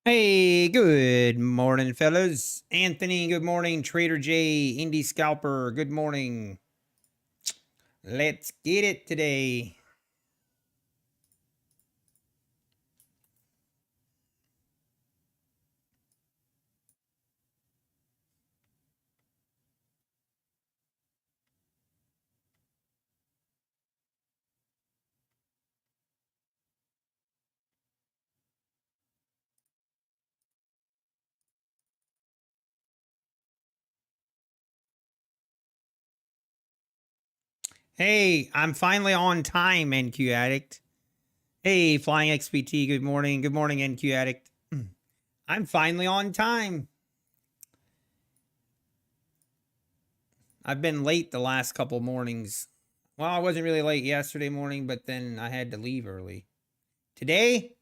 Hey, good morning, fellas. Anthony, good morning. Trader J, Indie Scalper, good morning. Let's get it today. Hey, I'm finally on time, NQ Addict. Hey, Flying XPT, good morning. Good morning, NQ Addict. I'm finally on time. I've been late the last couple mornings. Well, I wasn't really late yesterday morning, but then I had to leave early. Today,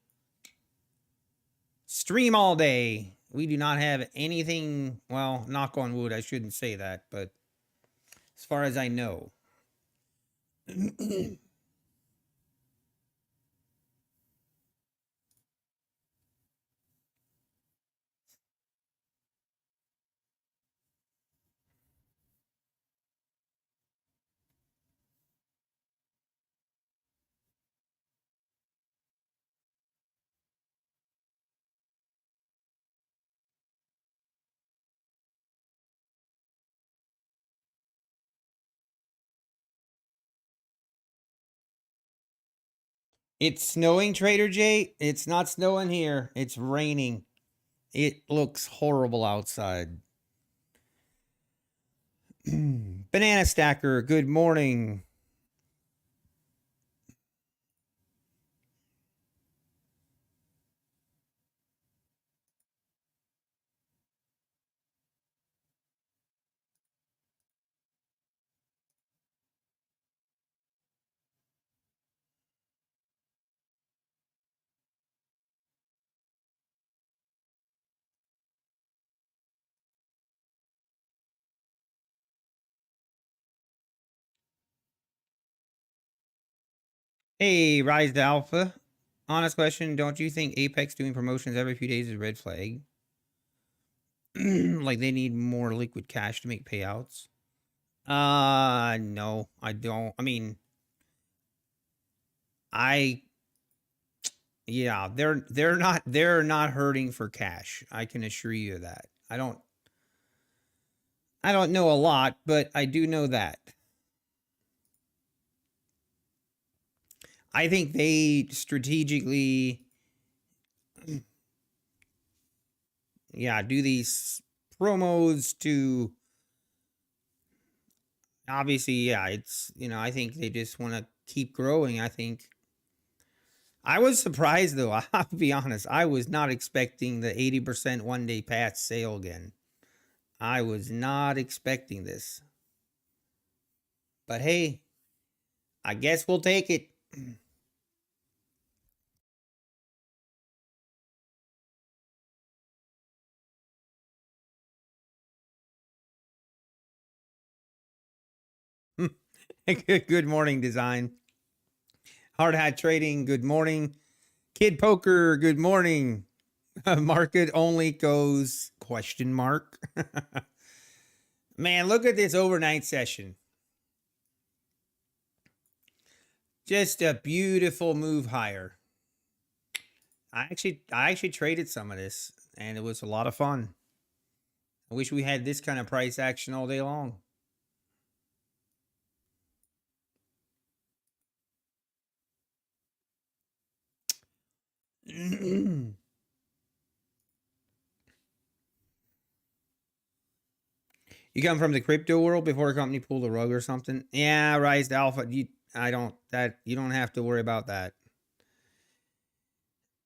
stream all day. We do not have anything, well, knock on wood, I shouldn't say that, but as far as I know. It's snowing, Trader J. It's not snowing here. It's raining. It looks horrible outside. Banana Stacker, good morning. Hey, Rise to Alpha. Honest question, don't you think Apex doing promotions every few days is a red flag? Like they need more liquid cash to make payouts? No, I don't. I mean, I yeah, they're not hurting for cash. I can assure you of that. I don't know a lot, but I do know that. I think they strategically, yeah, do these promos to obviously, yeah, it's, I think they just want to keep growing. I think I was surprised though. I'll be honest. I was not expecting the 80% 1 day pass sale again. I was not expecting this. But hey, I guess we'll take it. Good morning, Design. Hard Hat Trading, good morning. Kid Poker, good morning. Market only goes question mark. Man, look at this overnight session. Just a beautiful move higher. I actually traded some of this and it was a lot of fun. I wish we had this kind of price action all day long. You come from the crypto world before a company pulled the rug or something? Yeah, Rise to Alpha. You don't have to worry about that.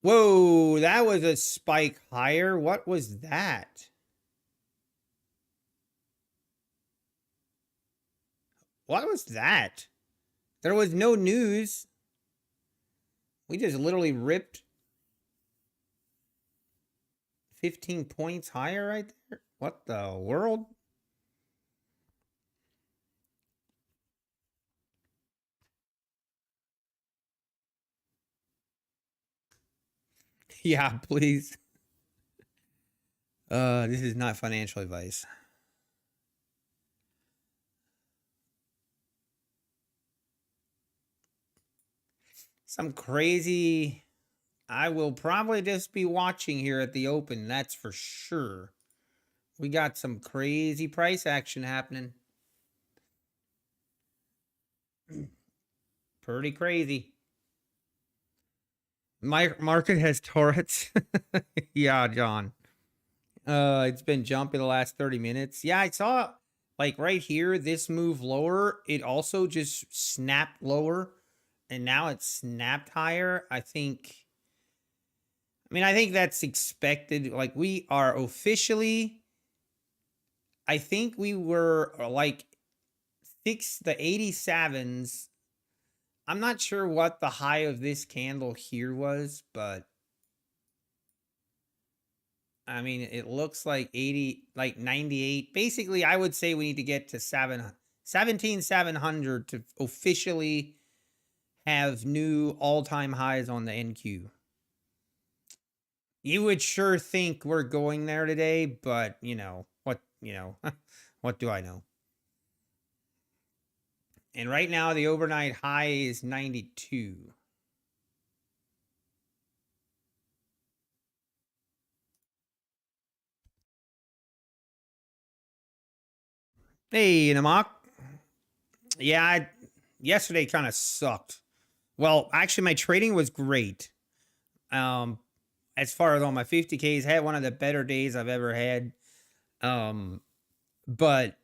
Whoa, that was a spike higher. What was that? What was that? There was no news. We just literally ripped 15 points higher right there. What the world? Yeah, please. This is not financial advice. Some crazy. I will probably just be watching here at the open. That's for sure. We got some crazy price action happening. Pretty crazy. My market has turrets. Yeah, John. It's been jumping the last 30 minutes. Yeah, I saw like right here, this move lower. It also just snapped lower and now it's snapped higher. I think that's expected. Like we are officially, I think we were like the 87s. I'm not sure what the high of this candle here was, but I mean, it looks like 80, like 98. Basically, I would say we need to get to 17,700 to officially have new all-time highs on the NQ. You would sure think we're going there today, but what do I know? And right now, the overnight high is 92. Hey, Namak. Yeah, yesterday kind of sucked. Well, actually, my trading was great. Um, as far as all my 50Ks, had one of the better days I've ever had. But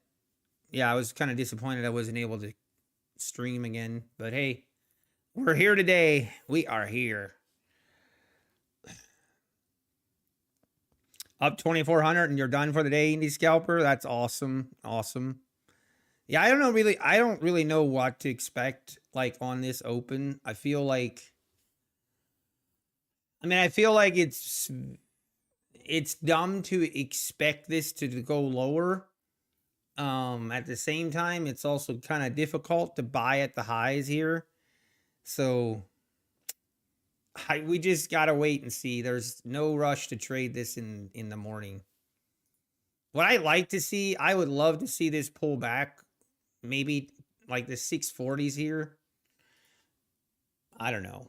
yeah, I was kind of disappointed I wasn't able to stream again. But hey, we're here today. We are here. Up 2,400 and you're done for the day, Indie Scalper. That's awesome. Awesome. Yeah, I don't really know what to expect like on this open. I feel like it's dumb to expect this to go lower. At the same time, it's also kind of difficult to buy at the highs here. So we just gotta wait and see. There's no rush to trade this in the morning. What I like to see, I would love to see this pull back, maybe like the 640s here. I don't know.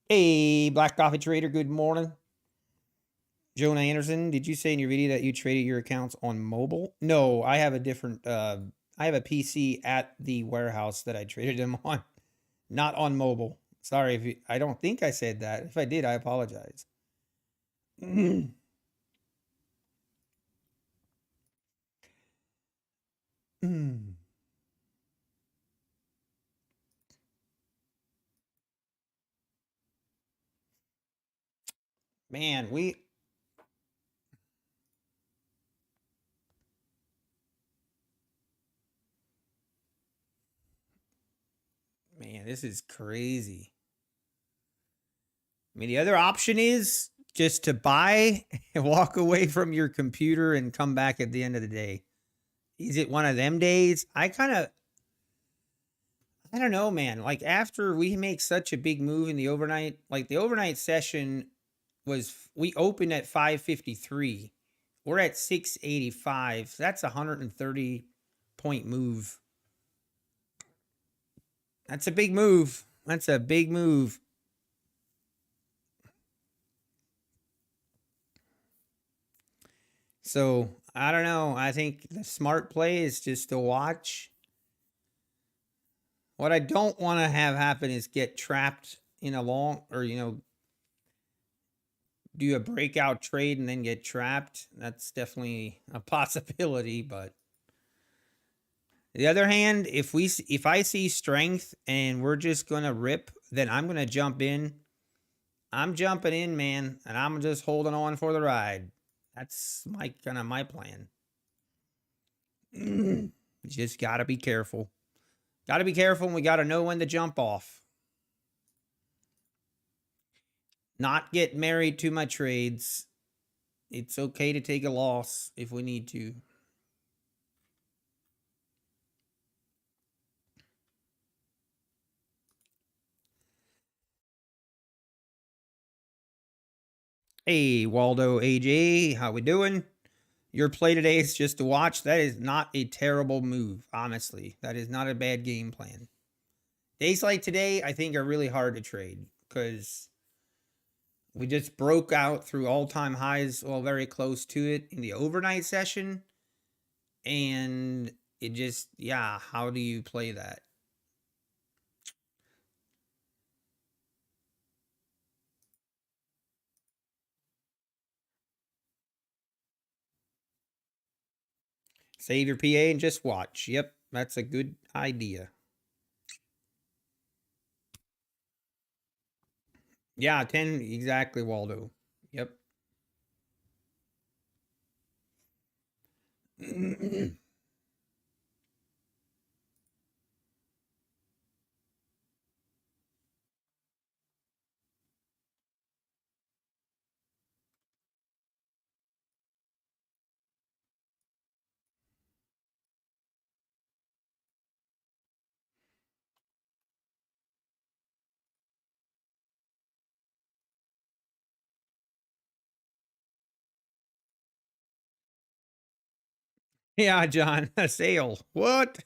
Hey, Black Coffee Trader, good morning. Jonah Anderson, did you say in your video that you traded your accounts on mobile? No, I have a different I have a PC at the warehouse that I traded them on, not on mobile. Sorry if you, I don't think I said that. If I did, I apologize. Man, this is crazy. I mean, the other option is just to buy and walk away from your computer and come back at the end of the day. Is it one of them days? I don't know, man. Like after we make such a big move in the overnight, like the overnight session we opened at 553. We're at 685. That's a 130 point move. That's a big move. That's a big move. So I don't know. I think the smart play is just to watch. What I don't want to have happen is get trapped in a long or, do a breakout trade and then get trapped. That's definitely a possibility. But the other hand, if I see strength and we're just gonna rip, then I'm gonna jump in. I'm jumping in, man, and I'm just holding on for the ride. That's my plan. Just gotta be careful. Gotta be careful, and we gotta know when to jump off. Not get married to my trades. It's okay to take a loss if we need to. Hey, Waldo AJ, how we doing? Your play today is just to watch. That is not a terrible move, honestly. That is not a bad game plan. Days like today, I think, are really hard to trade because we just broke out through all-time highs, well, very close to it in the overnight session. And it just, yeah, how do you play that? Save your PA and just watch. Yep, that's a good idea. Yeah, 10 exactly, Waldo. Yep. Yeah, John, a sale. What?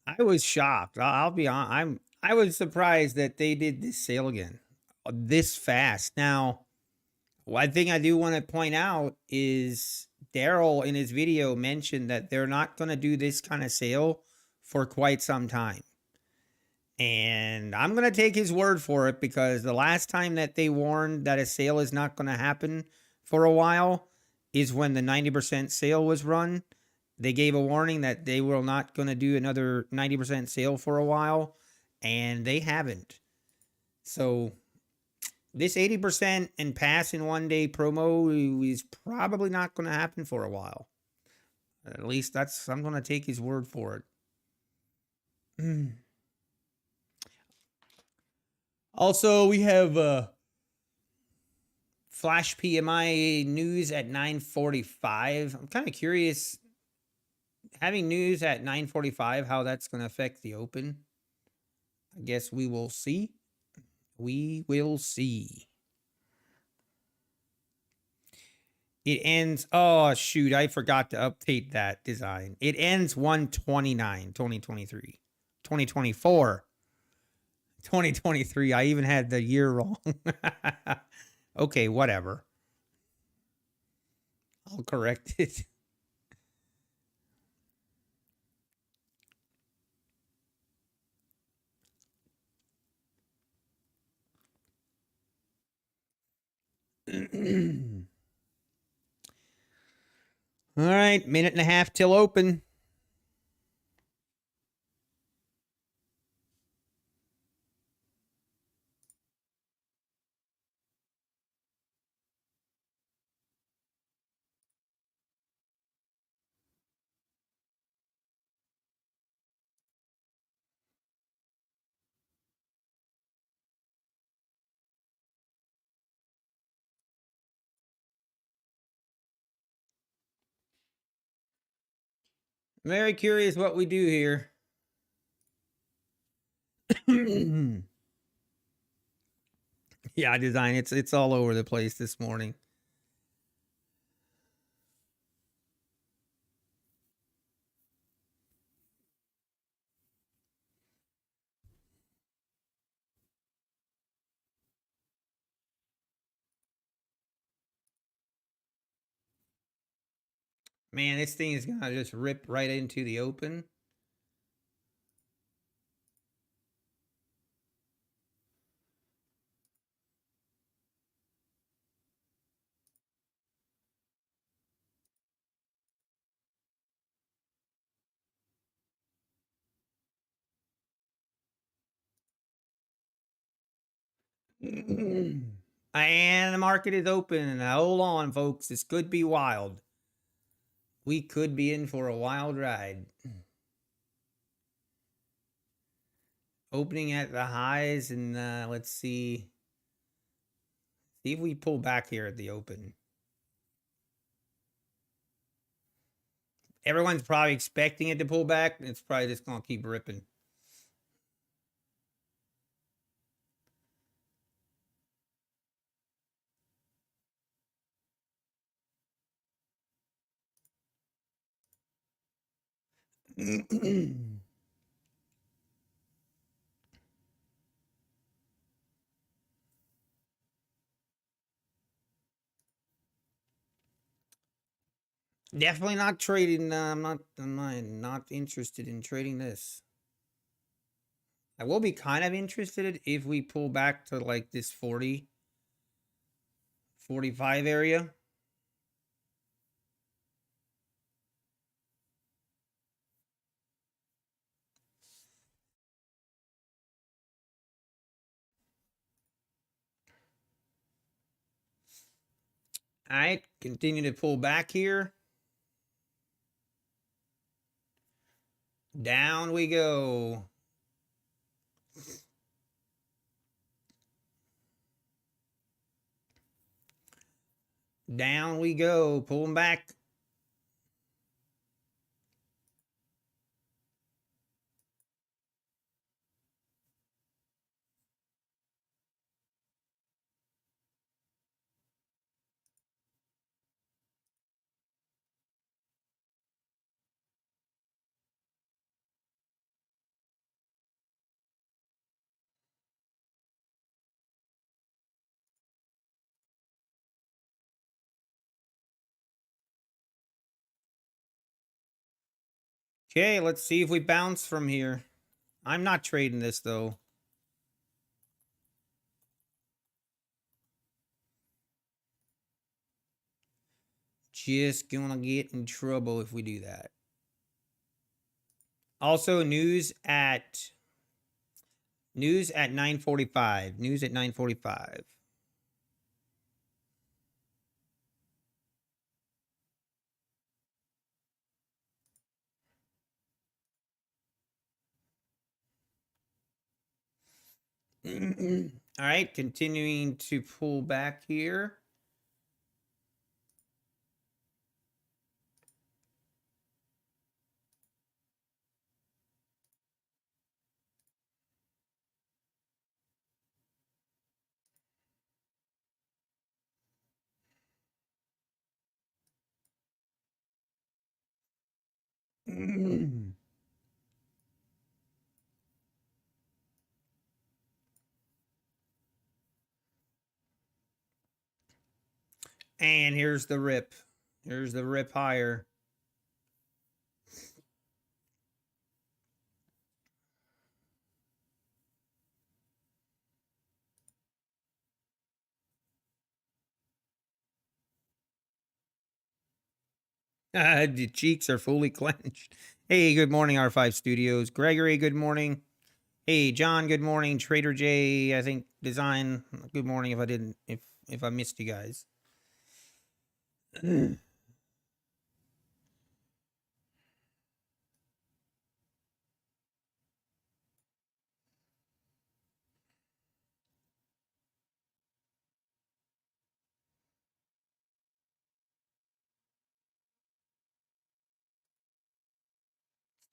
I was shocked. I'll be on. I was surprised that they did this sale again, this fast. Now, one thing I do want to point out is Daryl in his video mentioned that they're not going to do this kind of sale for quite some time. And I'm going to take his word for it because the last time that they warned that a sale is not going to happen for a while is when the 90% sale was run. They gave a warning that they were not going to do another 90% sale for a while, and they haven't. So this 80% and pass in 1 day promo is probably not going to happen for a while. At least I'm going to take his word for it. Also, we have flash PMI news at 9:45. I'm kind of curious, having news at 9:45, how that's going to affect the open. I guess we will see. We will see. It ends. Oh, shoot. I forgot to update that design. It ends 1/29, 2023. 2024. 2023. I even had the year wrong. Okay, whatever. I'll correct it. All right, minute and a half till open. Very curious what we do here. Yeah, design. It's all over the place this morning. Man, this thing is gonna just rip right into the open. And the market is open. Hold on, folks. This could be wild. We could be in for a wild ride. Opening at the highs, and let's see. See if we pull back here at the open. Everyone's probably expecting it to pull back. It's probably just gonna keep ripping. Definitely not trading. I'm not interested in trading this. I will be kind of interested if we pull back to like this 40, 45 area. All right, continue to pull back here. Down we go. Down we go. Pulling back. Okay, let's see if we bounce from here. I'm not trading this though. Just gonna get in trouble if we do that. Also, news at 9:45. News at 9:45. All right, continuing to pull back here. And here's the rip. Here's the rip higher. The cheeks are fully clenched. Hey, good morning, R5 Studios. Gregory, good morning. Hey, John, good morning. Trader J, I think Design. Good morning. If I missed you guys.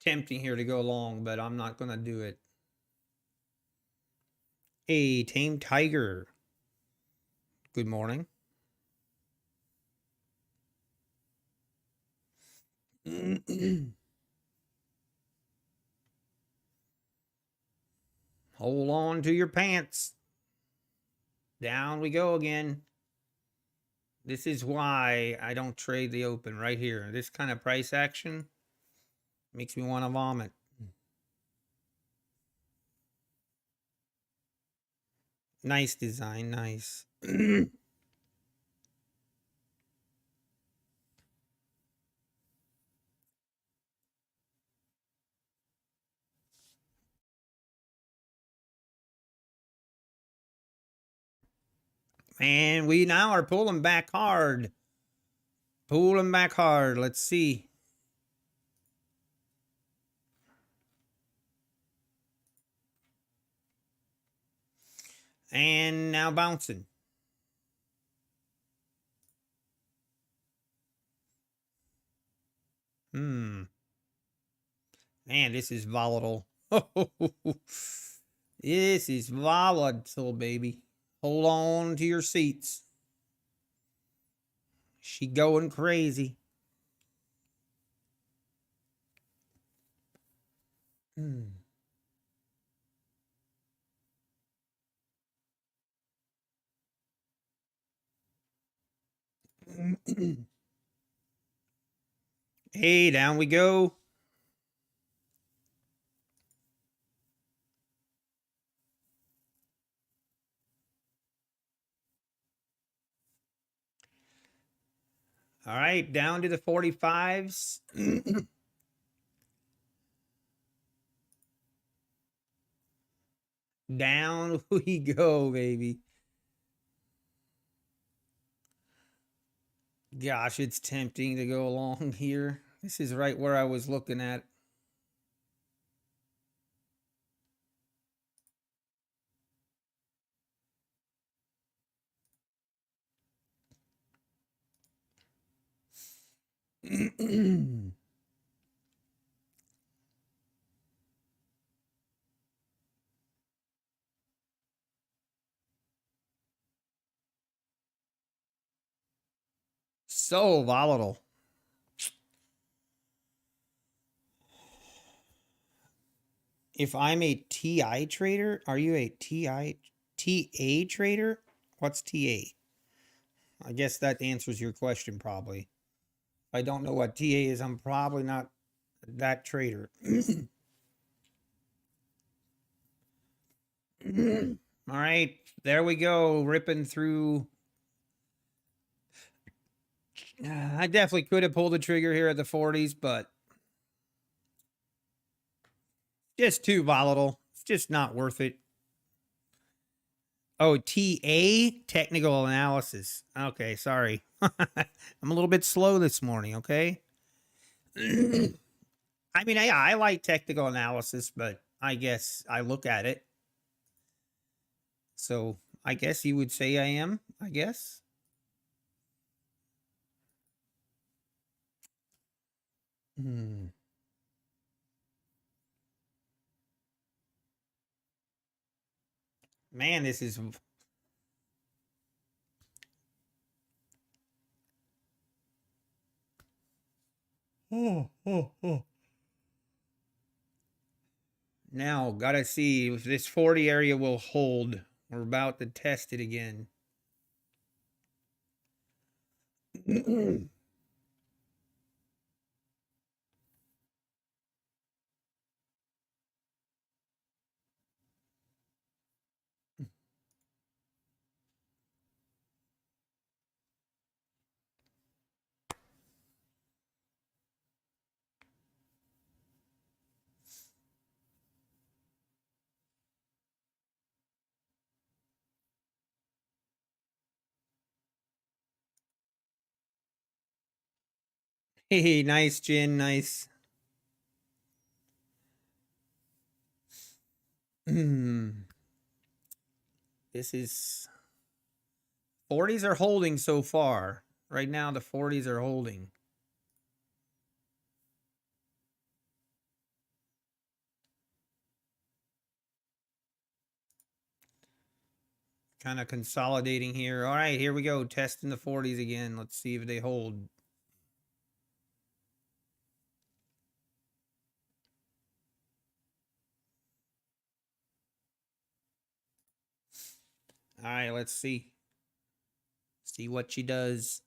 Tempting here to go long, but I'm not gonna do it. Hey, Tame Tiger. Good morning. Hold on to your pants. Down we go again. This is why I don't trade the open right here. This kind of price action makes me want to vomit. Nice design, nice. And we now are pulling back hard. Pulling back hard. Let's see. And now bouncing. Man, this is volatile. This is volatile, baby. Hold on to your seats. She going crazy. Hey, down we go. All right, down to the 45s. Down we go, baby. Gosh, it's tempting to go along here. This is right where I was looking at. So volatile. If I'm a TI trader, are you a TA trader? What's TA? I guess that answers your question probably. If I don't know what TA is, I'm probably not that trader. All right, there we go, ripping through. I definitely could have pulled the trigger here at the 40s, but just too volatile. It's just not worth it. Oh, TA, technical analysis. Okay, sorry. I'm a little bit slow this morning, okay? I mean, I like technical analysis, but I guess I look at it. So I guess you would say I am, I guess. Man, this is... Now, gotta see if this 40 area will hold. We're about to test it again. Hey, nice, Jin, nice. This is... 40s are holding so far. Right now, the 40s are holding. Kind of consolidating here. All right, here we go. Testing the 40s again. Let's see if they hold. All right, let's see. See what she does.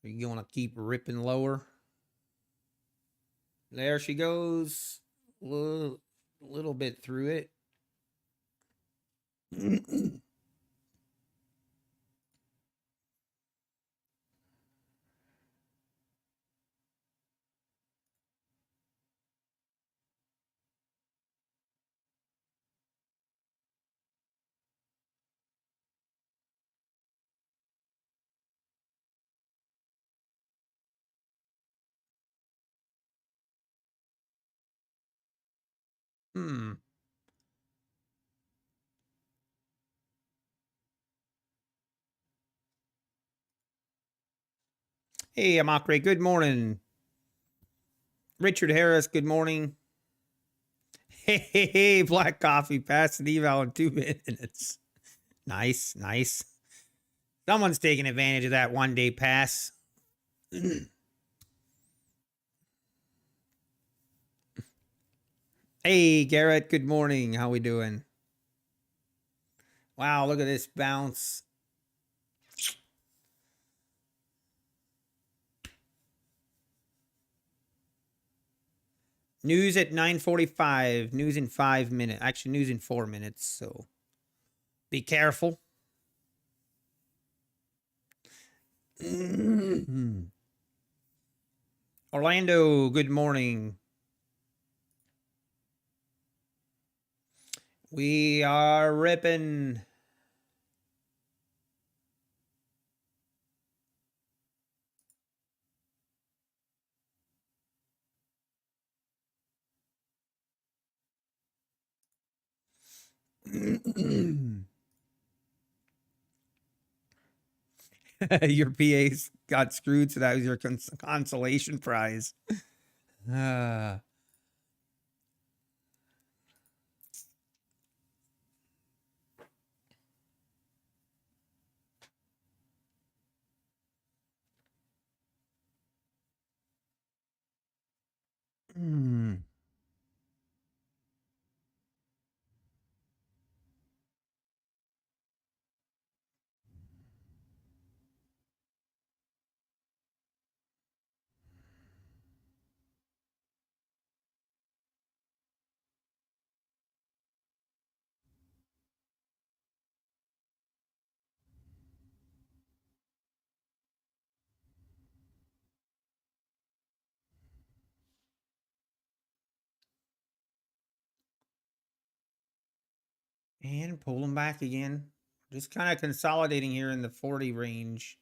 Are you going to keep ripping lower? There she goes. Little bit through it. Hey, Amakre, good morning. Richard Harris, good morning. Hey, black coffee, pass the eval in 2 minutes. Nice, nice. Someone's taking advantage of that 1 day pass. Hey, Garrett, good morning. How we doing? Wow, look at this bounce. News at 9:45. News in 5 minutes. Actually, news in 4 minutes, so be careful. Orlando, good morning. We are ripping. Your PAs got screwed, so that was your consolation prize. Uh, and pull them back again. Just kind of consolidating here in the 40 range.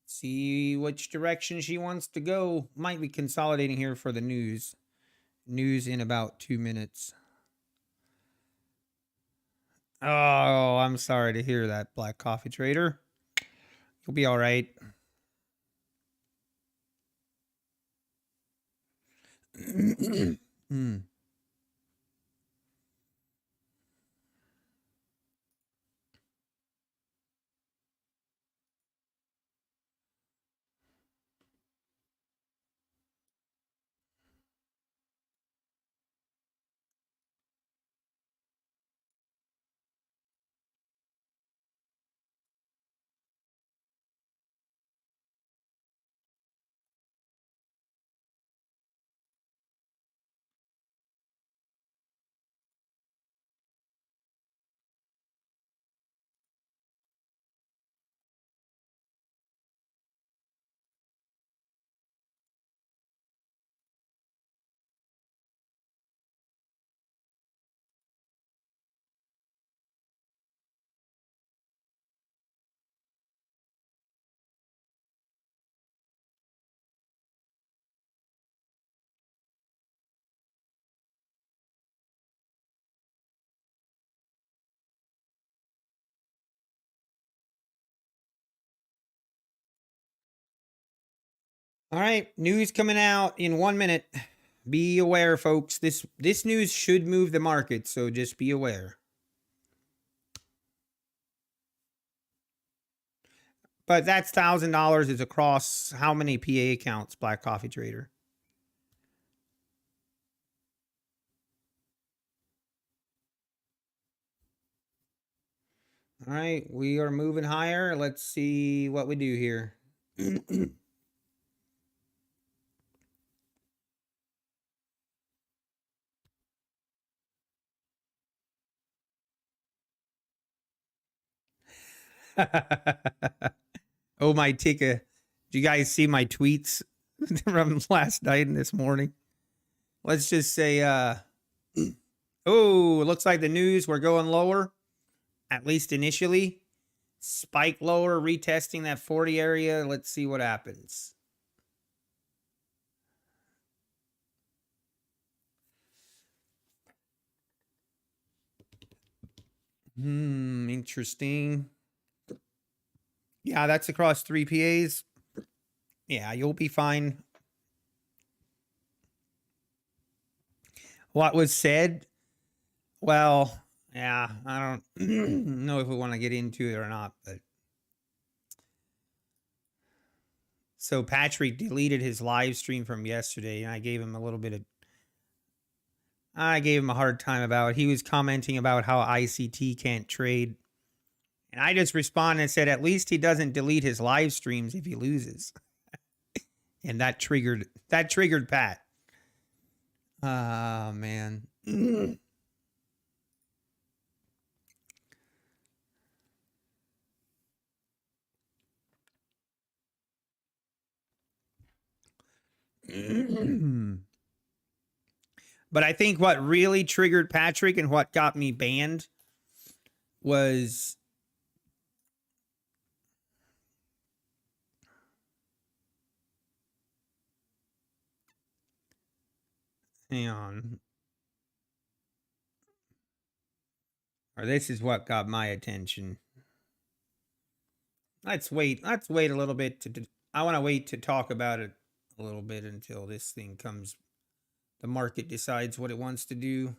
See which direction she wants to go. Might be consolidating here for the news. News in about 2 minutes. Oh, I'm sorry to hear that, Black Coffee Trader. You'll be all right. All right, news coming out in 1 minute. Be aware, folks. This news should move the market, so just be aware. But that's $1,000 is across how many PA accounts, Black Coffee Trader? All right, we are moving higher. Let's see what we do here. Oh, my ticker. Did you guys see my tweets from last night and this morning? Let's just say, oh, looks like the news, we're going lower, at least initially. Spike lower, retesting that 40 area. Let's see what happens. Interesting. Yeah, that's across 3 PAs. Yeah, you'll be fine. What was said? Well, yeah, I don't know if we want to get into it or not, but so Patrick deleted his live stream from yesterday, and I gave him a little bit of I gave him a hard time about. He was commenting about how ICT can't trade. And I just responded and said, at least he doesn't delete his live streams if he loses. And that triggered Pat. Oh man. But I think what really triggered Patrick and what got me banned was, hang on. Or this is what got my attention. Let's wait a little bit I want to wait to talk about it a little bit until this thing comes, the market decides what it wants to do.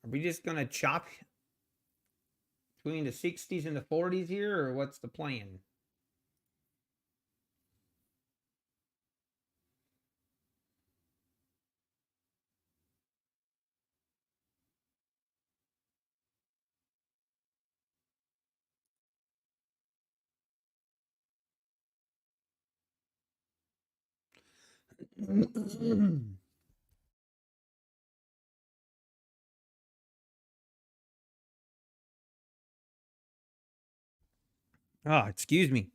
Are we just going to chop between the 60s and the 40s here, or what's the plan? Oh, excuse me.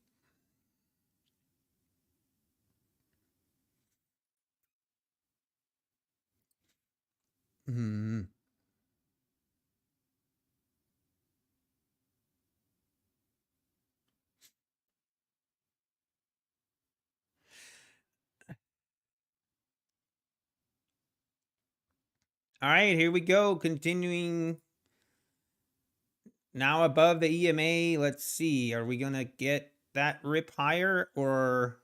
Hmm. All right, here we go. Continuing now above the EMA. Let's see. Are we going to get that rip higher, or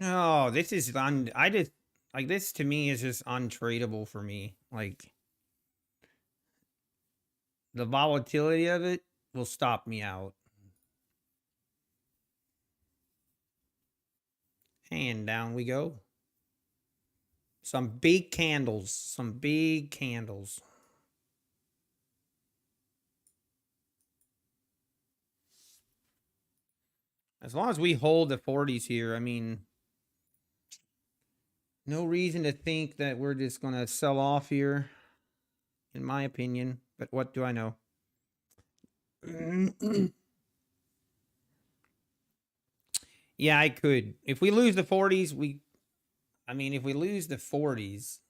no, this is I just, like, this to me is just untradeable for me. Like, the volatility of it will stop me out. And down we go. Some big candles. Some big candles. As long as we hold the 40s here, I mean, no reason to think that we're just going to sell off here, in my opinion. But what do I know? Yeah, I could. If we lose the 40s, if we lose the 40s,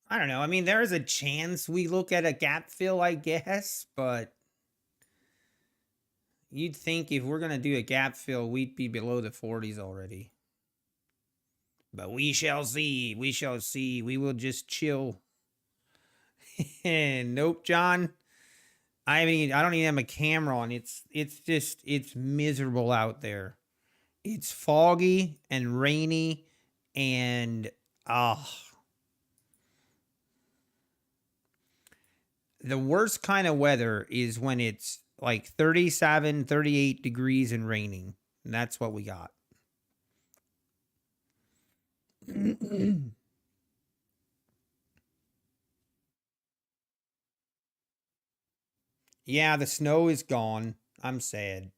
I don't know. I mean, there is a chance we look at a gap fill, I guess, but you'd think if we're going to do a gap fill, we'd be below the 40s already. But we shall see. We shall see. We will just chill. Nope, John. I don't even have a camera on. It's miserable out there. It's foggy and rainy, and the worst kind of weather is when it's like 37, 38 degrees and raining. And that's what we got. Yeah, the snow is gone. I'm sad.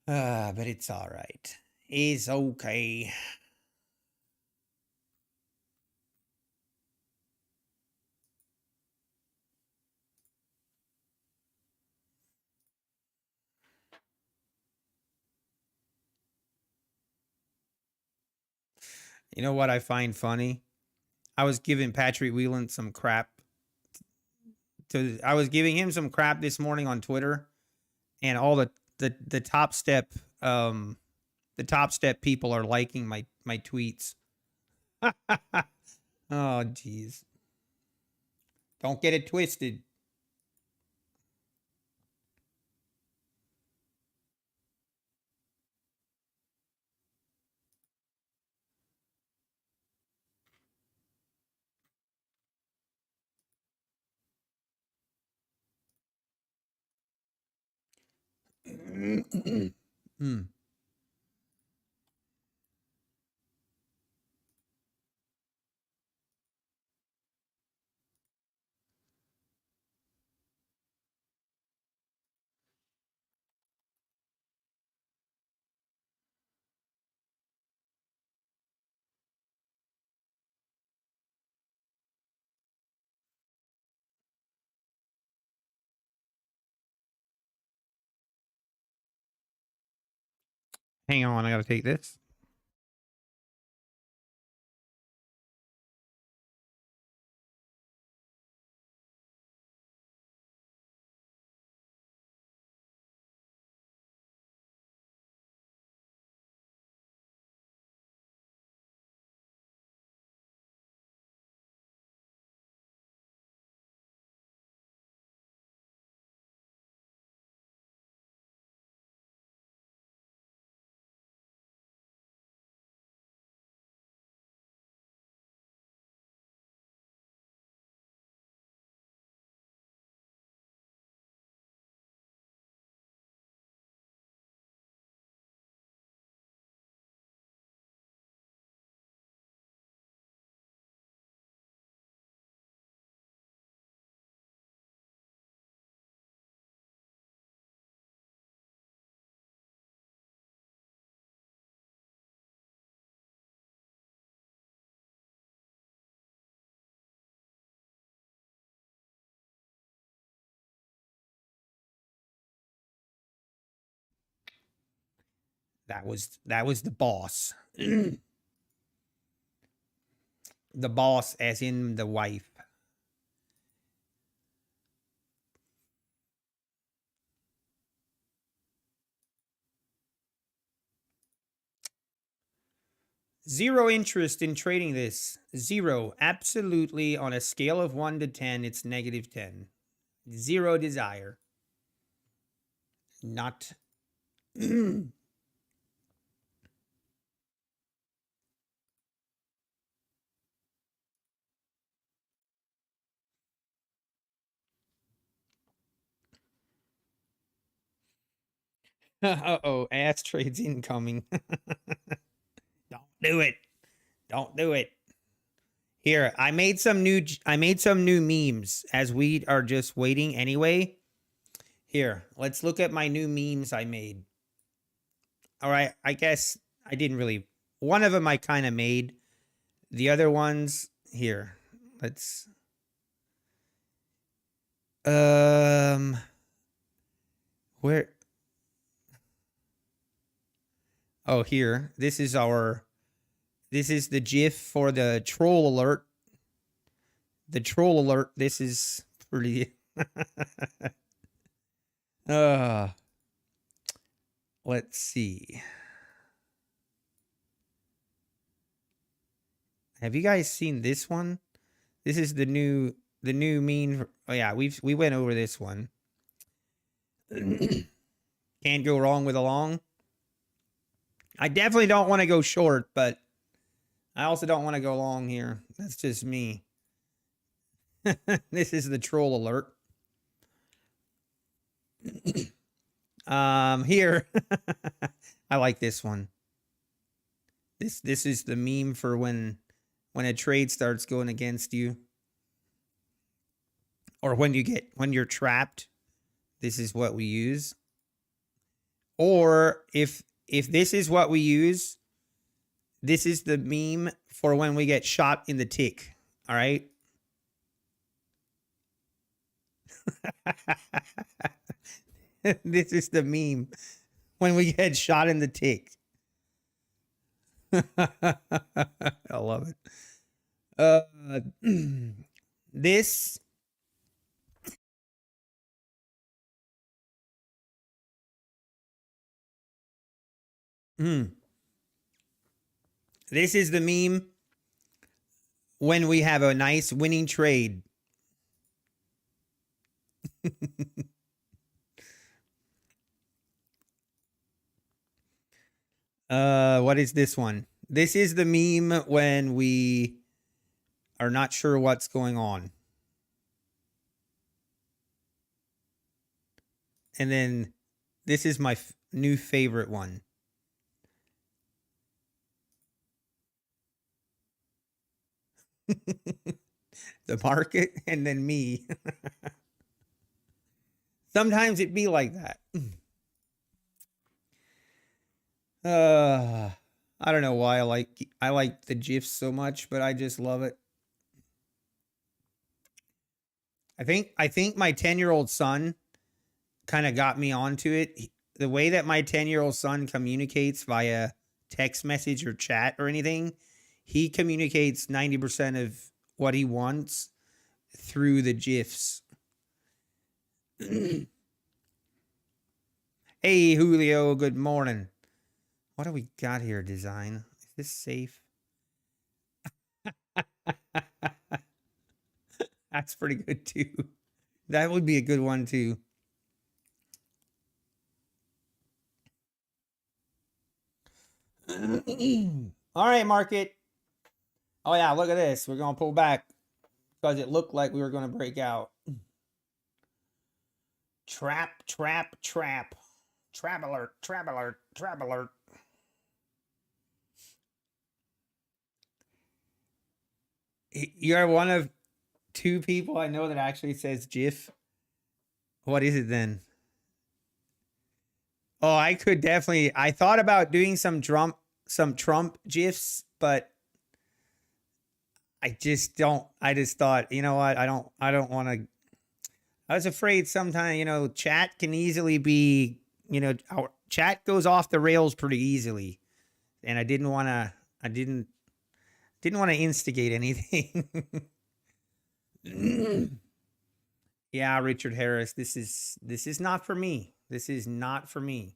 But it's all right. It's okay. You know what I find funny? I was giving Patrick Whelan some crap. I was giving him some crap this morning on Twitter, and all the top step the top step people are liking my tweets. Oh jeez. Don't get it twisted. Mm. Hang on, I gotta take this. That was the boss. The boss as in the wife. Zero interest in trading this. Zero. Absolutely, on a scale of 1 to 10, it's -10. Zero desire. Not. Uh-oh, ass trades incoming. Don't do it. Don't do it. Here, I made some new memes as we are just waiting anyway. Here, let's look at my new memes I made. All right, I guess I didn't really, one of them I kind of made. The other ones here. Let's where, oh, here. This is the GIF for the troll alert. The troll alert. This is pretty. uh let's see. Have you guys seen this one? This is the new meme. Oh yeah, we went over this one. Can't go wrong with a long. I definitely don't want to go short, but I also don't want to go long here. That's just me. This is the troll alert. Here. I like this one. This is the meme for when a trade starts going against you, or when you're trapped. This is what we use. Or if this is what we use, this is the meme for when we get shot in the tick. All right. This is the meme when we get shot in the tick. I love it. Uh, this hmm, this is the meme when we have a nice winning trade. What is this one? This is the meme when we are not sure what's going on. And then this is my new favorite one. The market and then me. Sometimes it be like that. Uh, I don't know why I like the GIFs so much, but I just love it. I think my 10-year-old son kind of got me onto it. The way that my 10-year-old son communicates via text message or chat or anything, he communicates 90% of what he wants through the GIFs. Hey, Julio, good morning. What do we got here, design? Is this safe? That's pretty good, too. That would be a good one, too. All right, market. Oh, yeah, look at this. We're going to pull back because it looked like we were going to break out. Trap, trap, trap. Trap alert, trap alert, trap alert. You're one of two people I know that actually says GIF. What is it then? Oh, I could definitely. I thought about doing some Trump GIFs, but I just don't. I just thought, you know what? I don't want to. I was afraid sometimes, chat can easily be, our chat goes off the rails pretty easily, and I didn't want to. I didn't want to instigate anything. Yeah, Richard Harris, this is not for me. This is not for me.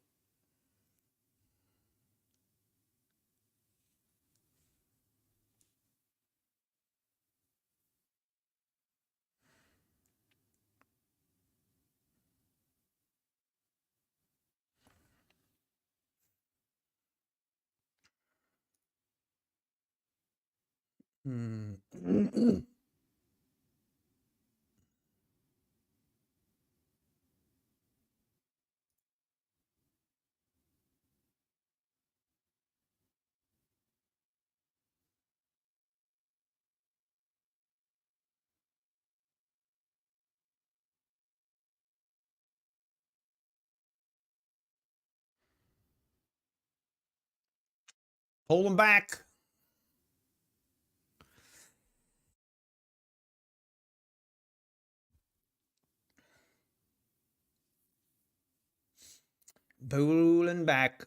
Hmm. Pull them back. Pulling back.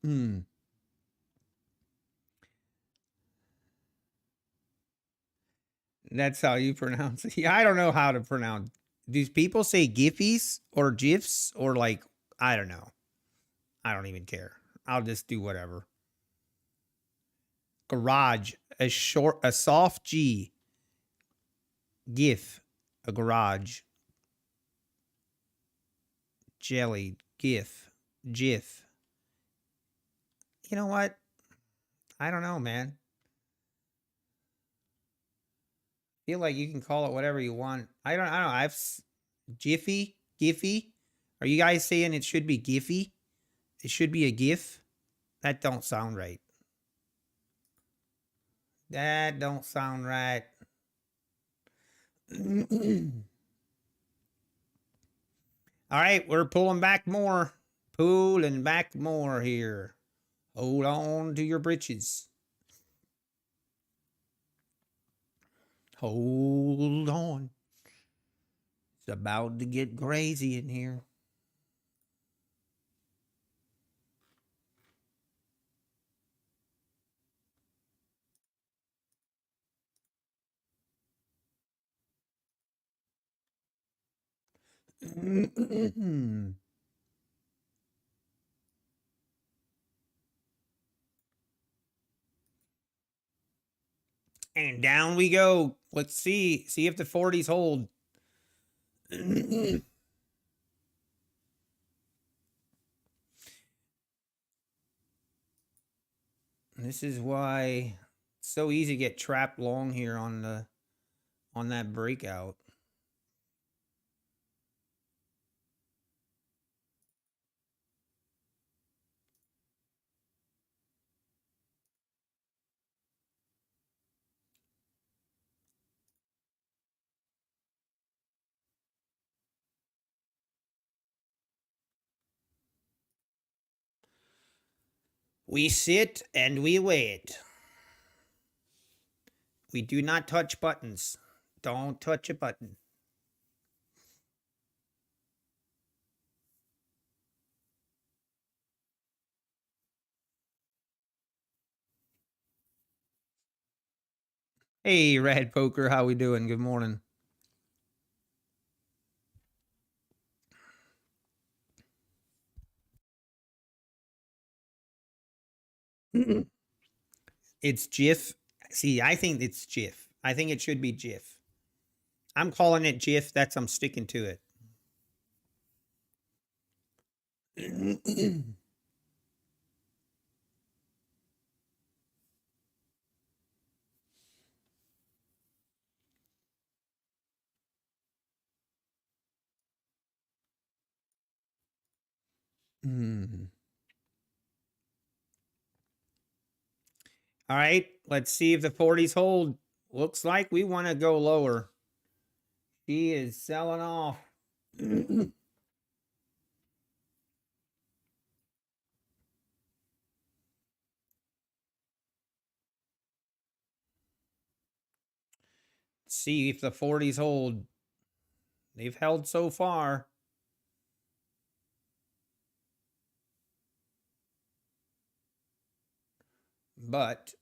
Hmm. That's how you pronounce it. Yeah, I don't know how to pronounce. Do people say Giphies or GIFs or like I don't know. I don't even care. I'll just do whatever. Garage, a soft G. GIF, a garage. Jelly, GIF, GIF. You know what? I don't know, man. Feel like you can call it whatever you want. I don't know. Jiffy? Giphy? Are you guys saying it should be Giphy? It should be a GIF? That don't sound right. That don't sound right. All right, we're pulling back more. Pulling back more here. Hold on to your britches. Hold on. It's about to get crazy in here. And down we go. Let's see. See if the 40s hold. This is why it's so easy to get trapped long here on that breakout. We sit and we wait. We do not touch buttons. Don't touch a button. Hey, Red Poker, how we doing? Good morning. It's GIF. See, I think it's GIF. I think it should be GIF. I'm calling it GIF. I'm sticking to it. All right, let's see if the 40s hold. Looks like we want to go lower. She is selling off. See if the 40s hold. They've held so far. But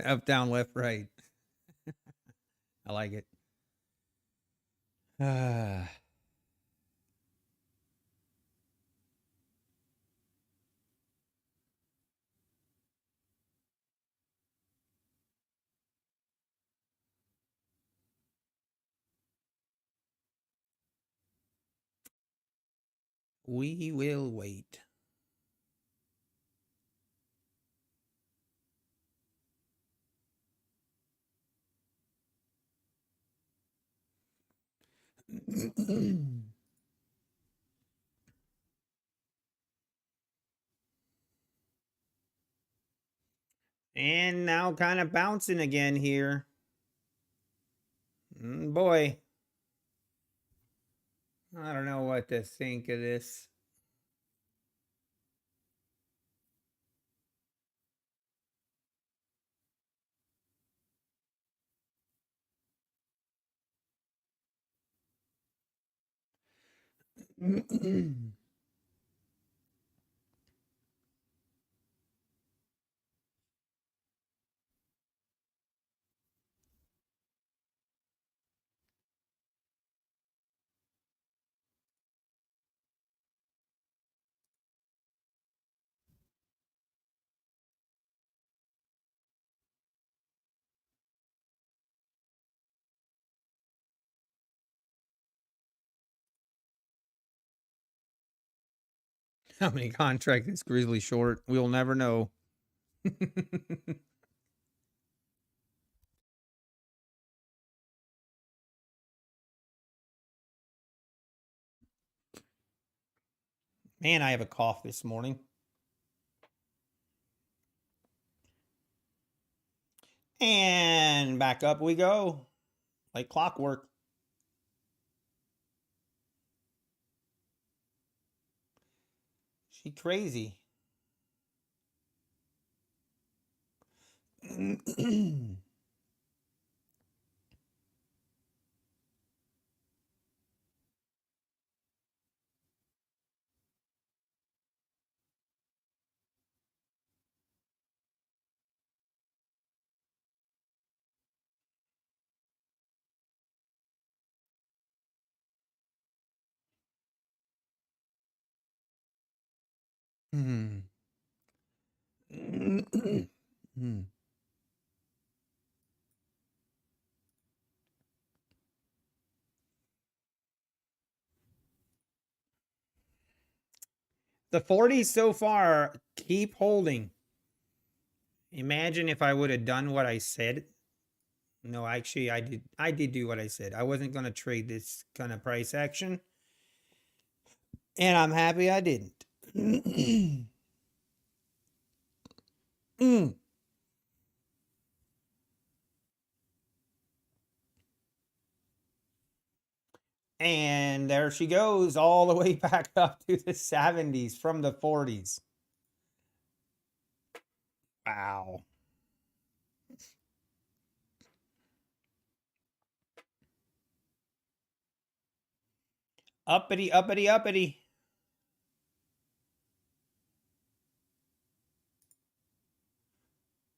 up, down, left, right. I like it. We will wait. And now kind of bouncing again here. Boy, I don't know what to think of this. How many contracts is Grizzly short? We'll never know. Man, I have a cough this morning. And back up we go. Like clockwork. She crazy. Hmm. The 40s so far keep holding. Imagine if I would have done what I said. No, actually I did do what I said. I wasn't going to trade this kind of price action. And I'm happy I didn't. Mm. And there she goes all the way back up to the 70s from the 40s. Wow. Uppity, uppity, uppity.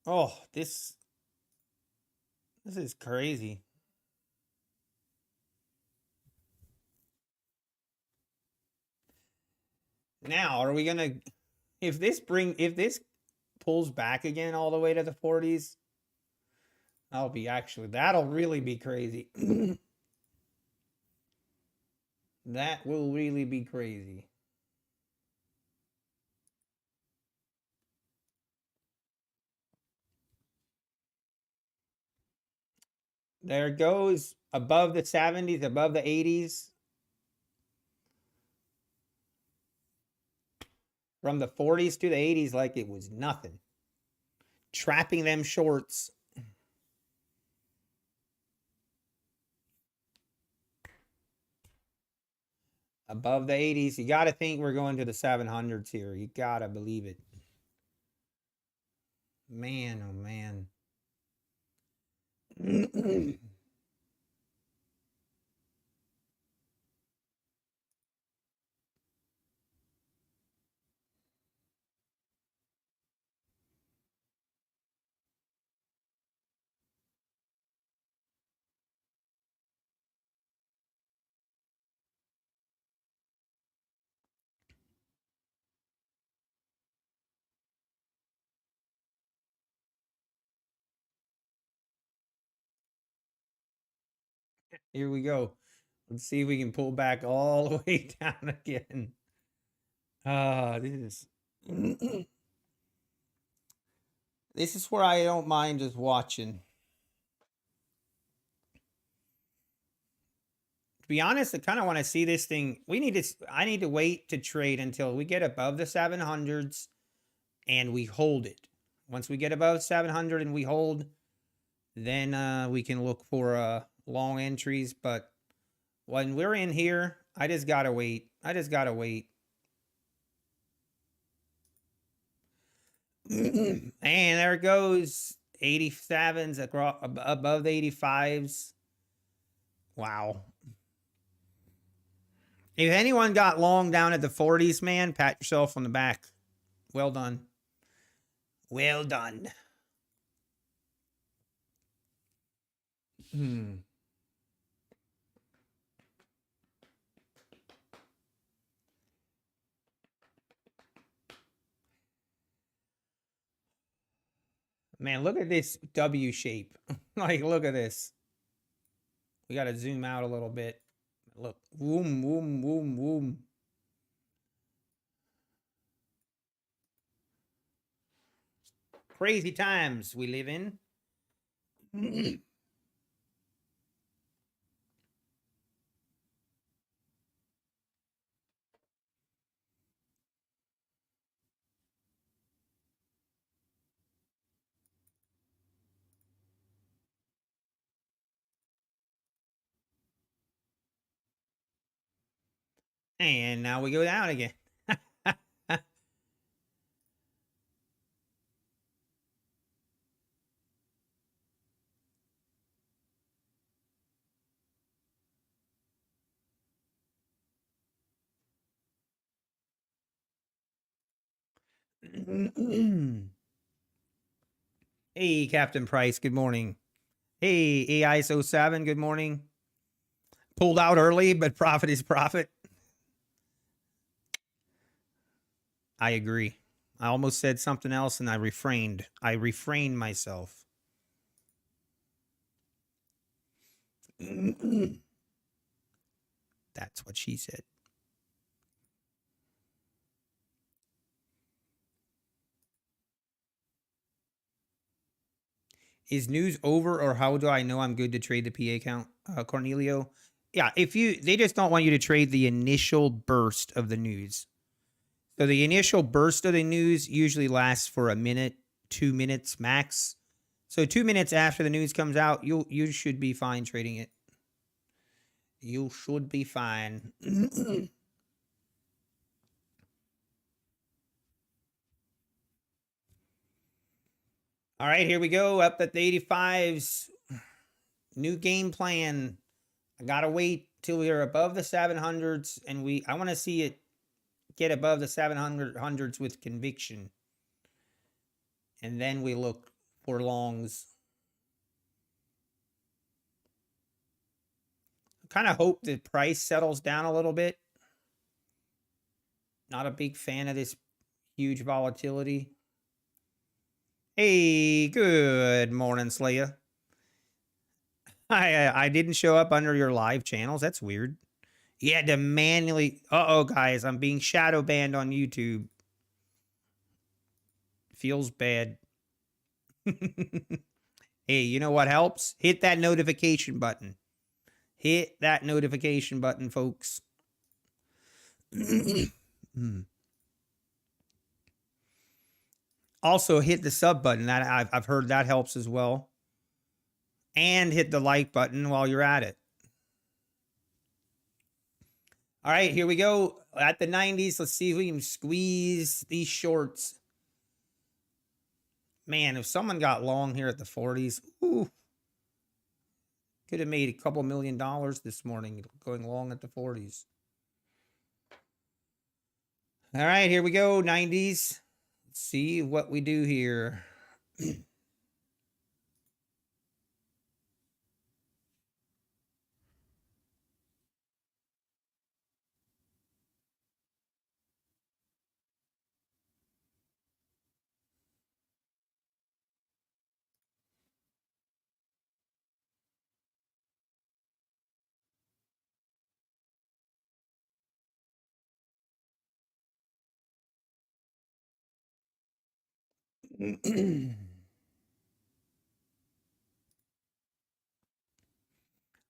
Oh, this is crazy. Now, are we gonna if this pulls back again all the way to the 40s, that'll really be crazy. That will really be crazy. There it goes above the 70s, above the 80s. From the 40s to the 80s like it was nothing. Trapping them shorts. Above the 80s. You got to think we're going to the 700s here. You got to believe it. Man, oh man. Here we go. Let's see if we can pull back all the way down again. This is this is where I don't mind just watching. To be honest, I kind of want to see this thing. I need to wait to trade until we get above the 700s and we hold it. Once we get above 700 and we hold, then we can look for long entries. But when we're in here, I just gotta wait. I just gotta wait. And there it goes. 87s across above the 85s. Wow. If anyone got long down at the 40s, man, pat yourself on the back. Well done. Well done. Hmm. Man, look at this W shape. Like, look at this. We got to zoom out a little bit. Look. Woom, woom, woom, woom. Crazy times we live in. And now we go down again. Hey, Captain Price, good morning. Hey, AISO7, good morning. Pulled out early, but profit is profit. I agree. I almost said something else and I refrained. I refrained myself. That's what she said. Is news over, or how do I know I'm good to trade the PA count, Cornelio? Yeah, they just don't want you to trade the initial burst of the news. So the initial burst of the news usually lasts for a minute, 2 minutes max. So 2 minutes after the news comes out, you should be fine trading it. You should be fine. All right, here we go. Up at the 85s. New game plan. I gotta wait till we're above the 700s, and I want to see it get above the 700s with conviction, and then we look for longs. Kind of hope the price settles down a little bit. Not a big fan of this huge volatility. Hey, good morning, Slaya. I didn't show up under your live channels. That's weird. You had to manually. Uh-oh, guys, I'm being shadow banned on YouTube. Feels bad. Hey, you know what helps? Hit that notification button. Hit that notification button, folks. Also, hit the sub button. That I've heard that helps as well. And hit the like button while you're at it. All right, here we go. At the 90s, let's see if we can squeeze these shorts. Man, if someone got long here at the 40s, ooh, could have made a couple $1 million this morning going long at the 40s. All right, here we go, 90s. Let's see what we do here.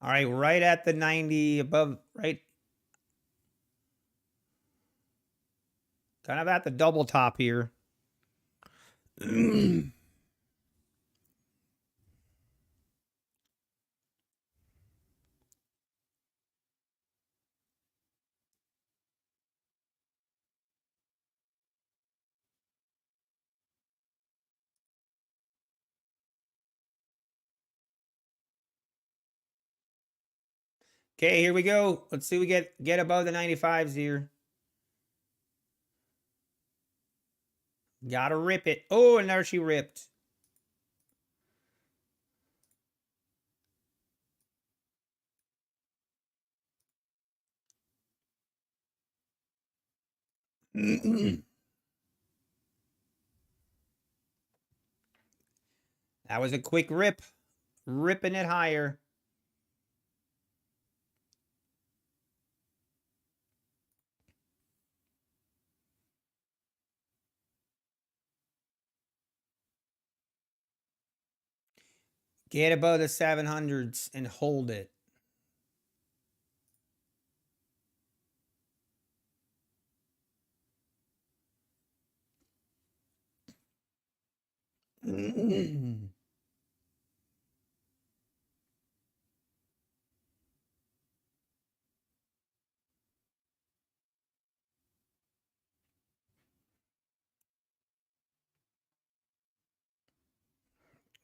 All right, right at the 90 above, right? Kind of at the double top here. Okay, here we go. Let's see we get above the 95s here. Gotta rip it. Oh, and there she ripped. That was a quick rip. Ripping it higher. Get above the 700s and hold it.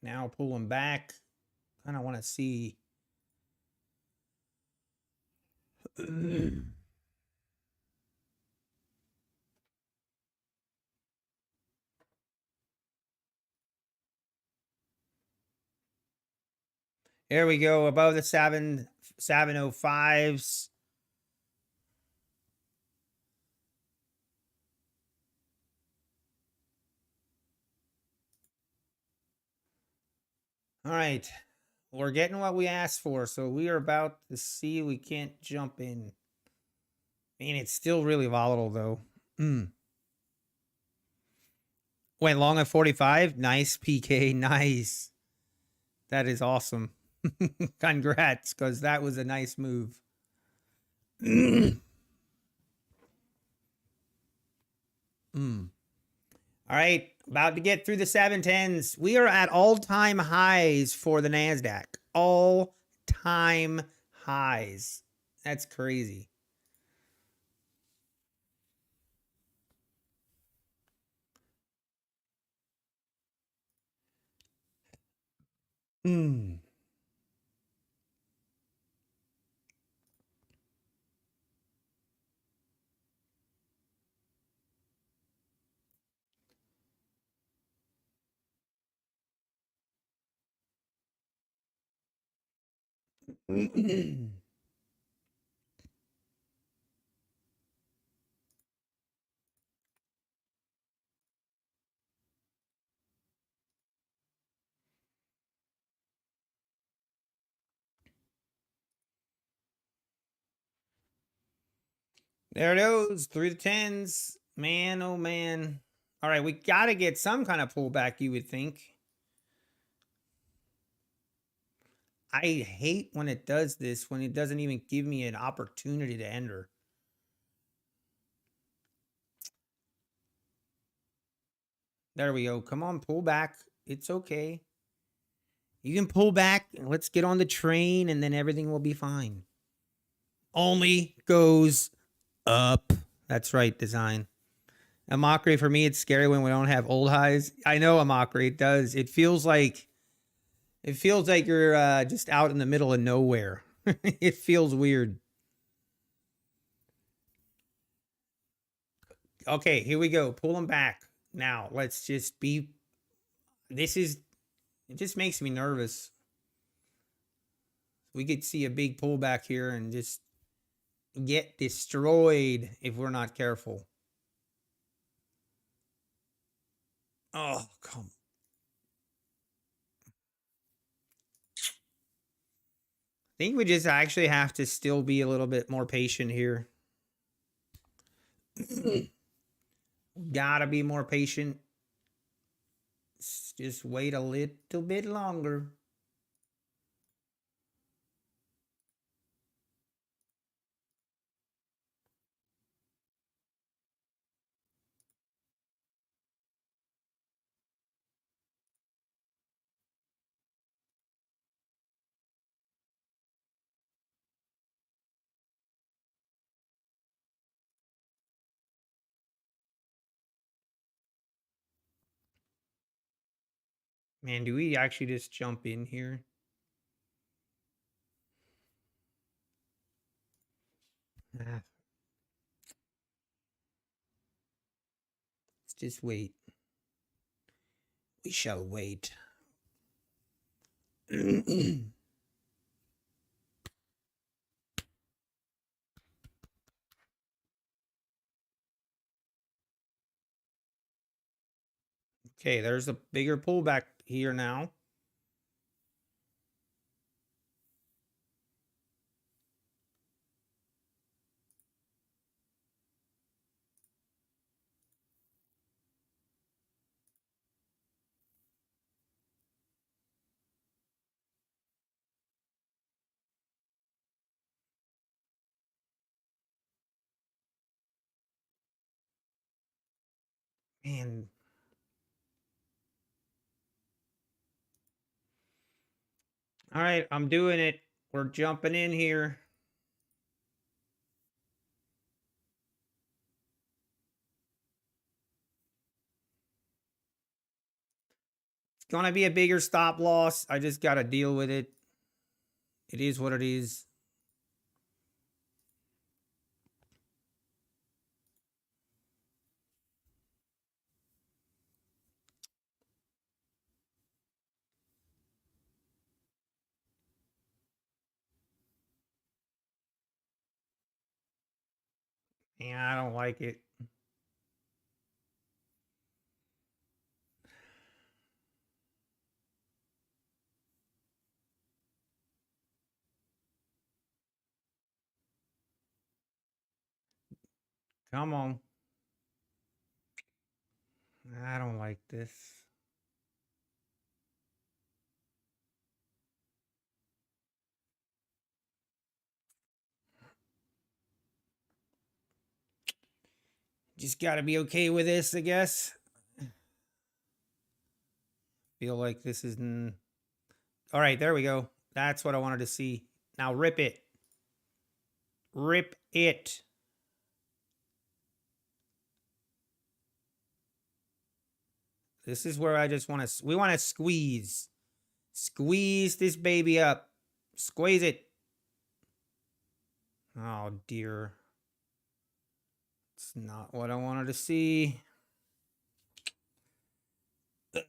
Now pulling back. Kind of want to see. There we go. Above the 705s. All right. We're getting what we asked for. So we are about to see. We can't jump in. Man, it's still really volatile though. Went long at 45. Nice PK. Nice. That is awesome. Congrats, because that was a nice move. All right, about to get through the 710s. We are at all-time highs for the NASDAQ. All-time highs. That's crazy. There it goes, through the 10s. Man, oh man. All right, we got to get some kind of pullback, you would think. I hate when it does this, when it doesn't even give me an opportunity to enter. There we go. Come on, pull back. It's okay. You can pull back. Let's get on the train and then everything will be fine. Only goes up. That's right, design. A mockery for me, it's scary when we don't have old highs. I know a mockery, it does. It feels like you're just out in the middle of nowhere. It feels weird. Okay, here we go. Pull them back. Now, let's just be it just makes me nervous. We could see a big pullback here and just get destroyed if we're not careful. Oh, come. I think we just actually have to still be a little bit more patient here. Gotta be more patient. Just wait a little bit longer. Man, do we actually just jump in here? Let's just wait. We shall wait. Okay, there's a bigger pullback here now. Man. All right, I'm doing it. We're jumping in here. gonna be a bigger stop loss. I just gotta deal with it. It is what it is. Yeah, I don't like it. Come on. I don't like this. Just gotta be okay with this, I guess. Feel like this is... All right, there we go. That's what I wanted to see. Now rip it. Rip it. This is where I just want to... We want to squeeze. Squeeze this baby up. Squeeze it. Oh, dear. It's not what I wanted to see. Ugh.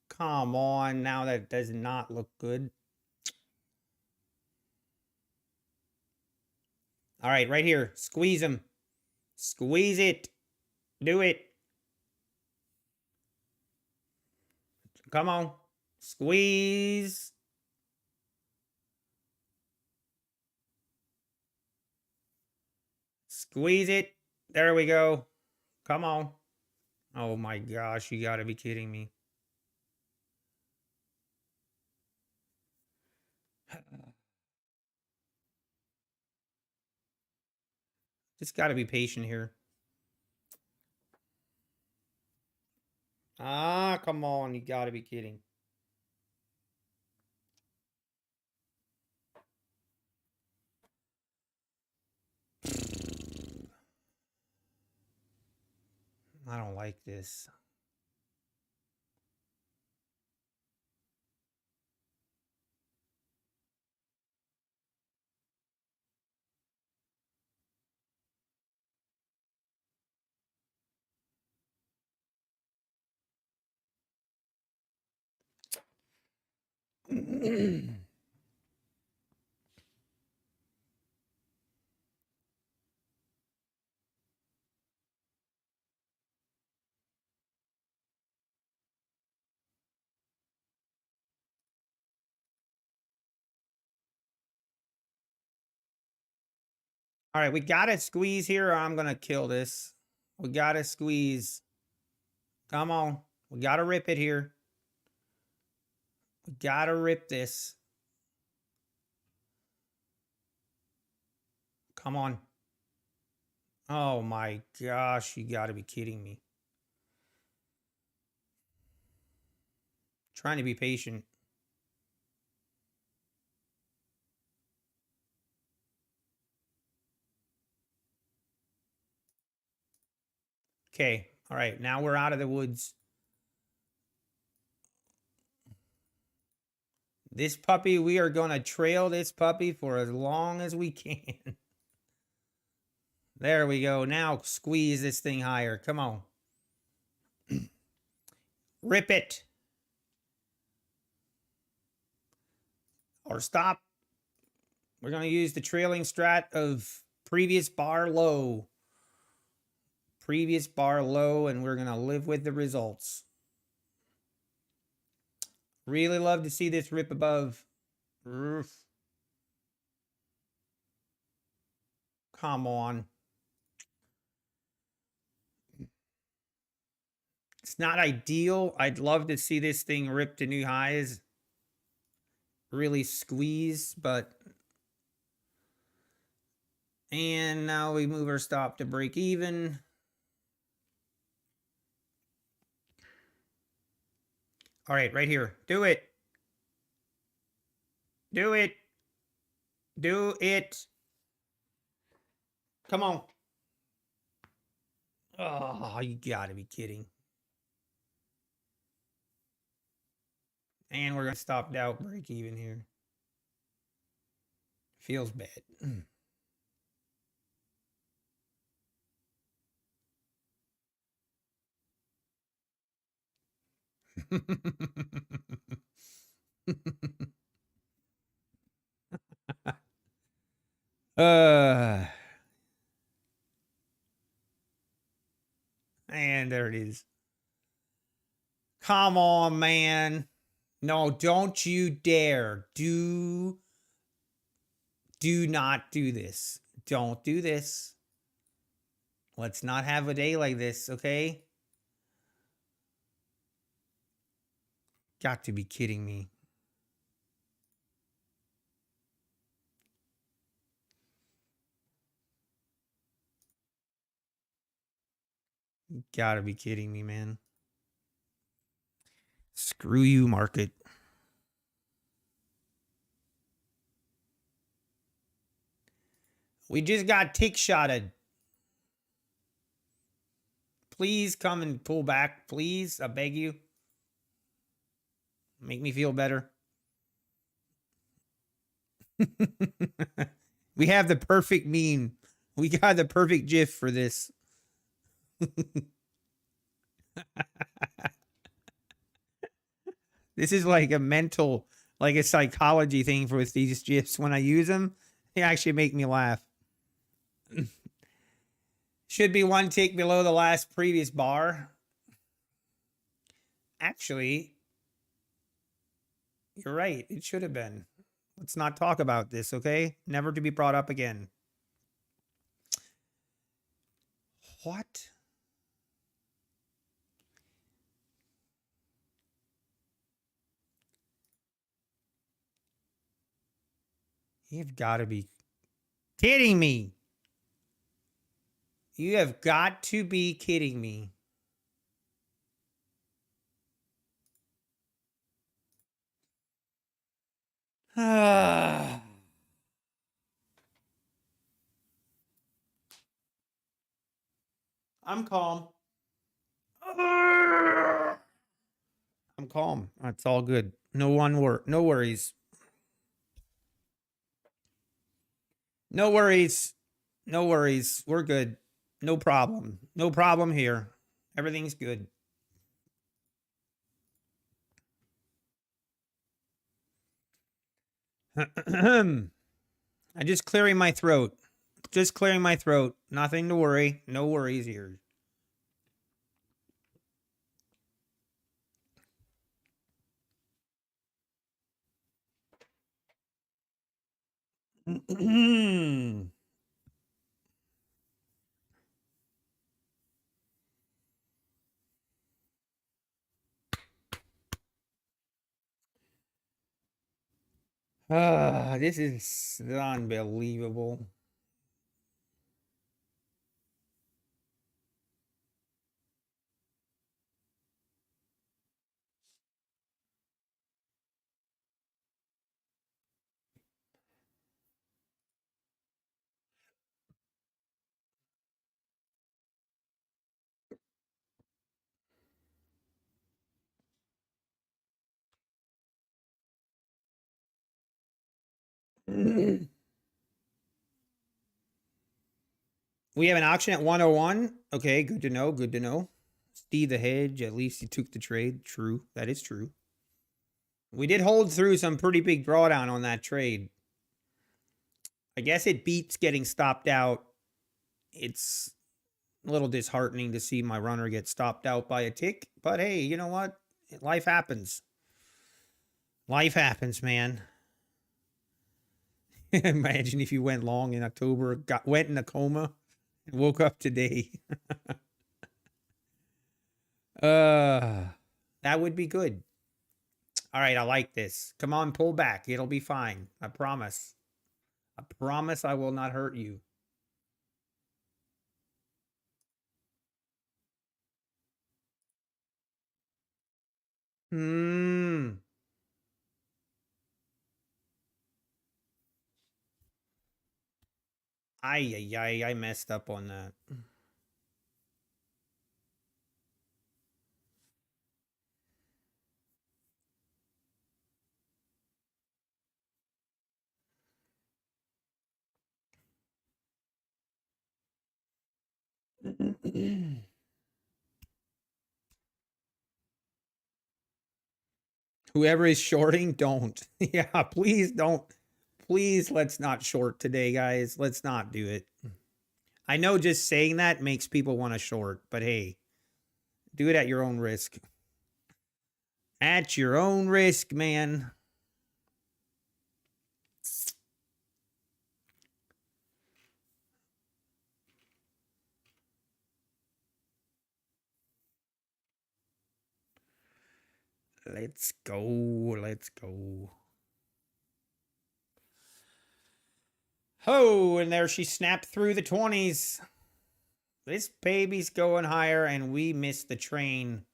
Come on. Now that does not look good. All right, right here. Squeeze him. Squeeze it. Do it. Come on. Squeeze. Squeeze it. There we go. Come on. Oh my gosh, you gotta be kidding me. Just gotta be patient here. Ah, come on. You gotta be kidding. I don't like this. All right, we gotta squeeze here or I'm gonna kill this. We gotta squeeze. Come on. We gotta rip it here. We gotta rip this. Come on. Oh my gosh, you gotta be kidding me. Trying to be patient. Okay. All right. Now we're out of the woods. This puppy, we are going to trail this puppy for as long as we can. There we go. Now squeeze this thing higher. Come on. Rip it. Or stop. We're going to use the trailing strat of previous bar low. Previous bar low, and we're going to live with the results. Really love to see this rip above. Come on. It's not ideal. I'd love to see this thing rip to new highs. Really squeeze, but... And now we move our stop to break even. All right, right here. Do it. Do it. Do it. Come on. Oh, you gotta be kidding. And we're going to stop out break even here. Feels bad. uh and there it is. Come on, man. No, don't you dare. Do not do this. Don't do this. Let's not have a day like this, okay? Got to be kidding me. Gotta be kidding me, man. Screw you, market. We just got tick shotted. Please come and pull back. Please, I beg you. Make me feel better. We have the perfect meme. We got the perfect GIF for this. This is like a mental, like a psychology thing for with these GIFs. When I use them, they actually make me laugh. Should be one tick below the last previous bar. Actually, you're right. It should have been. Let's not talk about this, okay? Never to be brought up again. What? You've got to be kidding me. You have got to be kidding me. I'm calm. I'm calm. It's all good. No worries. No worries. No worries. We're good. No problem. No problem here. Everything's good. I'm just clearing my throat. Just clearing my throat. Nothing to worry. No worries here. This is unbelievable. We have an auction at 101. Okay, good to know. Good to know. Steve the hedge. At least he took the trade. True. That is true. We did hold through some pretty big drawdown on that trade. I guess it beats getting stopped out. It's a little disheartening to see my runner get stopped out by a tick. But hey, you know what? Life happens. Life happens, man. Imagine if you went long in October, went in a coma, and woke up today. That would be good. All right, I like this. Come on, pull back. It'll be fine. I promise. I promise I will not hurt you. Hmm. I messed up on that. Whoever is shorting, don't. Yeah, please don't. Please, let's not short today, guys. Let's not do it. I know just saying that makes people want to short, but hey, do it at your own risk. At your own risk, man. Let's go. Let's go. Oh, and there she snapped through the 20s. This baby's going higher, and we missed the train.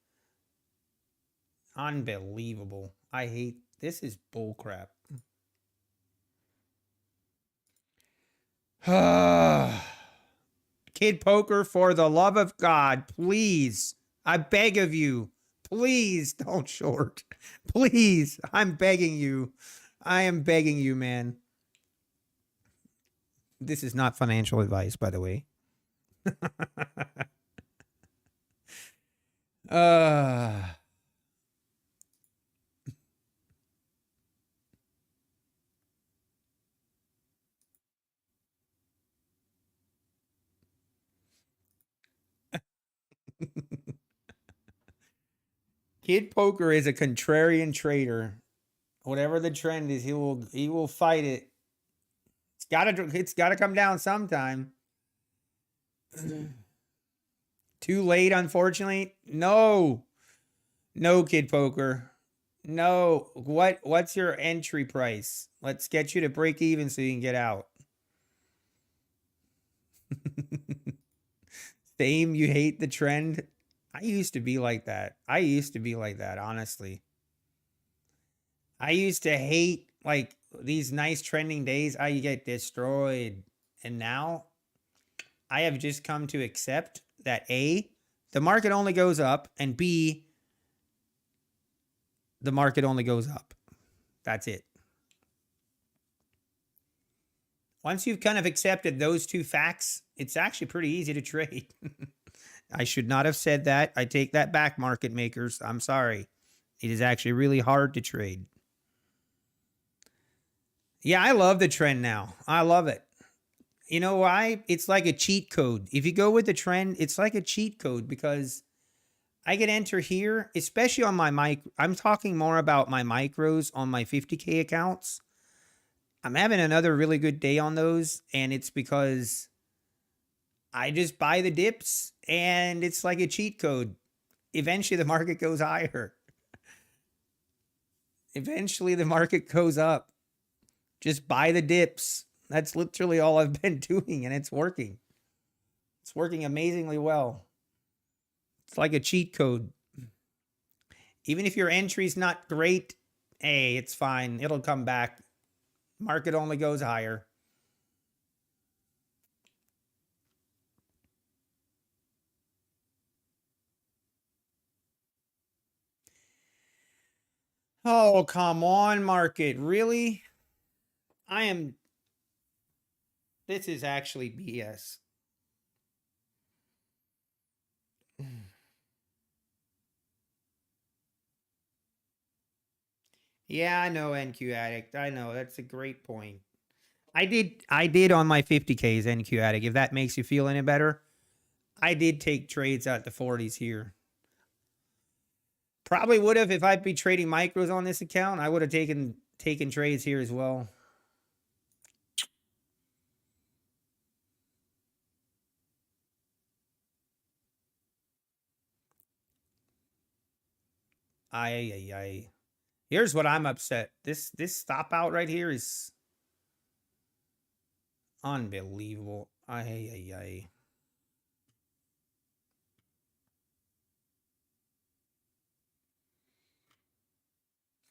Unbelievable. I hate this. Is bullcrap. Kid Poker, for the love of God, please. I beg of you. Please don't short. Please. I'm begging you. I am begging you, man. This is not financial advice, by the way. uh Kid Poker is a contrarian trader. Whatever the trend is, he will fight it. It's gotta come down sometime. Too late, unfortunately. No. No, Kid Poker. No. What's your entry price? Let's get you to break even so you can get out. Same, you hate the trend. I used to be like that. Honestly. I used to hate like these nice trending days. I get destroyed. And now I have just come to accept that A, the market only goes up, and B, the market only goes up. That's it. Once you've kind of accepted those two facts, it's actually pretty easy to trade. I should not have said that. I take that back, market makers. I'm sorry. It is actually really hard to trade. Yeah, I love the trend now. I love it. You know why? It's like a cheat code. If you go with the trend, it's like a cheat code because I can enter here, especially on my mic. I'm talking more about my micros on my 50K accounts. I'm having another really good day on those, and it's because I just buy the dips and it's like a cheat code. Eventually the market goes higher. Eventually the market goes up. Just buy the dips. That's literally all I've been doing, and it's working. It's working amazingly well. It's like a cheat code. Even if your entry's not great, hey, it's fine. It'll come back. Market only goes higher. Oh, come on, market. Really? I am. This is actually BS. Yeah, I know, NQ Addict. I know. That's a great point. I did on my 50Ks, NQ Addict. If that makes you feel any better, I did take trades at the 40s here. Probably would have if I'd be trading micros on this account. I would have taken trades here as well. I. Here's what I'm upset. This stop out right here is unbelievable. I.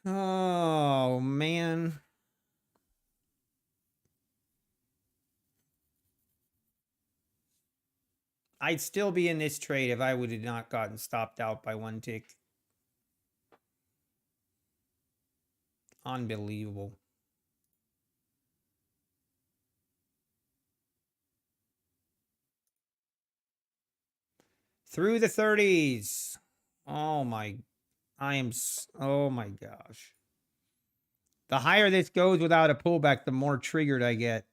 Oh man. I'd still be in this trade if I would have not gotten stopped out by one tick. Unbelievable. Through the 30s. Oh my, oh my gosh. The higher this goes without a pullback, the more triggered I get.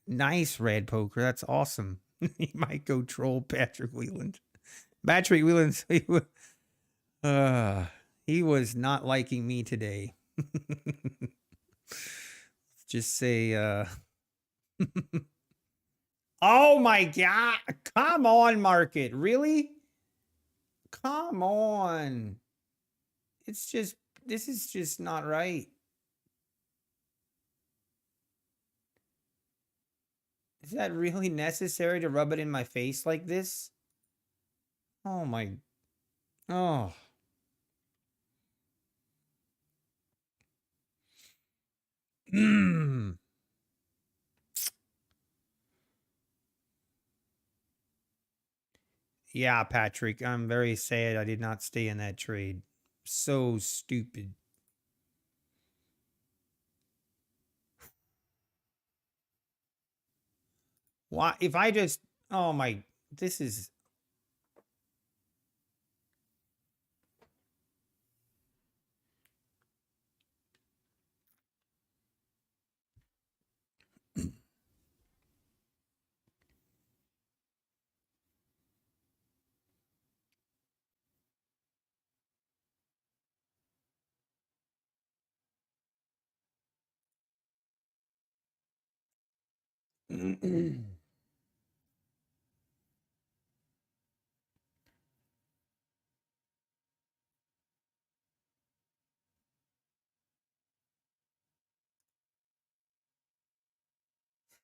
Nice red poker. That's awesome. He might go troll Patrick Wheeland. Patrick Wheeland, he was not liking me today. Just say, oh my God. Come on, market. Really? Come on. It's just, this is just not right. Is that really necessary to rub it in my face like this? Oh my, oh. Yeah, Patrick, I'm very sad I did not stay in that trade. So stupid. Why? If I just, oh my, this is.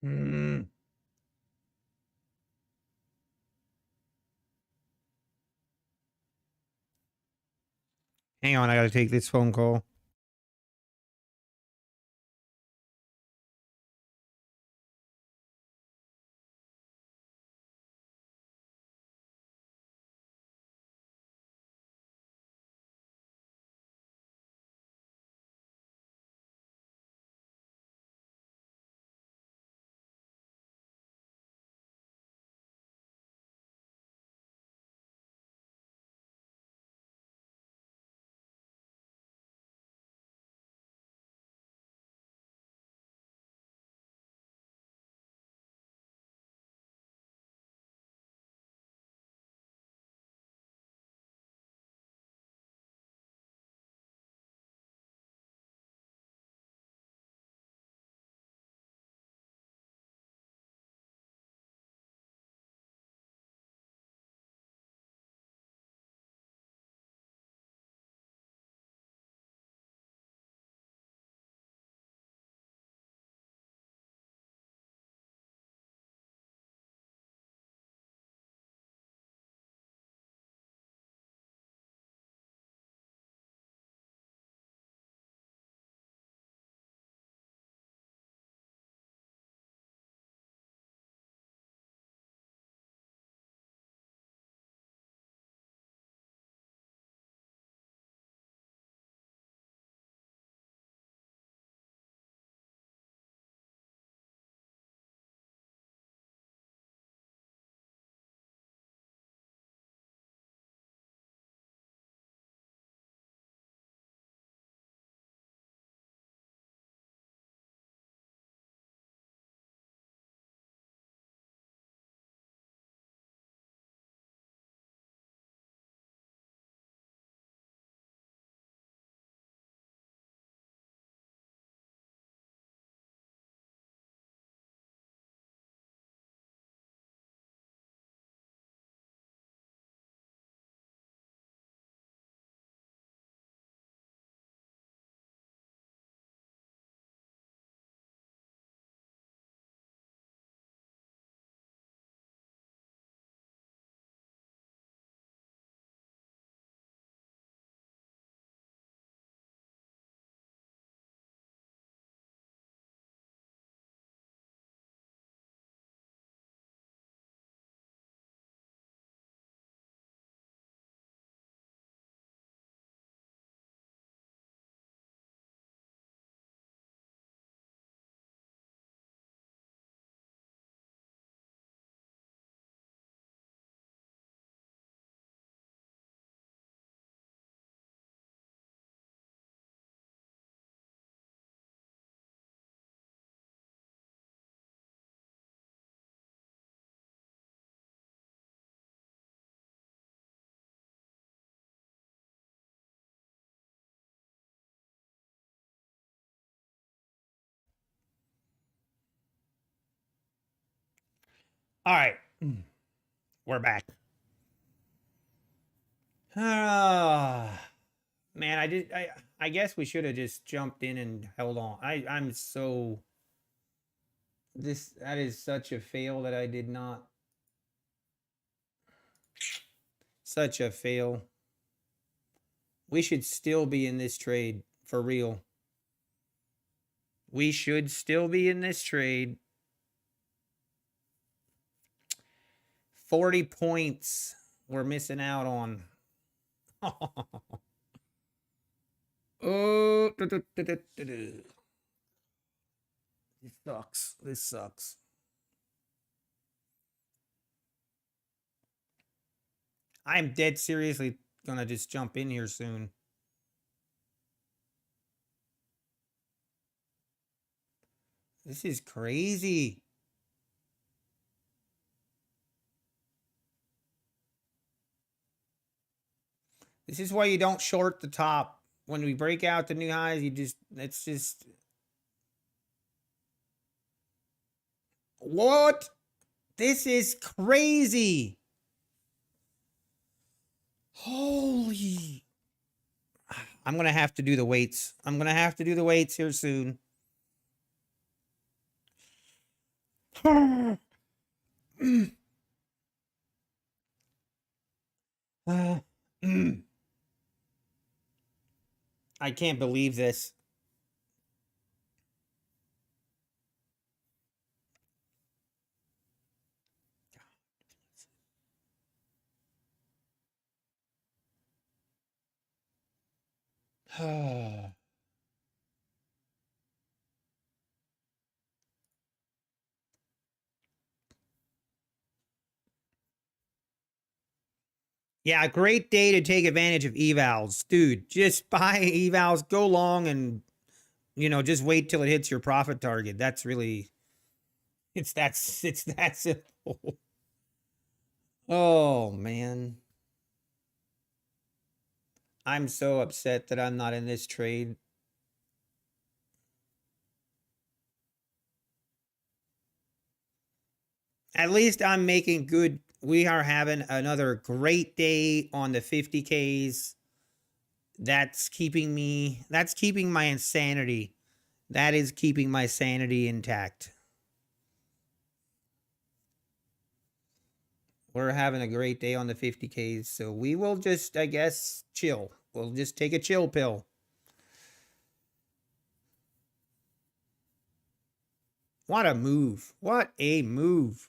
Mm. Hang on, I gotta take this phone call. All right. We're back. Man, I guess we should have just jumped in and held on. I'm so that is such a fail that I did not. Such a fail. We should still be in this trade for real. We should still be in this trade. 40 points we're missing out on. Oh, this sucks. This sucks. I'm dead seriously gonna just jump in here soon. This is crazy. This is why you don't short the top. When we break out the new highs, it's just. What? This is crazy. Holy. I'm going to have to do the weights. I'm going to have to do the weights here soon. I can't believe this. Yeah, great day to take advantage of evals. Dude, just buy evals, go long, and, just wait till it hits your profit target. That's really, it's that simple. Oh, man. I'm so upset that I'm not in this trade. At least I'm making good. We are having another great day on the 50Ks. That's keeping my insanity. That is keeping my sanity intact. We're having a great day on the 50Ks. So we will just, I guess, chill. We'll just take a chill pill. What a move. What a move.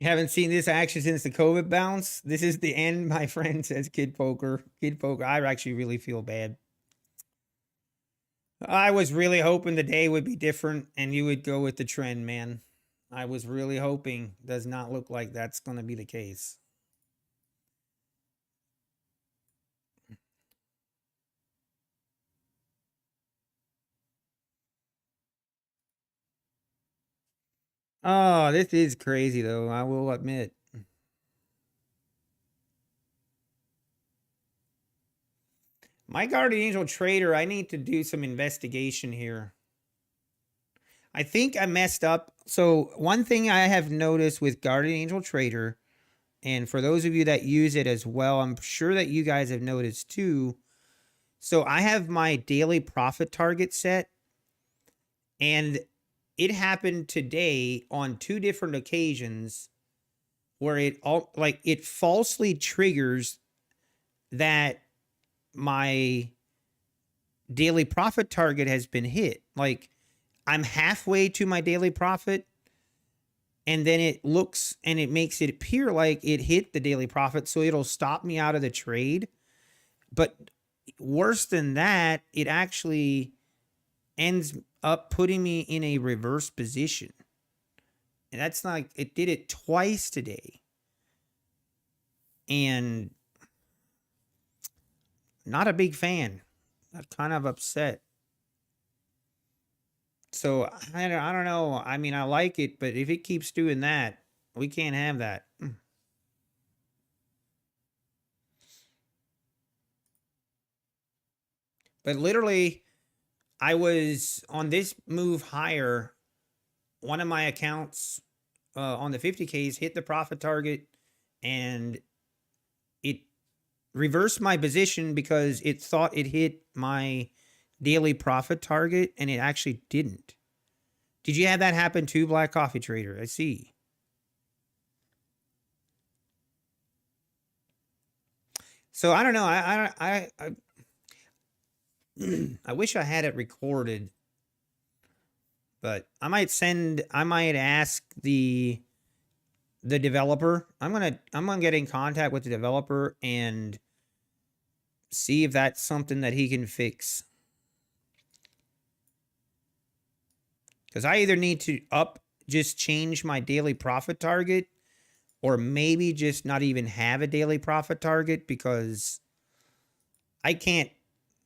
You haven't seen this action since the COVID bounce? This is the end, my friend, says Kid Poker. Kid Poker, I actually really feel bad. I was really hoping the day would be different and you would go with the trend, man. I was really hoping. Does not look like that's going to be the case. Oh, this is crazy, though. I will admit. My Guardian Angel Trader, I need to do some investigation here. I think I messed up. So one thing I have noticed with Guardian Angel Trader, and for those of you that use it as well, I'm sure that you guys have noticed too. So I have my daily profit target set, and it happened today on 2 different occasions where it falsely triggers that my daily profit target has been hit. Like, I'm halfway to my daily profit, and then it looks and it makes it appear like it hit the daily profit, so it'll stop me out of the trade. But worse than that, it actually ends up putting me in a reverse position. And that's like, it did it twice today. And not a big fan. I'm kind of upset. So I don't know. I mean, I like it, but if it keeps doing that, we can't have that. But literally, I was on this move higher. One of my accounts on the 50Ks hit the profit target, and it reversed my position because it thought it hit my daily profit target, and it actually didn't. Did you have that happen too, Black Coffee Trader? I see. So I don't know. I wish I had it recorded, but I might ask the developer. I'm gonna get in contact with the developer and see if that's something that he can fix. Because I either need to just change my daily profit target, or maybe just not even have a daily profit target, because I can't.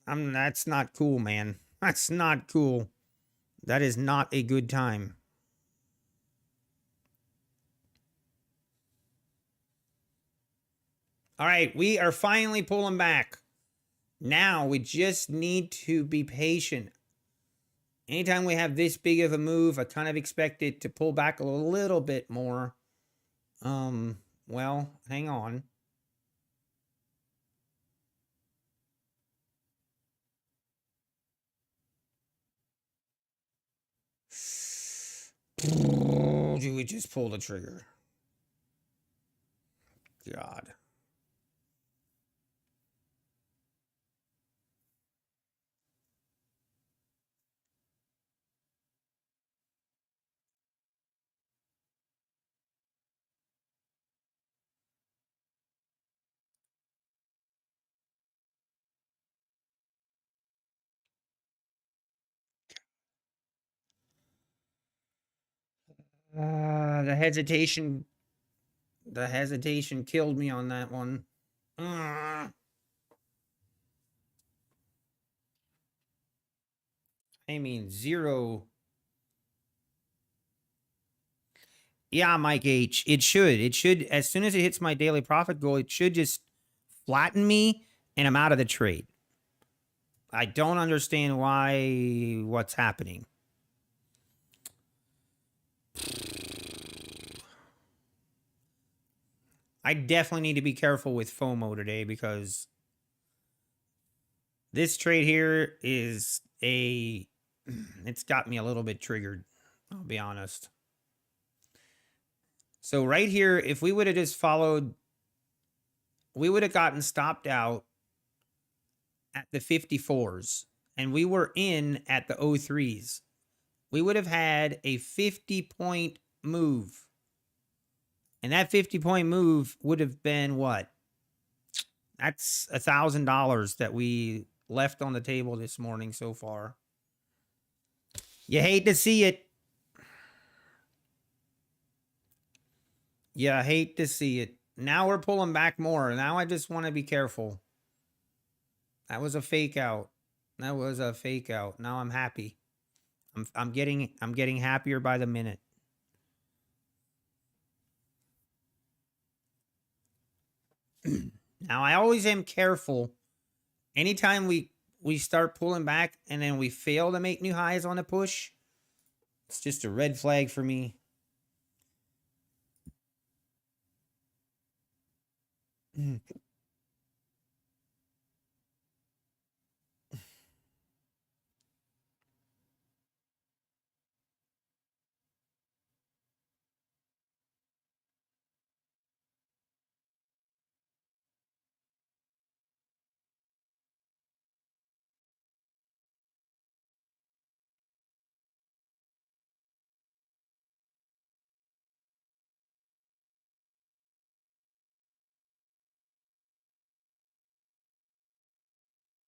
That's not cool, man. That's not cool. That is not a good time. All right, we are finally pulling back. Now we just need to be patient. Anytime we have this big of a move, I kind of expect it to pull back a little bit more. Well, hang on. Do we just pull the trigger? God. The hesitation. The hesitation killed me on that one. I mean, zero. Yeah, Mike H. It should. It should. As soon as it hits my daily profit goal, it should just flatten me, and I'm out of the trade. I don't understand what's happening. I definitely need to be careful with FOMO today, because this trade here is it's got me a little bit triggered. I'll be honest. So right here, if we would have just followed, we would have gotten stopped out at the 54s, and we were in at the 03s. We would have had a 50-point move. And that 50-point move would have been what? That's $1,000 that we left on the table this morning so far. You hate to see it. You hate to see it. Now we're pulling back more. Now I just want to be careful. That was a fake out. That was a fake out. Now I'm happy. I'm getting happier by the minute. Now I always am careful. Anytime we start pulling back and then we fail to make new highs on a push, it's just a red flag for me.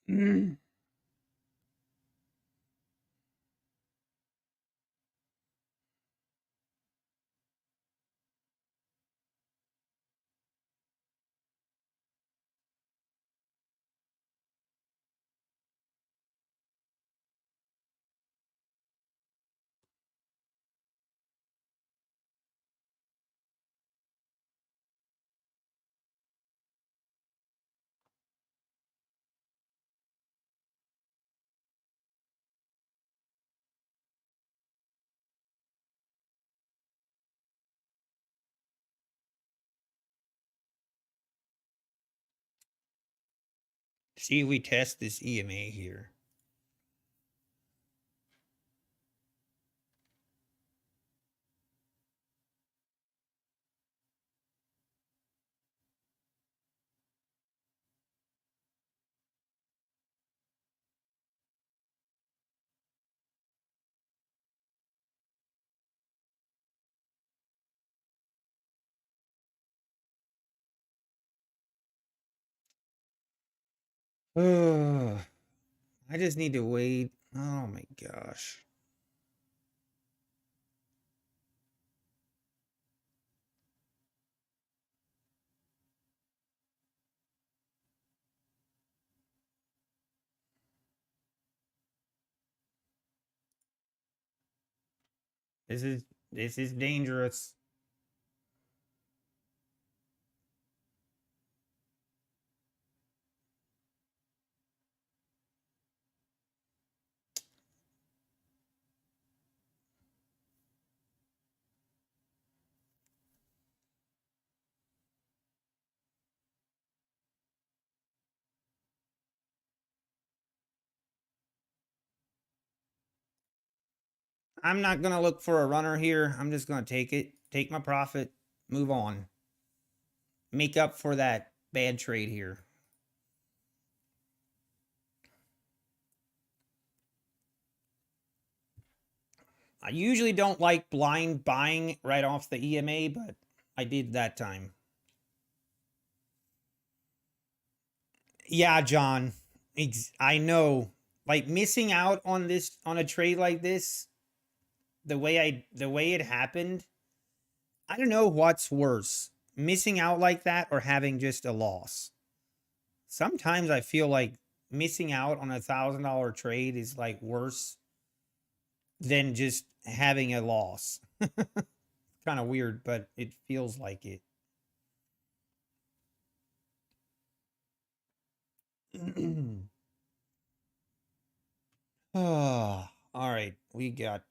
Mm. See if we test this EMA here. Oh, I just need to wait. Oh my gosh. This is dangerous. I'm not gonna look for a runner here. I'm just gonna take it, take my profit, move on. Make up for that bad trade here. I usually don't like blind buying right off the EMA, but I did that time. Yeah, John. I know. Like missing out on this on a trade like this, the way it happened, I don't know what's worse. Missing out like that or having just a loss. Sometimes I feel like missing out on $1,000 trade is like worse than just having a loss. Kind of weird, but it feels like it. Oh, all right. We got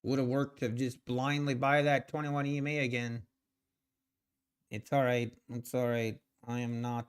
would have worked to just blindly buy that 21 EMA again. It's all right. It's all right. I am not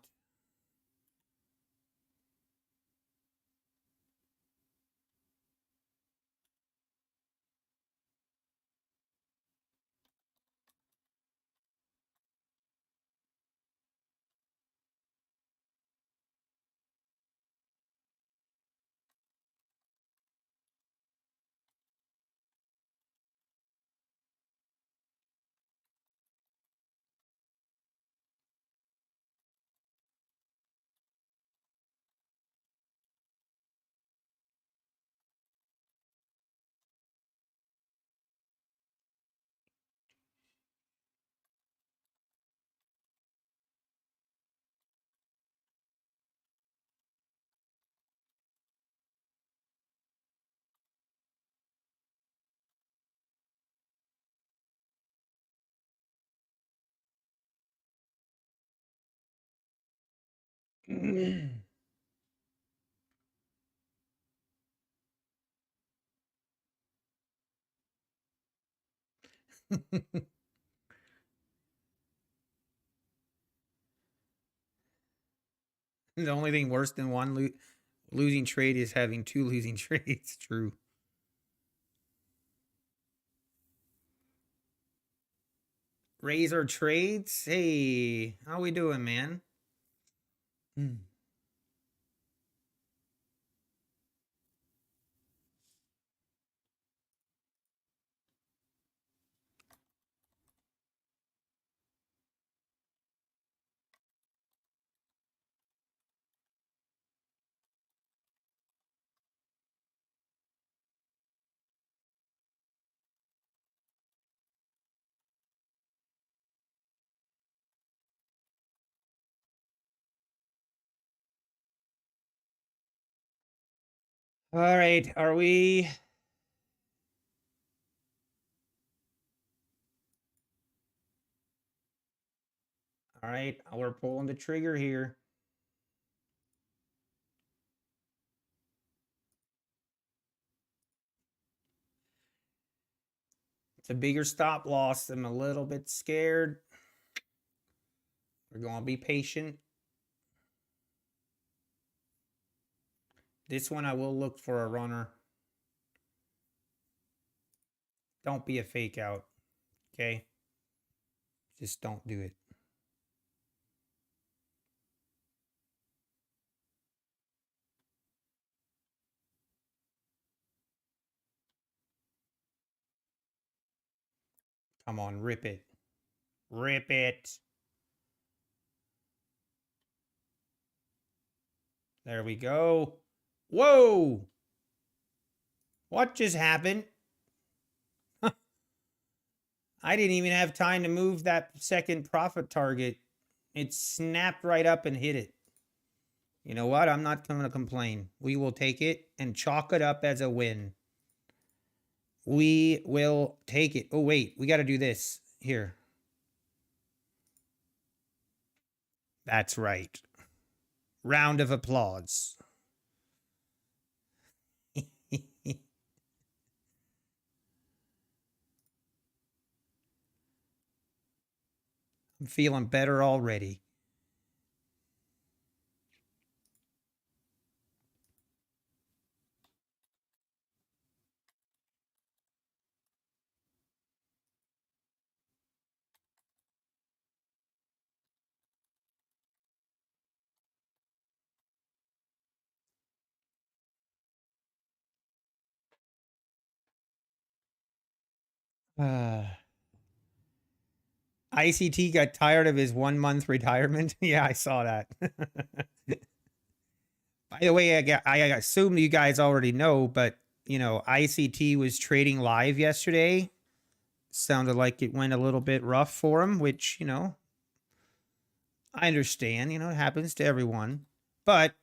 The only thing worse than one losing trade is having two losing trades. True. Razor trades. Hey, how we doing, man? Hmm. All right, are we? All right, we're pulling the trigger here. It's a bigger stop loss. I'm a little bit scared. We're going to be patient. This one I will look for a runner. Don't be a fake out. Okay? Just don't do it. Come on, rip it. Rip it. There we go. Whoa! What just happened? I didn't even have time to move that second profit target. It snapped right up and hit it. You know what? I'm not going to complain. We will take it and chalk it up as a win. We will take it. Oh, wait. We got to do this. Here. That's right. Round of applause. I'm feeling better already. ICT got tired of his 1 month retirement. Yeah, I saw that. By the way, I assume you guys already know, but ICT was trading live yesterday. Sounded like it went a little bit rough for him, which I understand. It happens to everyone, but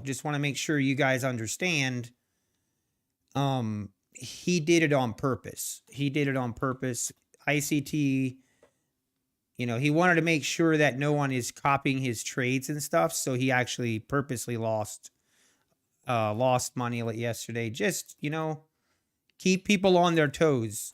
just want to make sure you guys understand. He did it on purpose. He did it on purpose. ICT, he wanted to make sure that no one is copying his trades and stuff. So he actually purposely lost money yesterday. Just, keep people on their toes.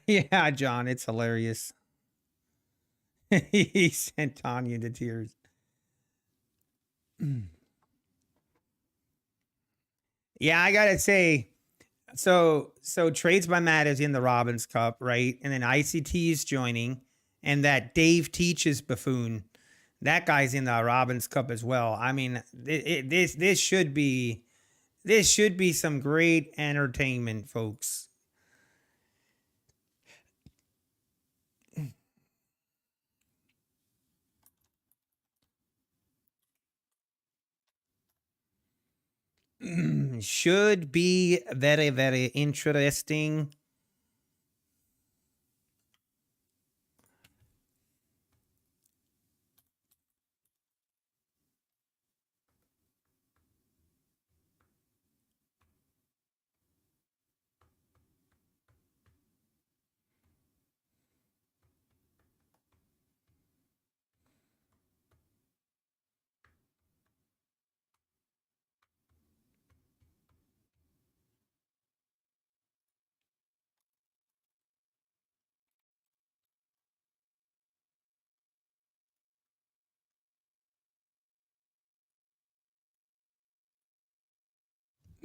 Yeah, John, it's hilarious. He sent Tanya to tears. Yeah, I gotta say, so Trades by Matt is in the Robbins Cup, right? And then ICT is joining, and that Dave Teaches buffoon, that guy's in the Robbins Cup as well. I mean, this should be some great entertainment, folks. Should be very, very interesting.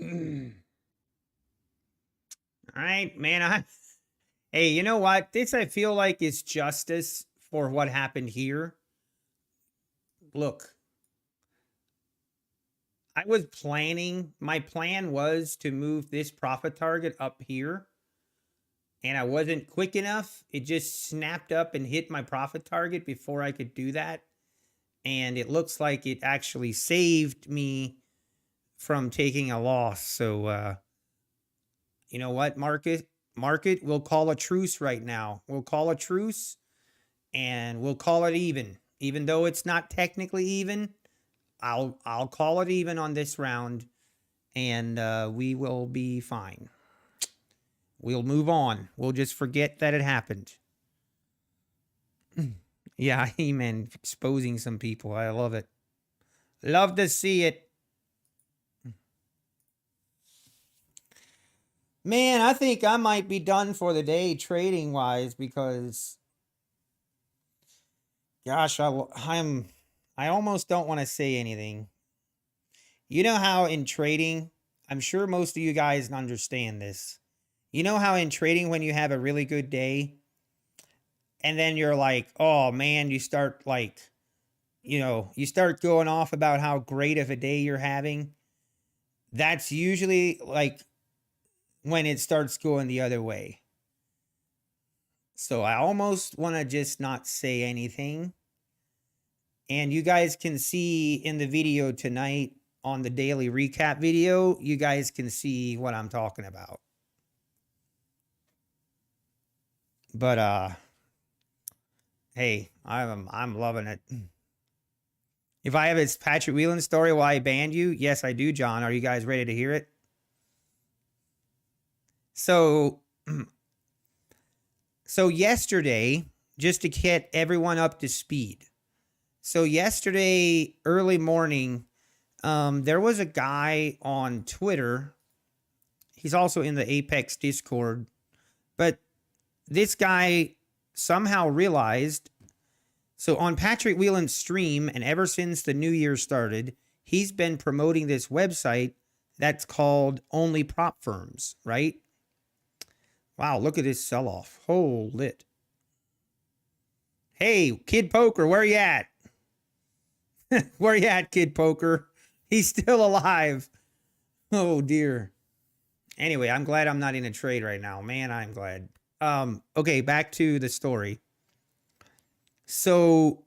All right, man. Hey, you know what? This I feel like is justice for what happened here. Look, I was planning, my plan was to move this profit target up here, and I wasn't quick enough. It just snapped up and hit my profit target before I could do that. And it looks like it actually saved me from taking a loss. So, you know what, market, we'll call a truce right now. We'll call a truce and we'll call it even though it's not technically even. I'll call it even on this round, and we will be fine. We'll move on. We'll just forget that it happened. Yeah, amen. Exposing some people. I love it. Love to see it. Man, I think I might be done for the day trading wise because, gosh, I almost don't want to say anything. You know how in trading, I'm sure most of you guys understand this. You know how in trading, when you have a really good day, and then you're like, oh man, you start like, you start going off about how great of a day you're having. That's usually like when it starts going the other way. So I almost want to just not say anything. And you guys can see in the video tonight, on the daily recap video, you guys can see what I'm talking about. But hey, I'm loving it. If I have this Patrick Whelan story why I banned you, yes, I do, John. Are you guys ready to hear it? So, so yesterday, just to get everyone up to speed. So yesterday, early morning, there was a guy on Twitter. He's also in the Apex Discord, but this guy somehow realized. So on Patrick Whelan's stream, and ever since the new year started, he's been promoting this website that's called Only Prop Firms, right? Wow, look at this sell-off. Hold it. Hey, Kid Poker, where you at? Where you at, Kid Poker? He's still alive. Oh dear. Anyway, I'm glad I'm not in a trade right now. Man, I'm glad. Okay, back to the story. So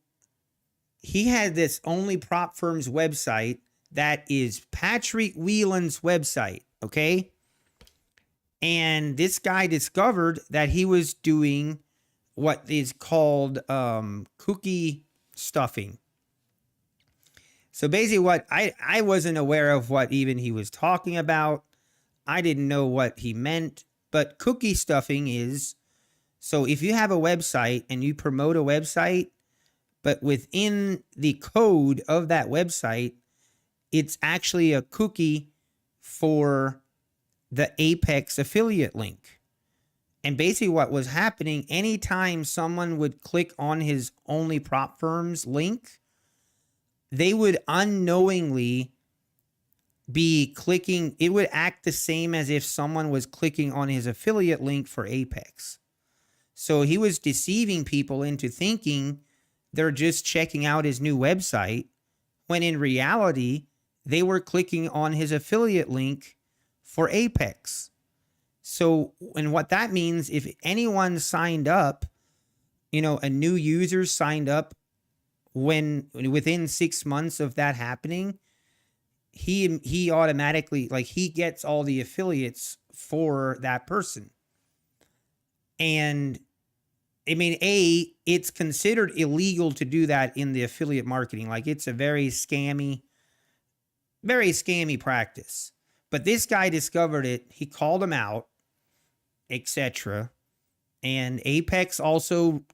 he had this Only Prop Firms website that is Patrick Whelan's website, okay? And this guy discovered that he was doing what is called cookie stuffing. So basically what I wasn't aware of what even he was talking about. I didn't know what he meant, but cookie stuffing is, so if you have a website and you promote a website, but within the code of that website, it's actually a cookie for the Apex affiliate link. And basically what was happening, anytime someone would click on his only prop firms link, they would unknowingly be clicking. It would act the same as if someone was clicking on his affiliate link for Apex. So he was deceiving people into thinking they're just checking out his new website, when in reality, they were clicking on his affiliate link for Apex. So, and what that means, if anyone signed up, a new user signed up within 6 months of that happening, he automatically, like, he gets all the affiliates for that person. And I mean, it's considered illegal to do that in the affiliate marketing. Like, it's a very scammy practice. But this guy discovered it. He called him out, etc. And Apex also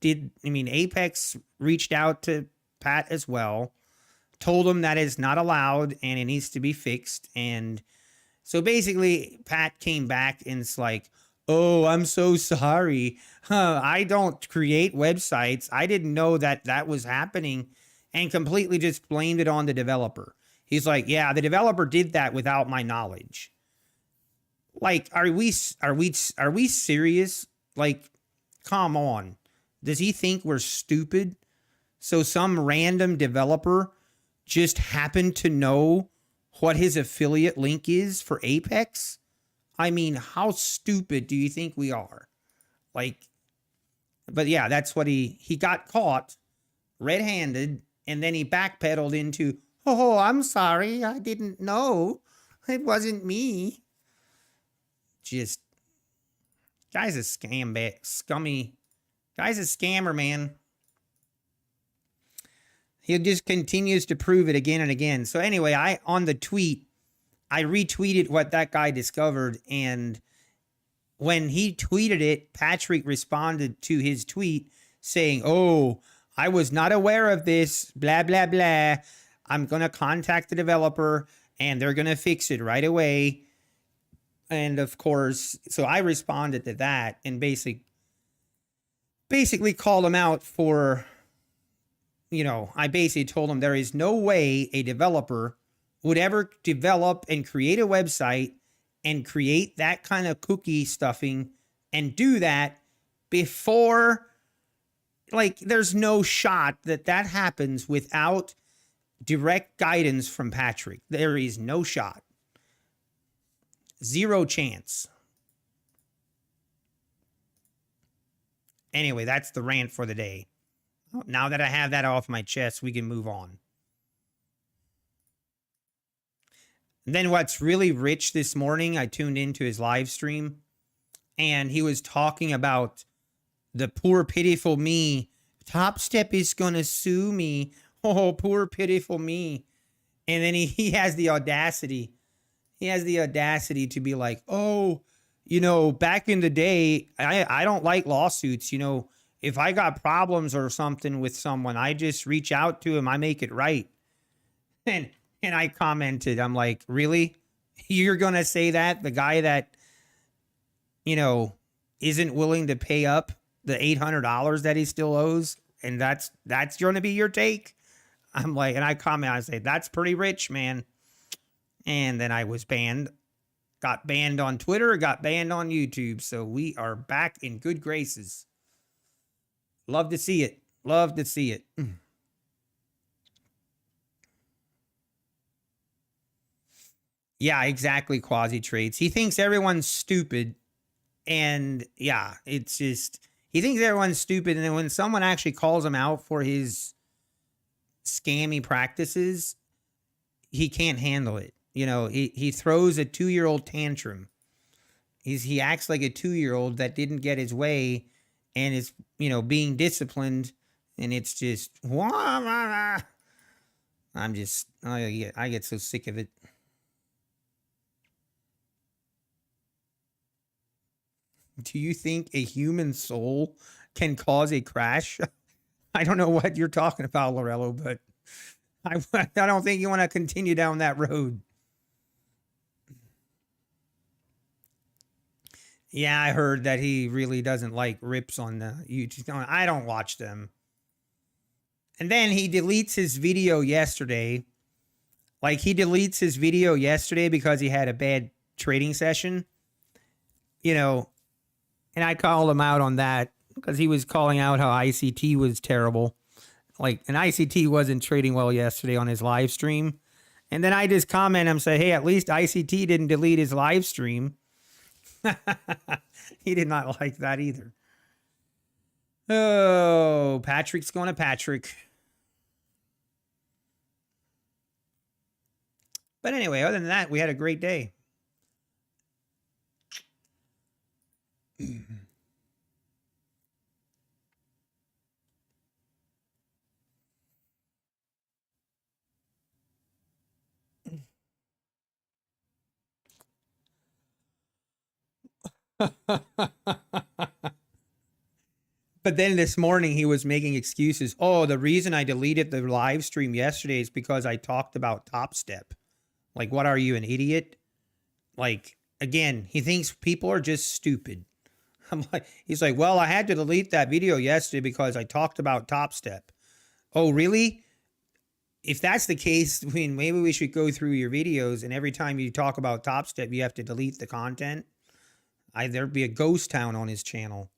Apex reached out to Pat as well, told him that is not allowed and it needs to be fixed. And so basically Pat came back and it's like, oh, I'm so sorry. I don't create websites. I didn't know that was happening, and completely just blamed it on the developer. He's like, yeah, the developer did that without my knowledge. Like, are we serious? Like, come on. Does he think we're stupid? So some random developer just happened to know what his affiliate link is for Apex? I mean, how stupid do you think we are? Like, but yeah, that's what he got caught red-handed, and then he backpedaled into, oh, I'm sorry, I didn't know. It wasn't me. Just, guy's a scummy. Guy's a scammer, man. He just continues to prove it again and again. So anyway, on the tweet, I retweeted what that guy discovered, and when he tweeted it, Patrick responded to his tweet saying, oh, I was not aware of this, blah, blah, blah. I'm going to contact the developer, and they're going to fix it right away. And of course, so I responded to that and basically called him out for, I basically told him there is no way a developer would ever develop and create a website and create that kind of cookie stuffing and do that before, like, there's no shot that happens without direct guidance from Patrick. There is no shot. Zero chance. Anyway, that's the rant for the day. Now that I have that off my chest, we can move on. And then what's really rich this morning, I tuned into his live stream, and he was talking about the poor, pitiful me. Top Step is going to sue me. Oh, poor, pitiful me. And then he has the audacity. He has the audacity to be like, oh, back in the day, I don't like lawsuits. If I got problems or something with someone, I just reach out to him. I make it right. And I commented, I'm like, really? You're going to say that? The guy that, isn't willing to pay up the $800 that he still owes, and that's going to be your take? I'm like, and I comment, I say, that's pretty rich, man. And then I was banned, got banned on Twitter, got banned on YouTube. So we are back in good graces. Love to see it. Love to see it. Yeah, exactly. Quasi trades. He thinks everyone's stupid. And yeah, it's just, he thinks everyone's stupid. And then when someone actually calls him out for his scammy practices, he can't handle it. He throws a 2-year-old tantrum. He acts like a 2-year-old that didn't get his way and is, being disciplined. And it's just, I get so sick of it. Do you think a human soul can cause a crash? I don't know what you're talking about, Lorello, but I don't think you want to continue down that road. Yeah, I heard that he really doesn't like rips on the YouTube. I don't watch them. And then he deletes his video yesterday. Like he deletes his video yesterday because he had a bad trading session, you know, and I called him out on that because he was calling out how ICT was terrible. Like, and ICT wasn't trading well yesterday on his live stream. And then I just comment and say, hey, at least ICT didn't delete his live stream. He did not like that either. Oh, Patrick's going to Patrick. But anyway, other than that, we had a great day. But then this morning he was making excuses. Oh, the reason I deleted the live stream yesterday is because I talked about Top Step. Like, what are you, an idiot? Like, again, he thinks people are just stupid. I'm like, he's like, well, I had to delete that video yesterday because I talked about Top Step. Oh, really? If that's the case, I mean, maybe we should go through your videos and every time you talk about Top Step, you have to delete the content. There'd be a ghost town on his channel.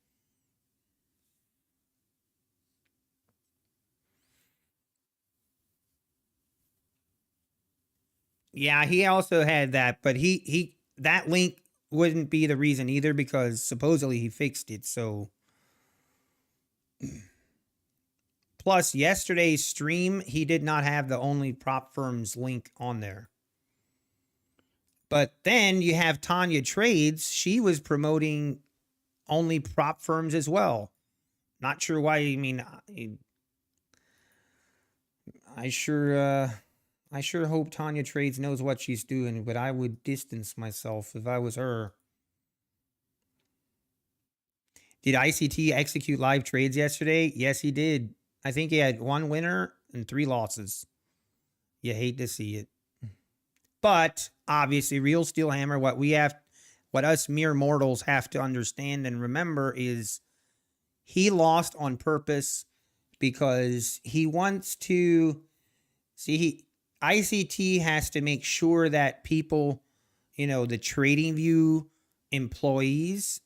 Yeah, he also had that, but he that link wouldn't be the reason either because supposedly he fixed it. So plus yesterday's stream, he did not have the only prop firms link on there. But then you have Tanya Trades, she was promoting only prop firms as well. Not sure why. I mean, I sure hope Tanya Trades knows what she's doing, but I would distance myself if I was her. Did ICT execute live trades yesterday? Yes, he did. I think he had one winner and 3 losses. You hate to see it. But obviously, Real Steel Hammer, what us mere mortals have to understand and remember is he lost on purpose because he wants to ICT has to make sure that people, the TradingView employees,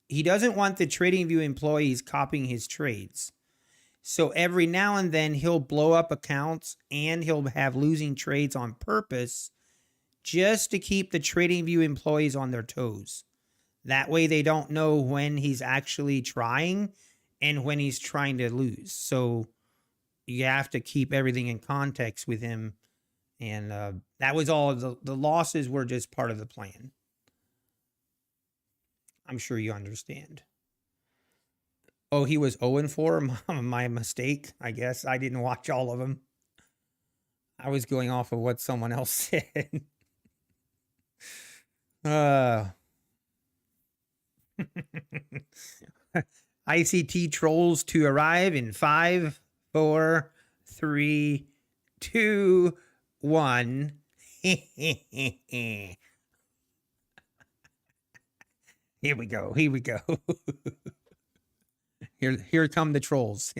he doesn't want the TradingView employees copying his trades. So every now and then he'll blow up accounts and he'll have losing trades on purpose just to keep the TradingView employees on their toes. That way they don't know when he's actually trying and when he's trying to lose. So you have to keep everything in context with him. And that was all. The losses were just part of the plan. I'm sure you understand. Oh, he was 0-4. My mistake, I guess. I didn't watch all of them. I was going off of what someone else said. ICT trolls to arrive in 5, 4, 3, 2, 1. Here we go. Here we go. Here come the trolls.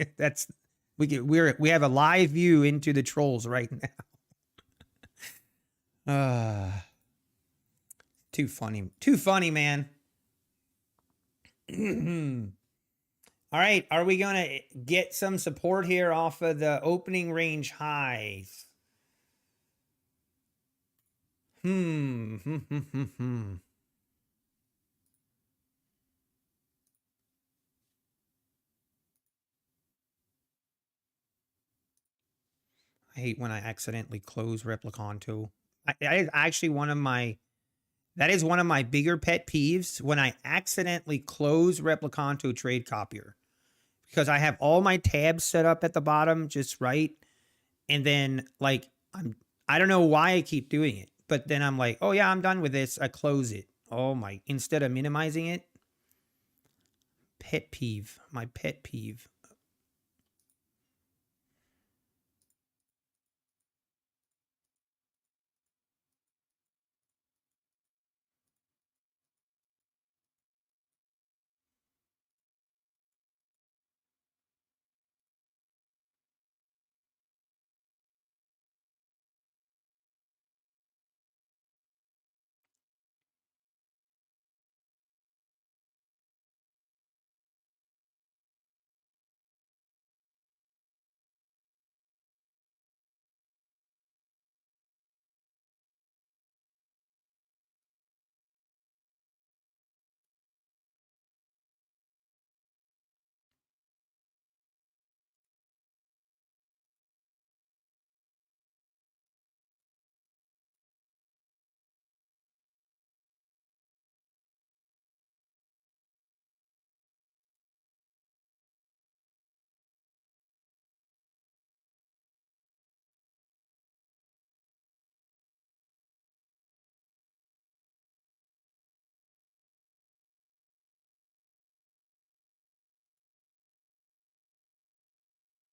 We have a live view into the trolls right now. Too funny. Too funny, man. All right, are we going to get some support here off of the opening range highs? I hate when I accidentally close Replicanto. That is actually one of my bigger pet peeves when I accidentally close Replicanto Trade Copier because I have all my tabs set up at the bottom just right, and then like I don't know why I keep doing it, but then I'm like, oh yeah, I'm done with this. I close it. Oh my! Instead of minimizing it. Pet peeve. My pet peeve.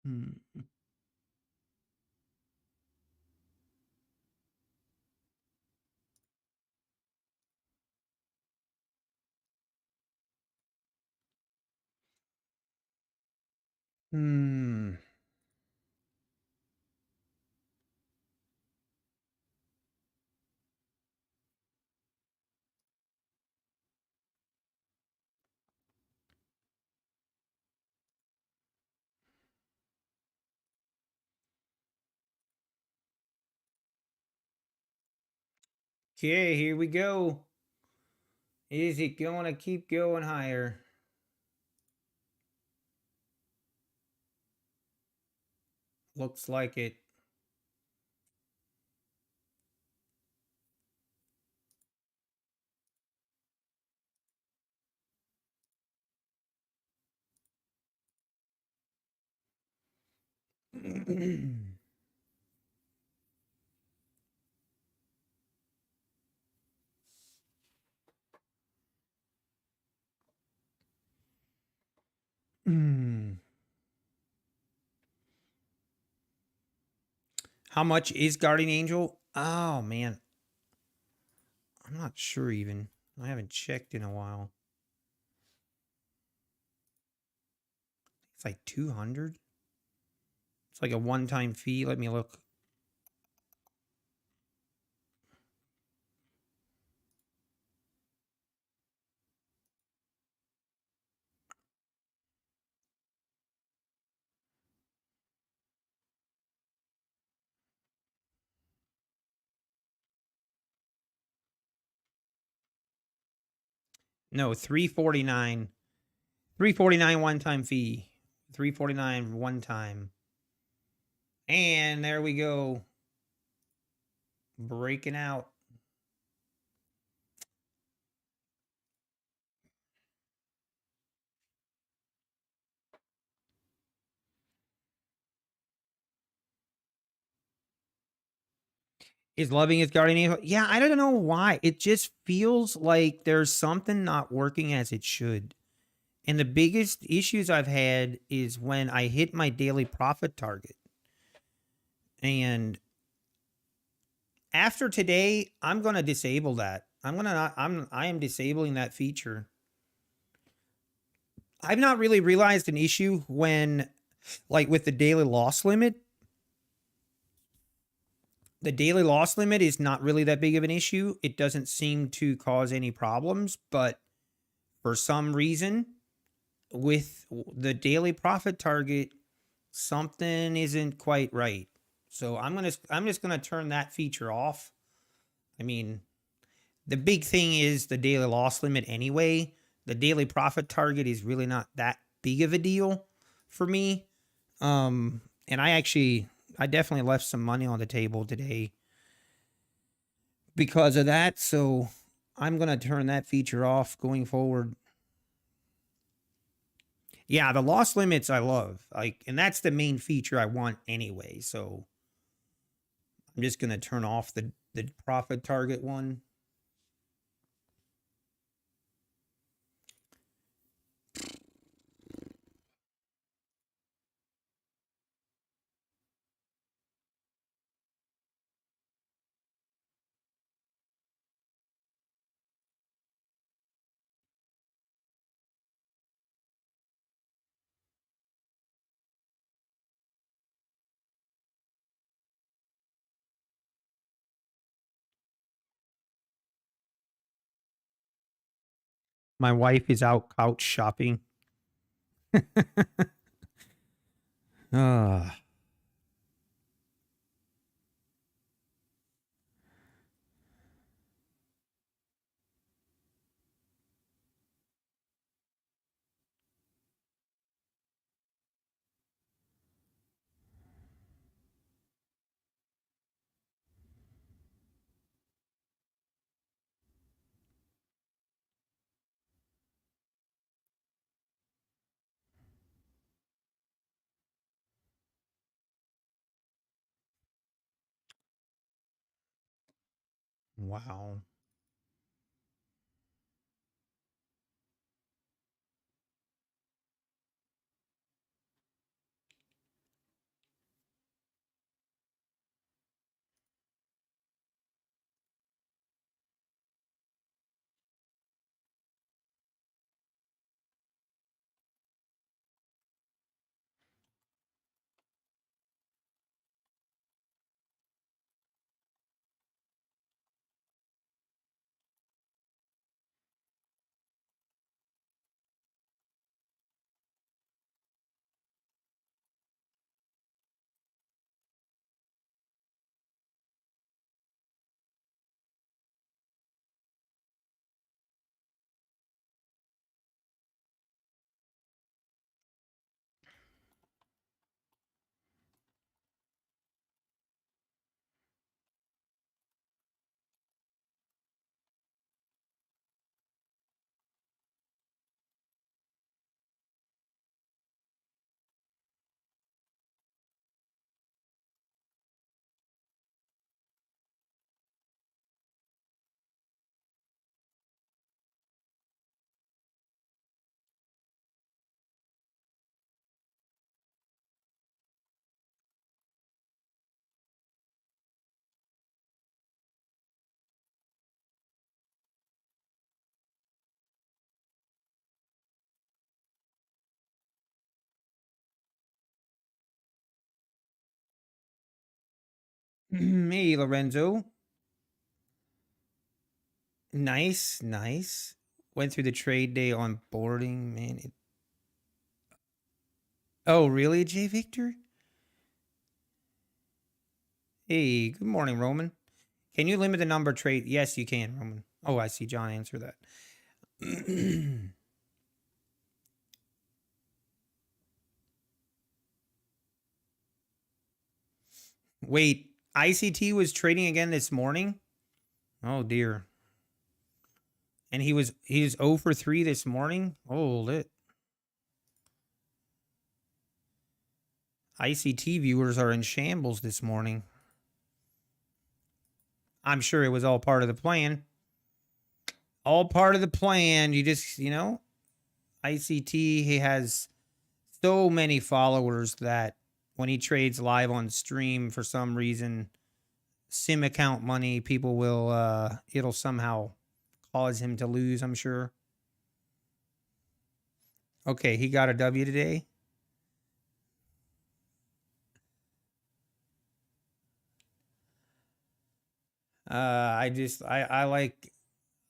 Hmm. Hmm. Okay, here we go. Is it going to keep going higher? Looks like it. How much is Guardian Angel? Oh, man. I'm not sure even. I haven't checked in a while. It's like 200. It's like a one-time fee. Let me look. No, 349. 349 one-time fee. 349 one time. And there we go. Breaking out. Is loving his guardian angel? Yeah, I don't know why. It just feels like there's something not working as it should. And the biggest issues I've had is when I hit my daily profit target. And after today, I'm going to disable that. I am disabling that feature. I've not really realized an issue when, like with the daily loss limit. The daily loss limit is not really that big of an issue. It doesn't seem to cause any problems, but for some reason, with the daily profit target, something isn't quite right. So I'm just gonna turn that feature off. I mean, the big thing is the daily loss limit anyway. The daily profit target is really not that big of a deal for me. And I definitely left some money on the table today because of that. So I'm gonna turn that feature off going forward. Yeah, the loss limits I love. Like, and that's the main feature I want anyway. So I'm just gonna turn off the profit target one. My wife is out couch shopping. Ah, wow. Hey, Lorenzo. Nice, nice. Went through the trade day onboarding, man. Oh, really, Jay Victor? Hey, good morning, Roman. Can you limit the number of trade? Yes, you can, Roman. Oh, I see John answer that. Wait, ICT was trading again this morning? Oh dear. And he was 0 for 3 this morning? Oh, lit. ICT viewers are in shambles this morning. I'm sure it was all part of the plan. All part of the plan. You just, ICT, he has so many followers that when he trades live on stream for some reason, sim account money, people will it'll somehow cause him to lose, I'm sure. Okay, he got a W today. I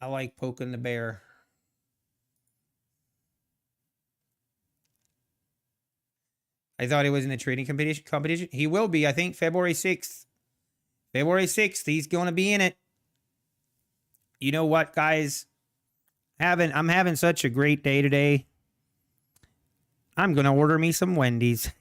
like poking the bear. I thought he was in the trading competition. He will be, I think, February 6th. February 6th, he's going to be in it. You know what, guys? I'm having such a great day today. I'm going to order me some Wendy's.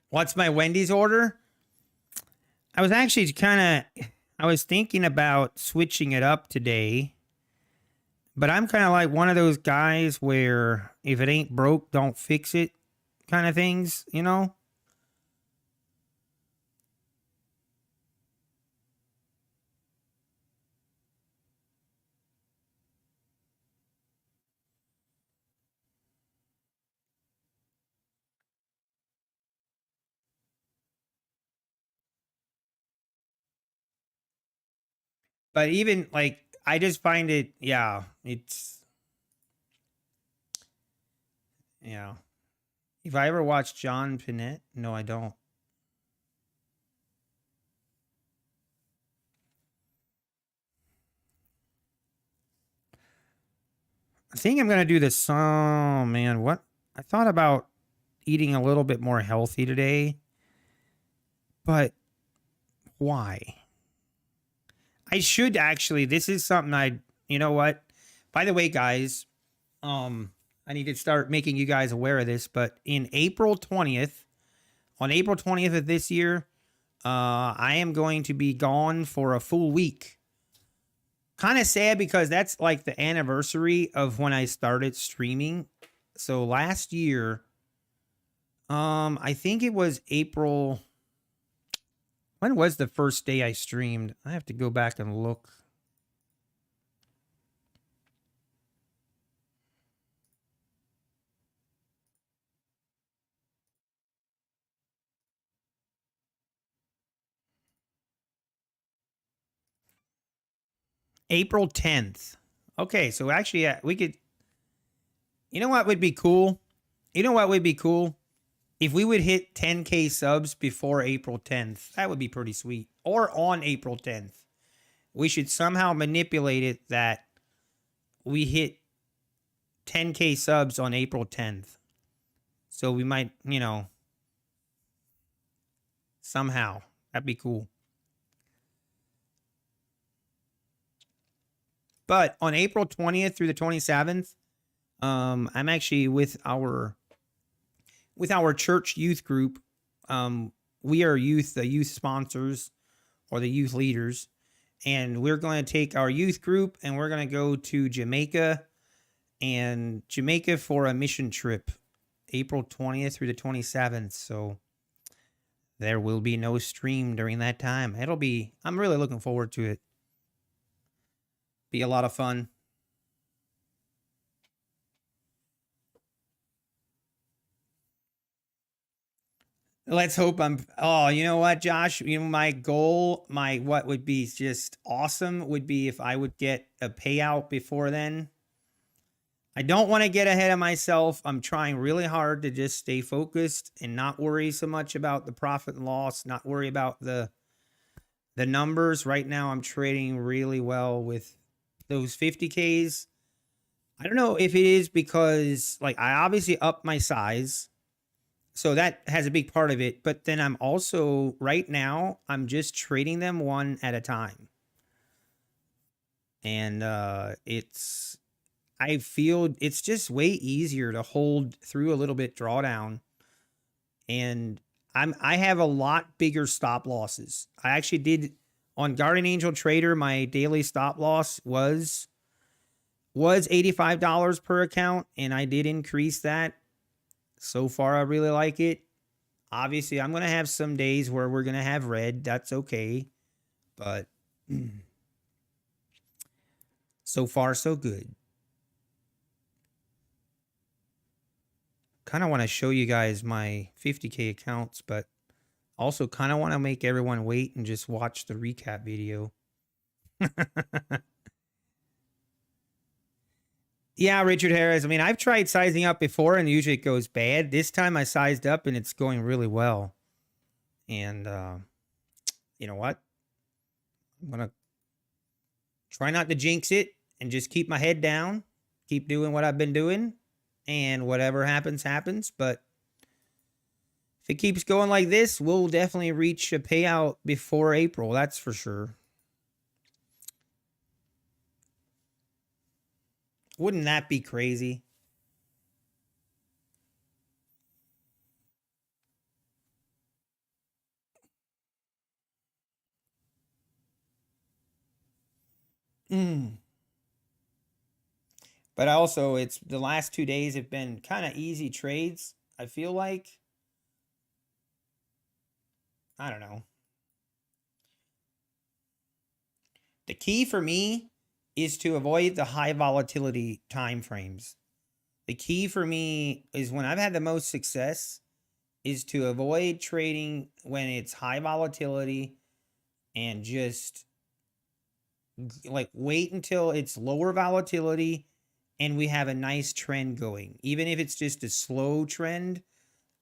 What's my Wendy's order? I was actually I was thinking about switching it up today, but I'm kind of like one of those guys where if it ain't broke, don't fix it kind of things, you know? But even like, I just find it, yeah, yeah. If I ever watched John Pinette, no, I don't. I think I'm gonna do this. Oh man, what? I thought about eating a little bit more healthy today, but why? I should actually. This is something You know what? By the way, guys, I need to start making you guys aware of this. But on April 20th of this year, I am going to be gone for a full week. Kind of sad because that's like the anniversary of when I started streaming. So last year, I think it was April. When was the first day I streamed? I have to go back and look. April 10th. Okay, so actually, we could. You know what would be cool? You know what would be cool? If we would hit 10K subs before April 10th, that would be pretty sweet. Or on April 10th. We should somehow manipulate it that we hit 10K subs on April 10th. So we might, somehow. That'd be cool. But on April 20th through the 27th, I'm actually with our church youth group. We are the youth sponsors or the youth leaders, and we're going to take our youth group and we're going to go to Jamaica for a mission trip, April 20th through the 27th. So there will be no stream during that time. I'm really looking forward to it. Be a lot of fun. Let's hope you know what, Josh? You know, my goal, what would be just awesome would be if I would get a payout before then. I don't want to get ahead of myself. I'm trying really hard to just stay focused and not worry so much about the profit and loss, not worry about the numbers. Right now, I'm trading really well with those 50Ks. I don't know if it is because, like, I obviously upped my size. So that has a big part of it. But then I'm also, right now, I'm just trading them one at a time. And I feel it's just way easier to hold through a little bit drawdown. And I have a lot bigger stop losses. I actually did on Guardian Angel Trader, my daily stop loss was $85 per account, and I did increase that. So far, I really like it. Obviously, I'm going to have some days where we're going to have red. That's okay. But so far, so good. Kind of want to show you guys my 50K accounts, but also kind of want to make everyone wait and just watch the recap video. Yeah, Richard Harris. I mean, I've tried sizing up before and usually it goes bad. This time I sized up and it's going really well. And you know what? I'm going to try not to jinx it and just keep my head down, keep doing what I've been doing, and whatever happens, happens. But if it keeps going like this, we'll definitely reach a payout before April. That's for sure. Wouldn't that be crazy? Mm. But also, it's the last 2 days have been kind of easy trades. I feel like, I don't know. The key for me is to avoid the high volatility time frames. The key for me is when I've had the most success is to avoid trading when it's high volatility and just like wait until it's lower volatility and we have a nice trend going. Even if it's just a slow trend,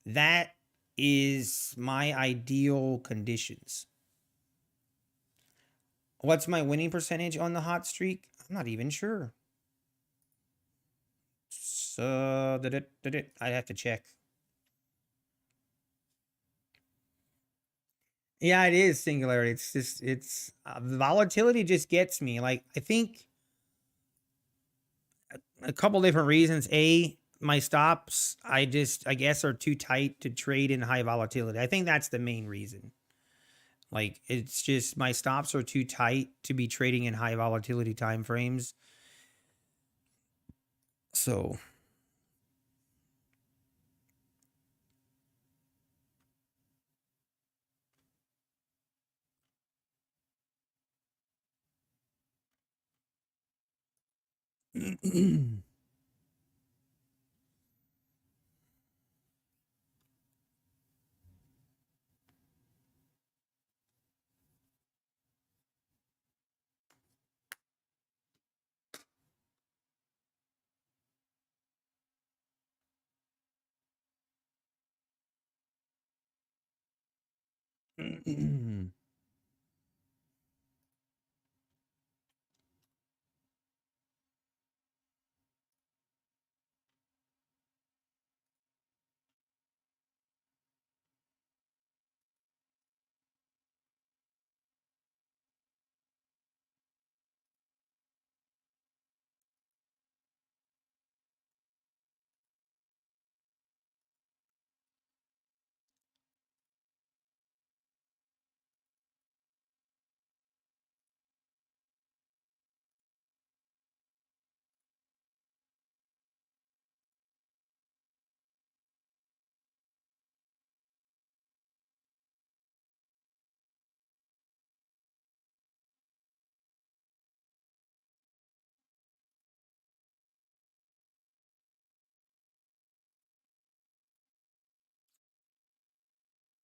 that is my ideal conditions. What's my winning percentage on the hot streak? I'm not even sure. So, I have to check. Yeah, it is singularity. It's just, the volatility just gets me. Like, I think a couple different reasons. A, my stops, I guess, are too tight to trade in high volatility. I think that's the main reason. Like, it's just my stops are too tight to be trading in high volatility time frames. So,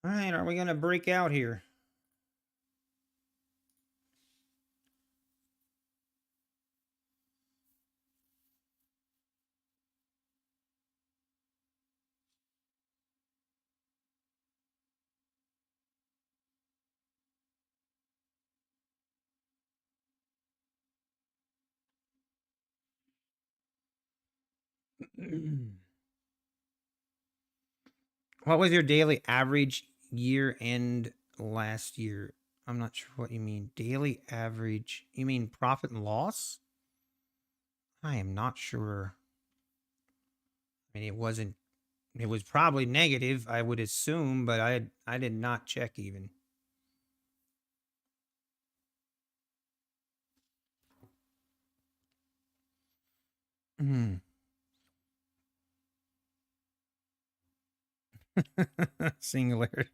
All right, are we going to break out here? What was your daily average year end last year? I'm not sure what you mean. Daily average. You mean profit and loss? I am not sure. I mean, it was probably negative, I would assume, but I did not check even. Singularity.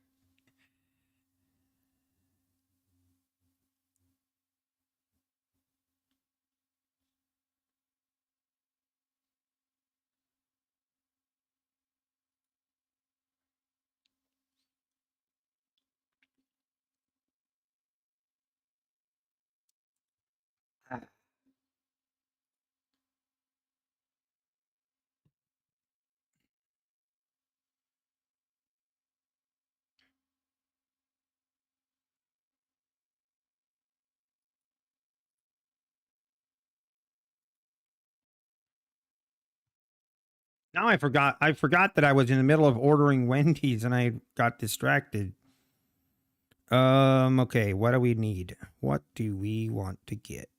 Now I forgot. I forgot that I was in the middle of ordering Wendy's and I got distracted. Okay, what do we need? What do we want to get?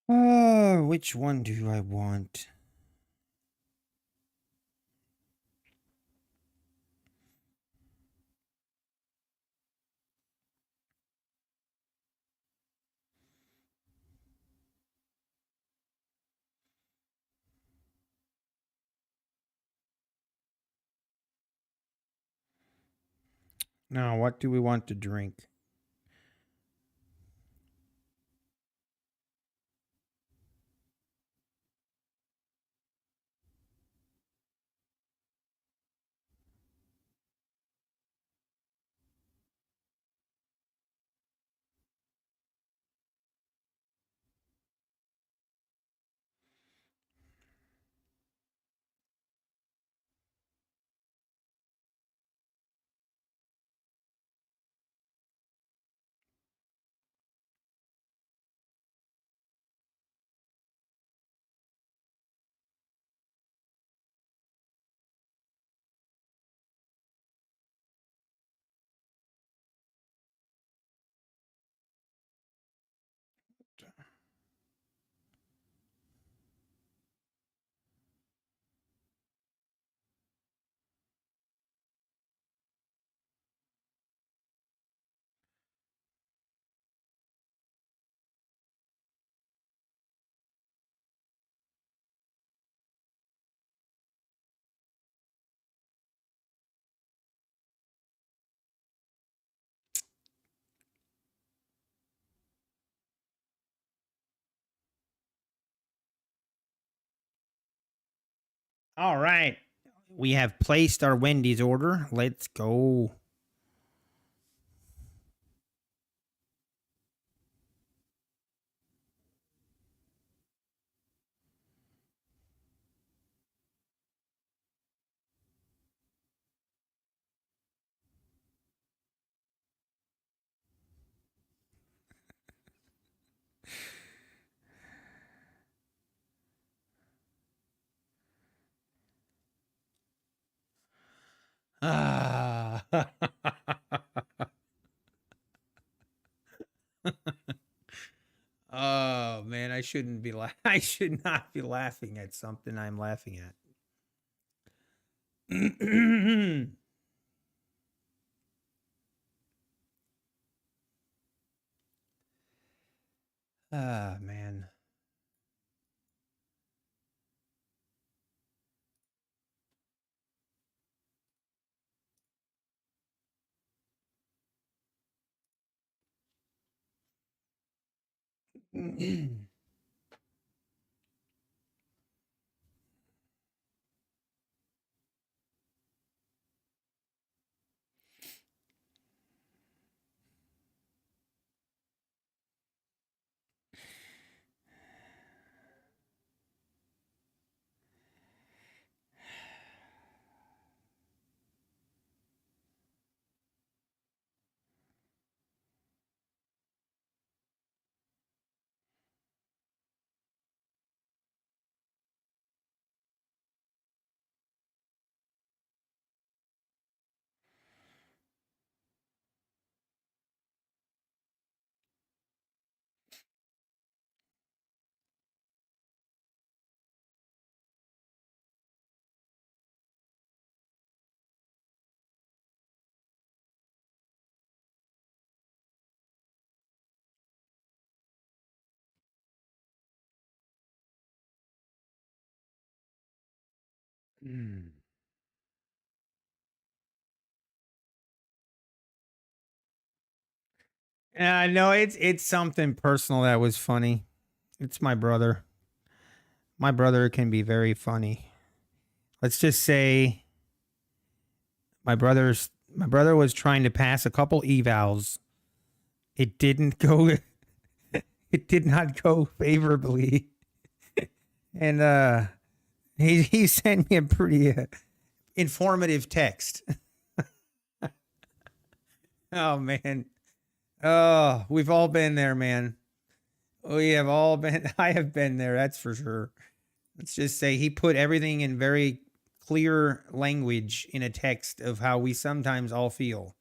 Which one do I want? Now, what do we want to drink? All right. We have placed our Wendy's order. Let's go. Ah. Oh man, I shouldn't be I should not be laughing at something I'm laughing at. Ah man. Mm. No, it's something personal that was funny. It's my brother. My brother can be very funny. Let's just say my brother was trying to pass a couple evals. It didn't go it did not go favorably. And he sent me a pretty informative text. Oh man. Oh, we've all been there, man. We have all been I have been there, that's for sure. Let's just say he put everything in very clear language in a text of how we sometimes all feel.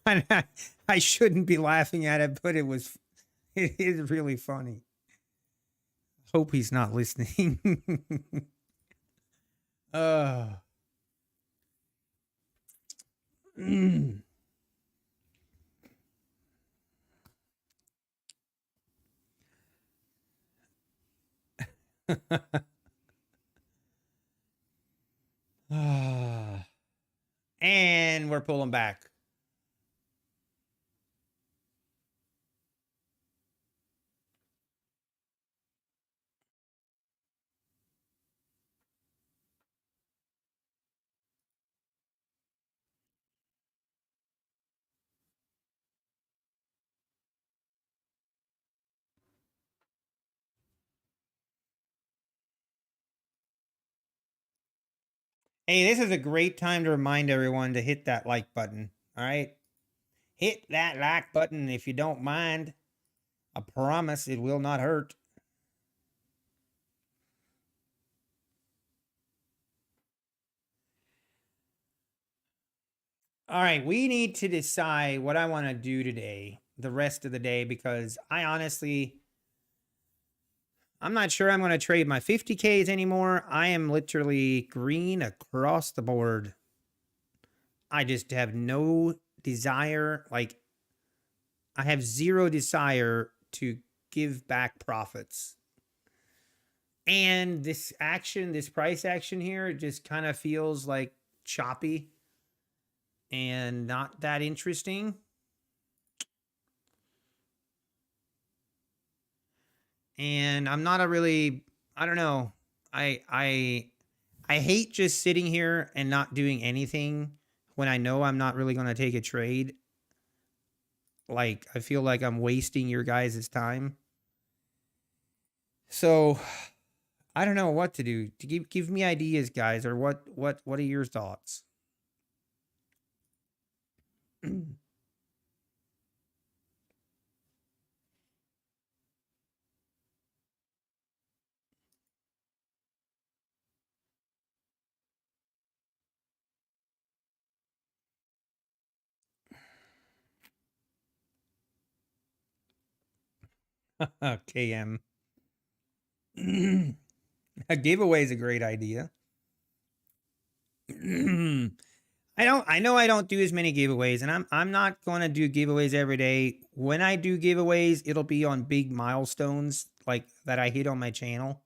And I shouldn't be laughing at it, but it is really funny. Hope he's not listening. uh, mm. And we're pulling back. Hey, this is a great time to remind everyone to hit that like button. All right. Hit that like button if you don't mind. I promise it will not hurt. All right, we need to decide what I want to do today, the rest of the day, because I'm not sure I'm going to trade my 50Ks anymore. I am literally green across the board. I just have no desire. Like, I have zero desire to give back profits. And this price action here, it just kind of feels like choppy and not that interesting. And I'm not a really, I don't know. I hate just sitting here and not doing anything when I know I'm not really going to take a trade. Like, I feel like I'm wasting your guys' time. So I don't know what to do. To give me ideas, guys, or what are your thoughts? KM. A giveaway is a great idea. I know I don't do as many giveaways, and I'm not going to do giveaways every day. When I do giveaways, it'll be on big milestones like that I hit on my channel,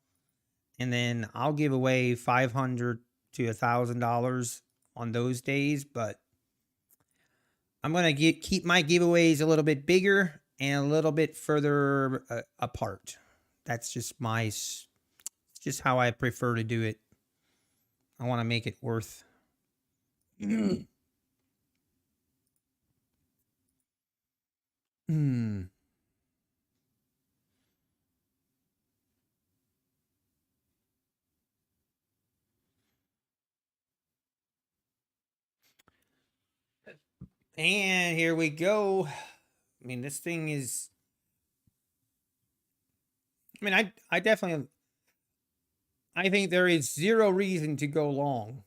and then I'll give away $500 to $1,000 on those days. But I'm going to keep my giveaways a little bit bigger and a little bit further apart. That's just how I prefer to do it. I want to make it worth. Hmm. And here we go. I mean, this thing is. I mean, I definitely. I think there is zero reason to go long,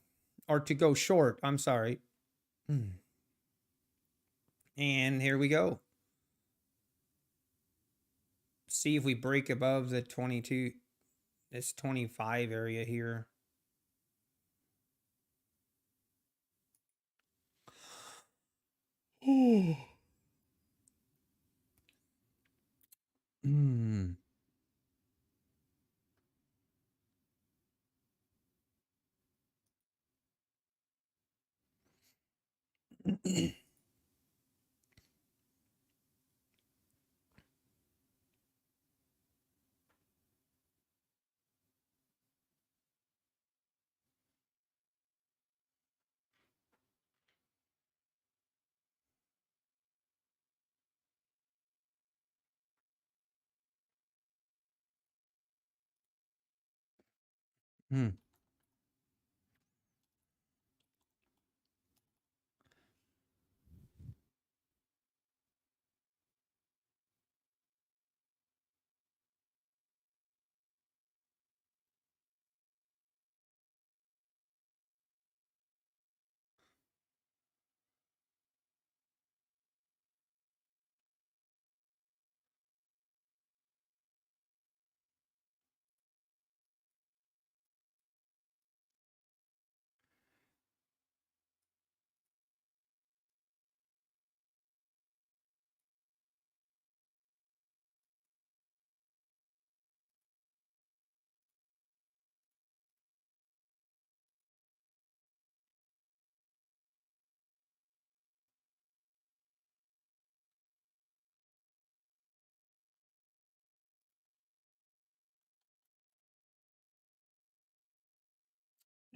or to go short. I'm sorry. Hmm. And here we go. See if we break above the 22, this 25 area here. Oh. Hmm. Hmm.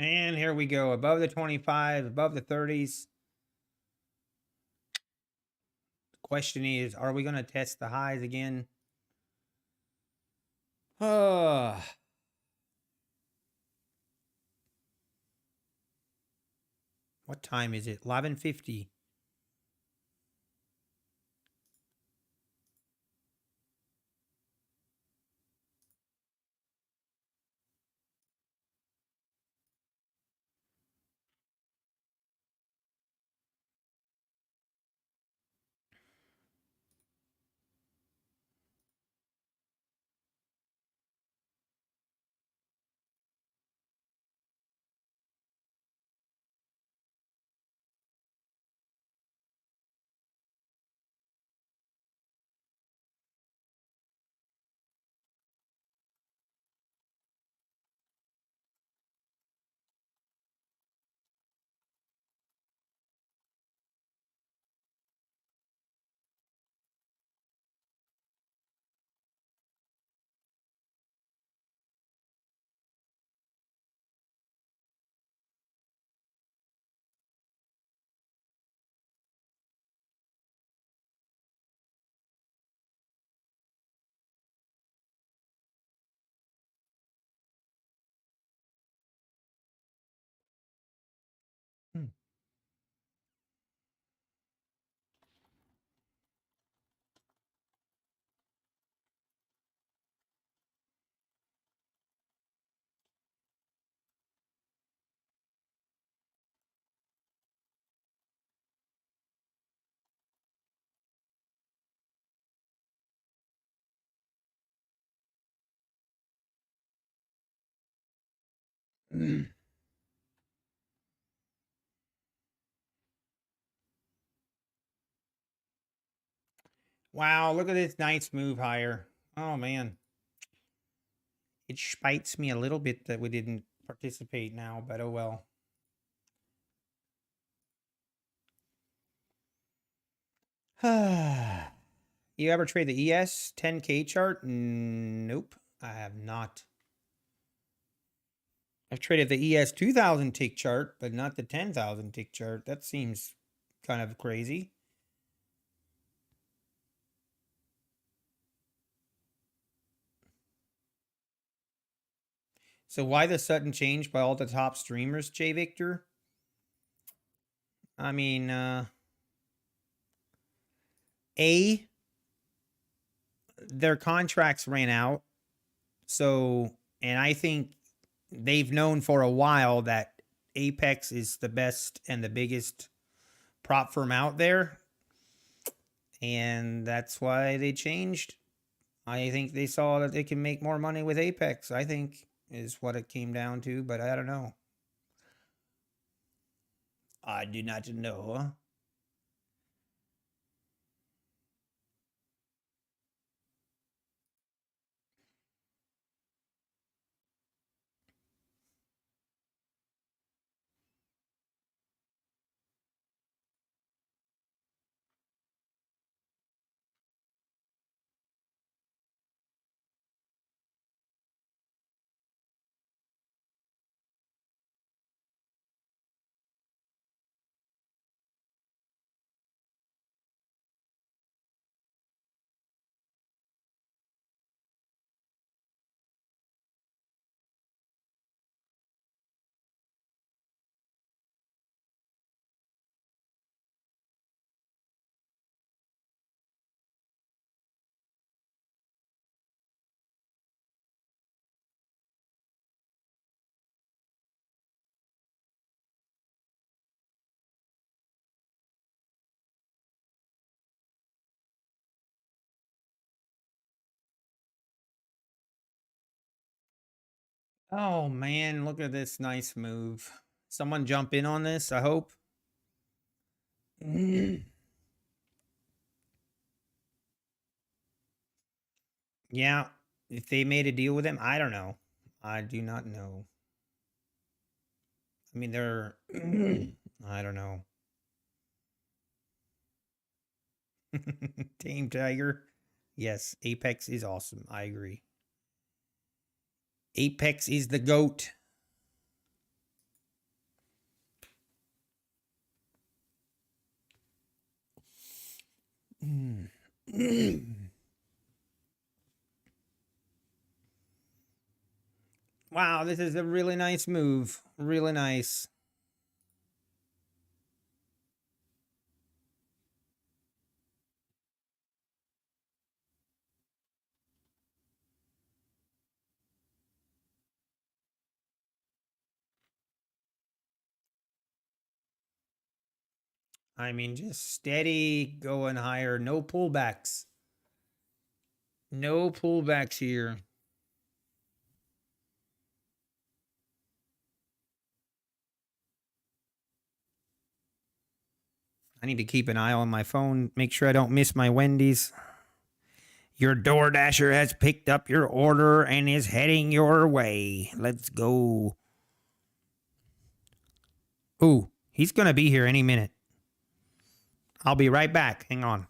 And here we go. Above the 25, above the 30s. The question is, are we going to test the highs again? Oh. What time is it? 11:50. Hmm. Wow, look at this nice move higher. Oh man. It spites me a little bit that we didn't participate now, but oh well. You ever trade the ES 10K chart? Nope, I have not. I've traded the ES 2000 tick chart, but not the 10,000 tick chart. That seems kind of crazy. So why the sudden change by all the top streamers, J Victor? I mean, their contracts ran out. So, and I think they've known for a while that Apex is the best and the biggest prop firm out there. And that's why they changed. I think they saw that they can make more money with Apex, I think is what it came down to, but I don't know. I do not know. Oh man, look at this nice move. Someone jump in on this, I hope. Yeah, if they made a deal with him, I don't know. I do not know. I mean, they're I don't know. Tame Tiger. Yes, Apex is awesome. I agree. Apex is the goat. Wow, this is a really nice move. Really nice. I mean, just steady going higher. No pullbacks. No pullbacks here. I need to keep an eye on my phone, make sure I don't miss my Wendy's. Your DoorDasher has picked up your order and is heading your way. Let's go. Ooh, he's going to be here any minute. I'll be right back. Hang on.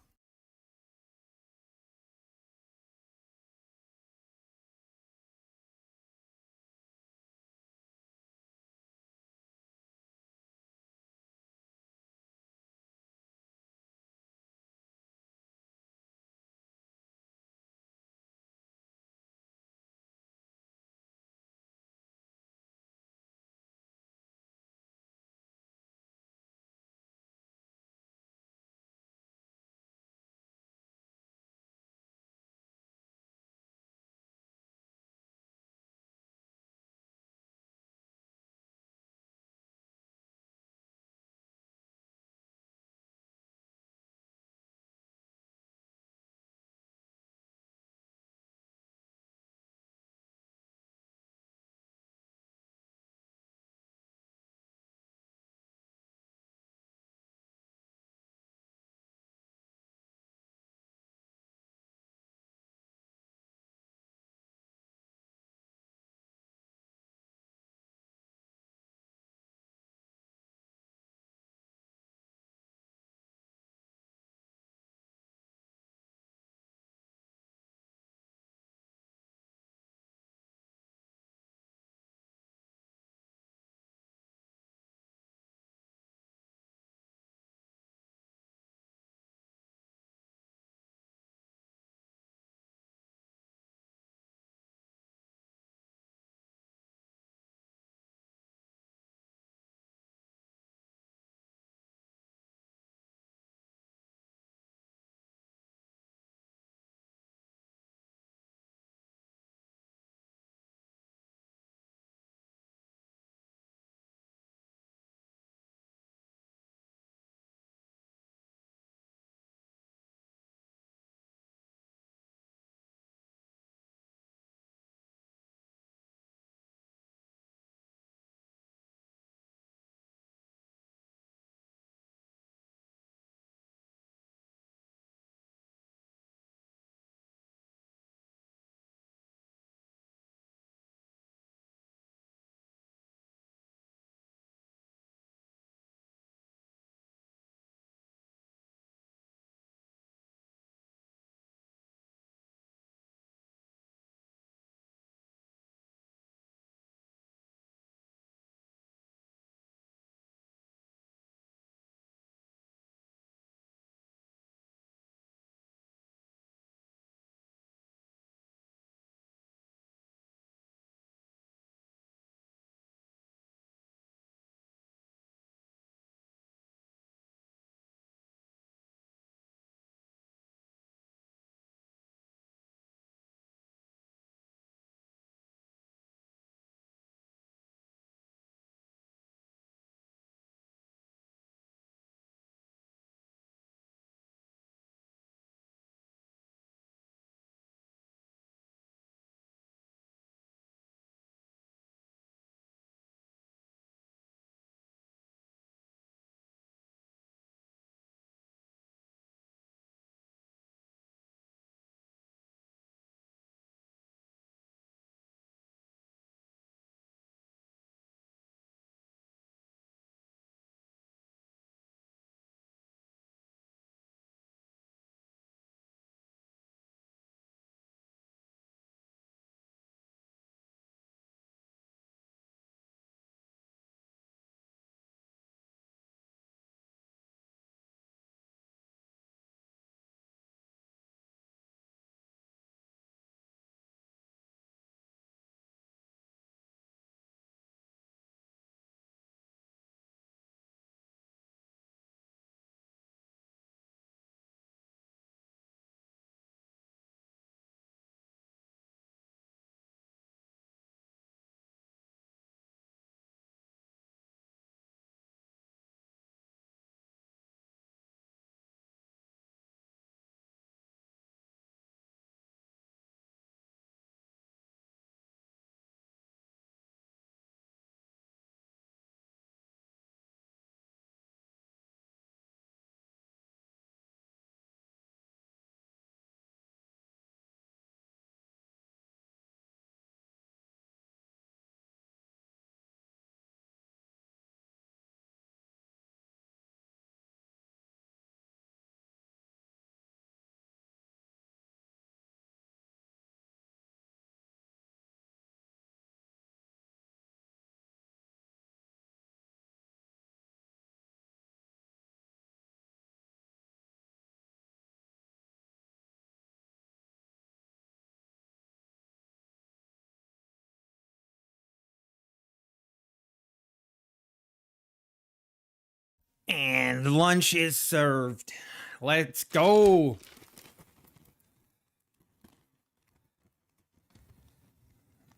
And lunch is served. Let's go.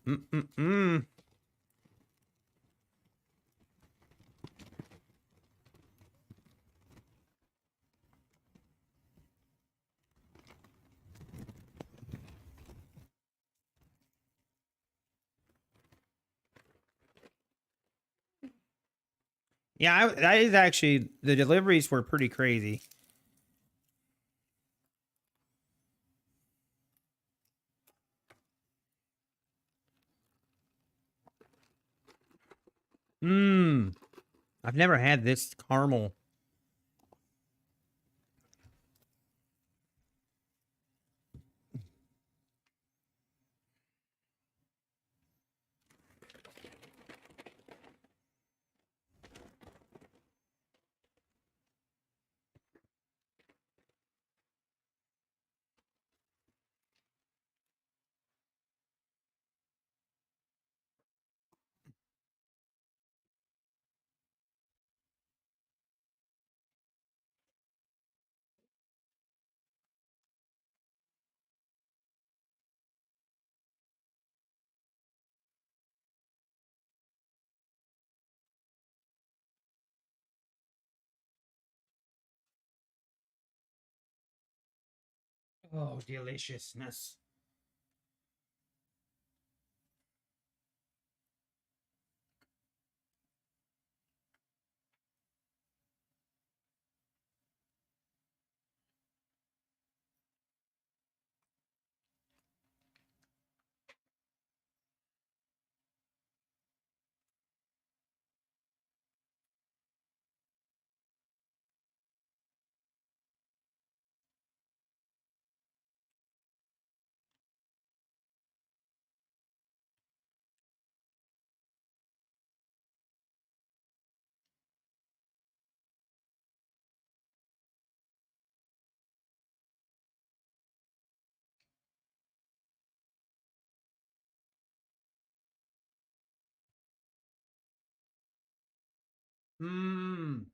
Mm-mm-mm. Yeah, that is actually, the deliveries were pretty crazy. Mmm. I've never had this caramel. Oh, deliciousness. Mmm.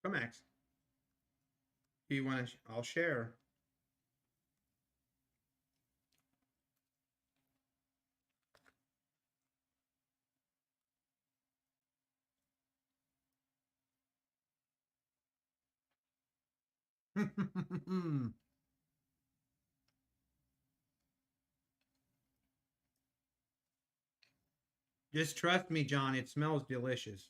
Come, Max. Do you want to? I'll share. Just trust me, John. It smells delicious.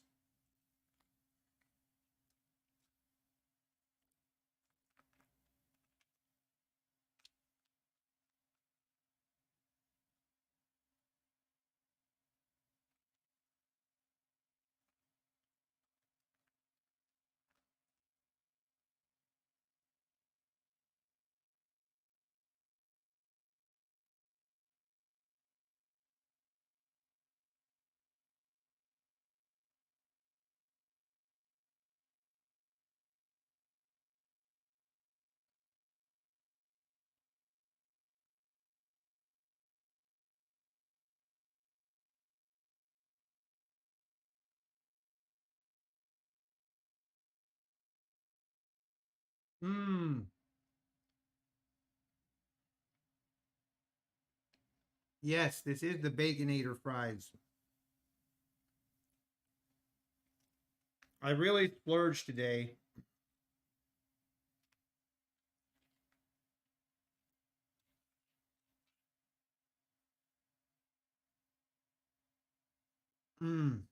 Mmm. Yes, this is the Baconator fries. I really splurged today. Mmm.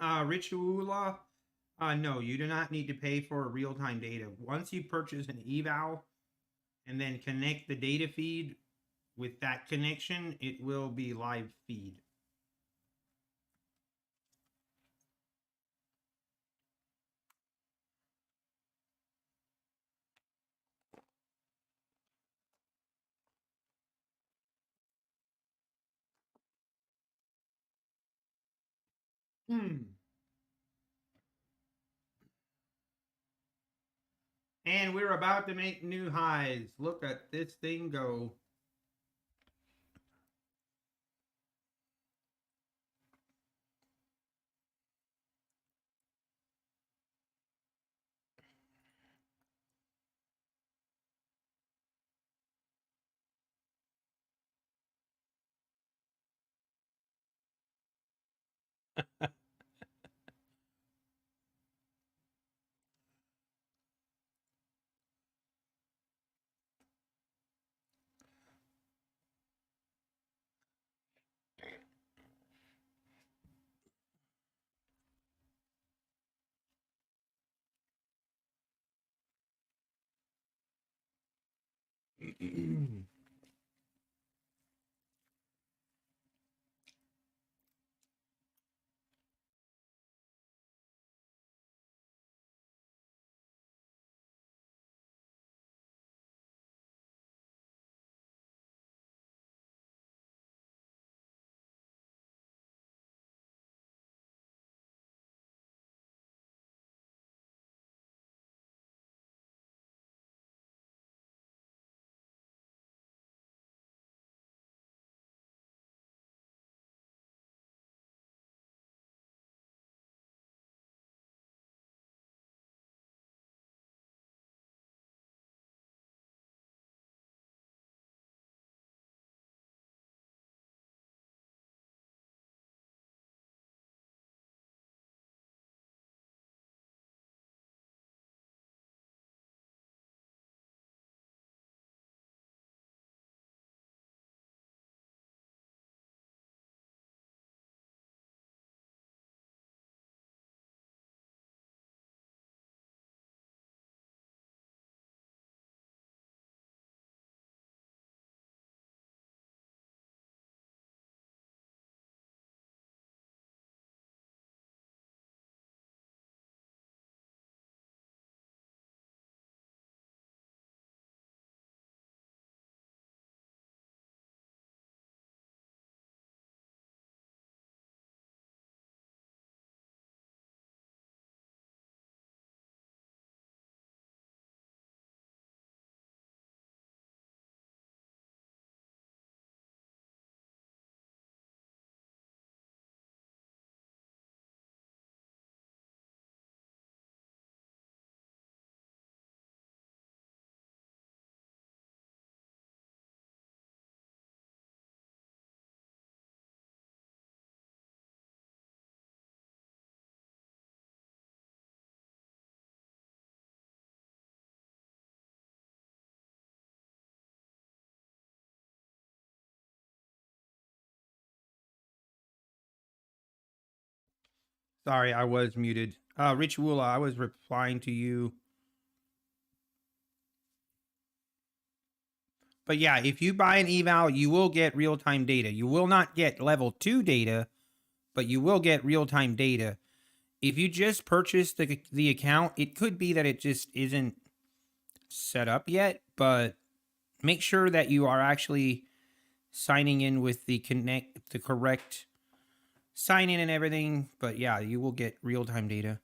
Rituala, no, you do not need to pay for real-time data. Once you purchase an eval and then connect the data feed with that connection, it will be live feed. And we're about to make new highs. Look at this thing go. Sorry, I was muted. Rich Woola, I was replying to you. But yeah, if you buy an eval, you will get real-time data. You will not get level 2 data, but you will get real-time data. If you just purchase the account, it could be that it just isn't set up yet, but make sure that you are actually signing in with the correct sign in and everything. But yeah, you will get real-time data.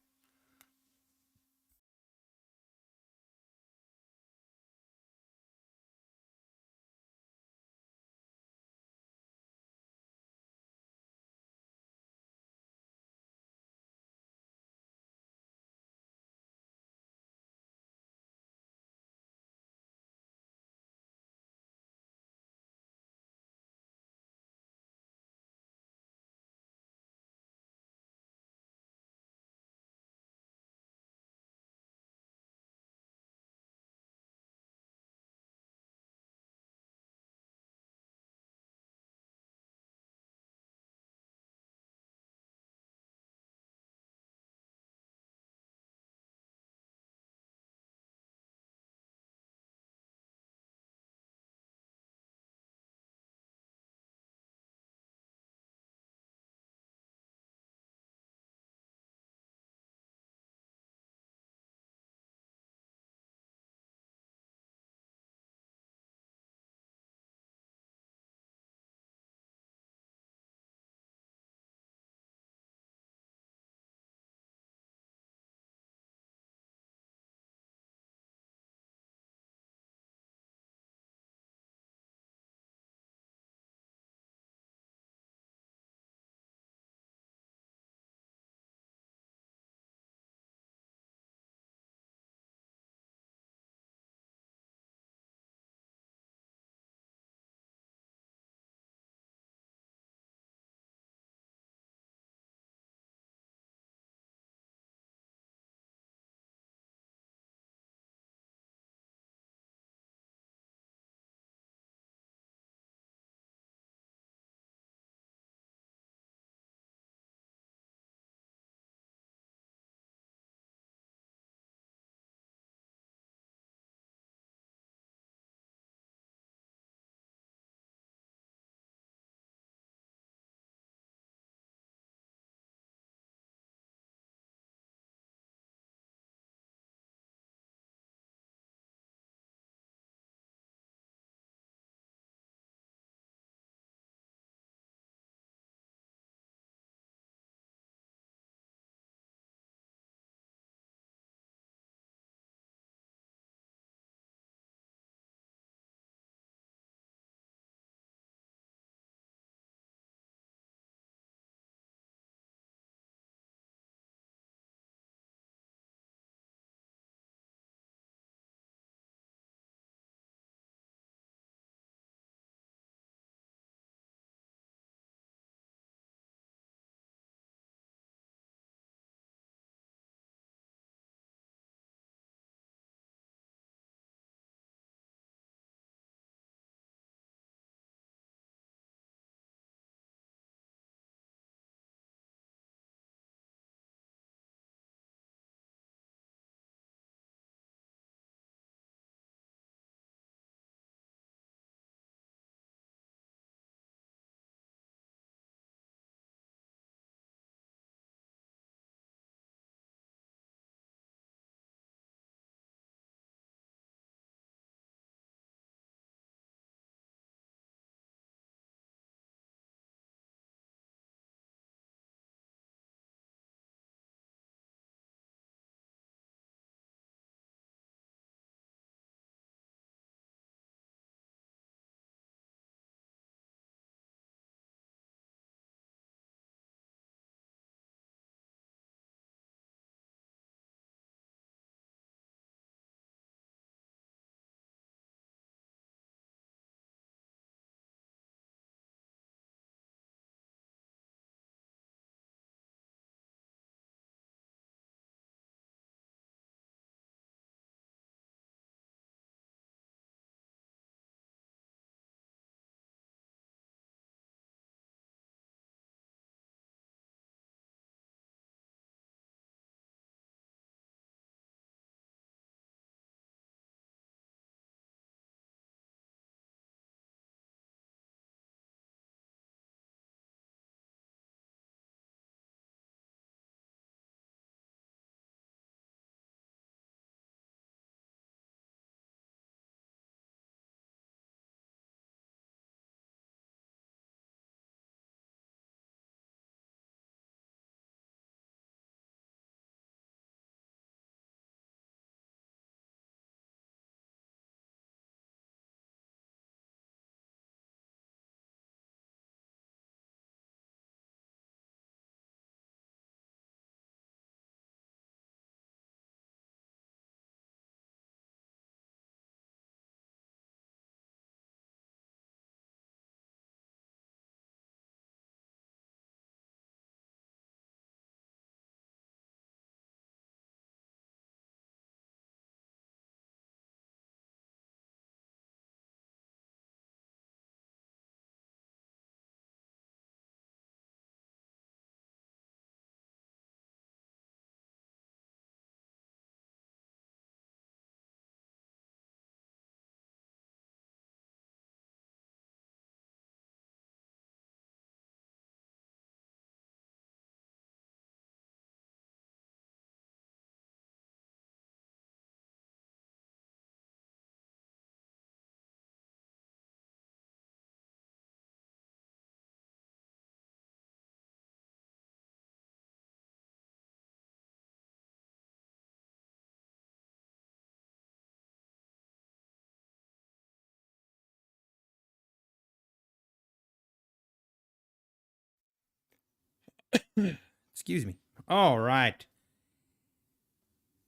Excuse me. All right.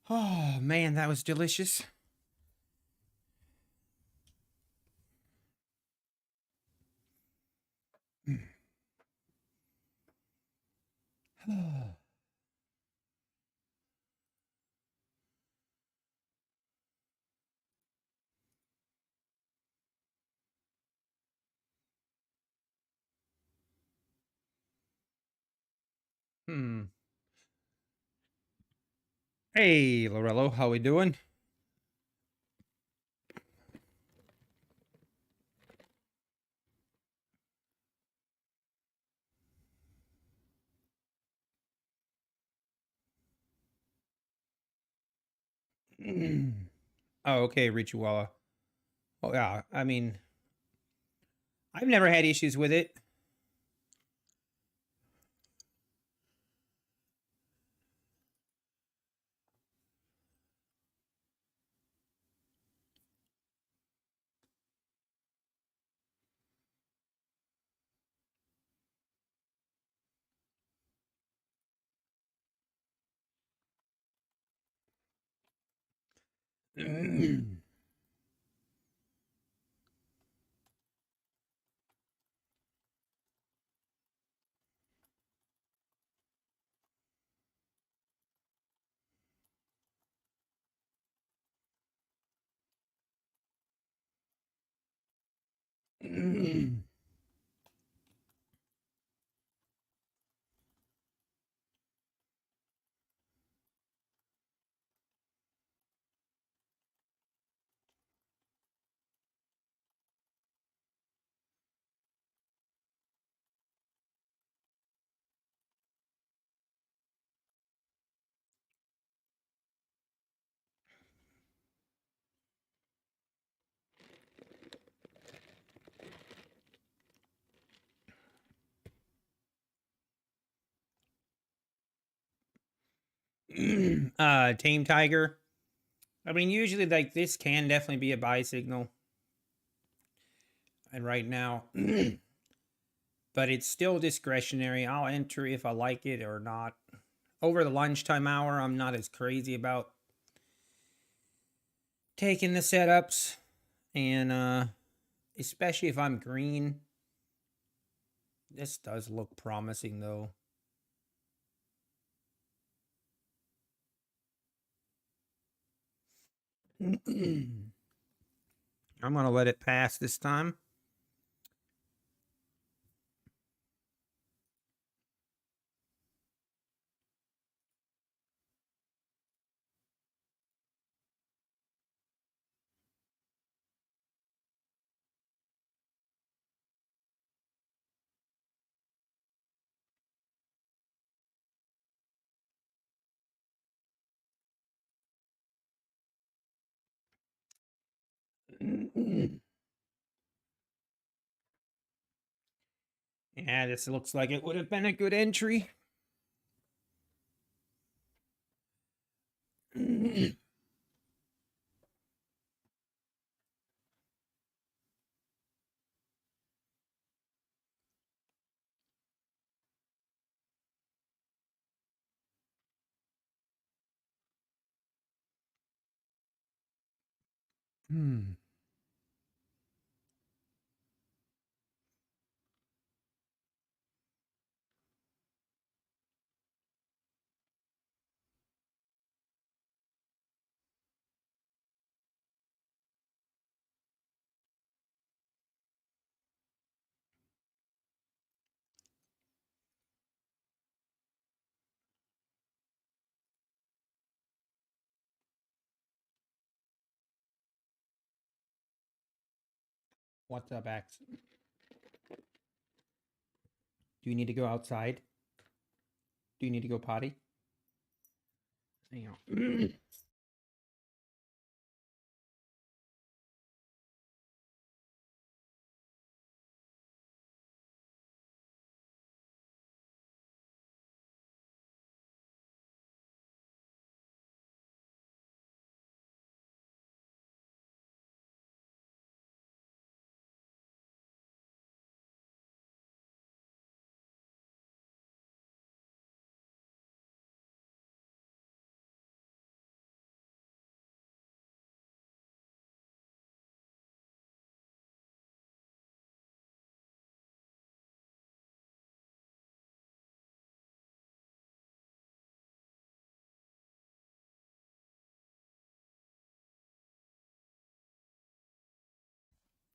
Oh, man, that was delicious. Hmm. Hey, Lorello, how we doing? Oh, okay, Richiwala. Oh, yeah. I mean, I've never had issues with it. Tame Tiger. I mean, usually like this can definitely be a buy signal. And right now, but it's still discretionary. I'll enter if I like it or not. Over the lunchtime hour, I'm not as crazy about taking the setups. And especially if I'm green. This does look promising though. I'm gonna let it pass this time. Yeah, this looks like it would have been a good entry. Hmm. What's up, X? Do you need to go outside? Do you need to go potty? Hang on.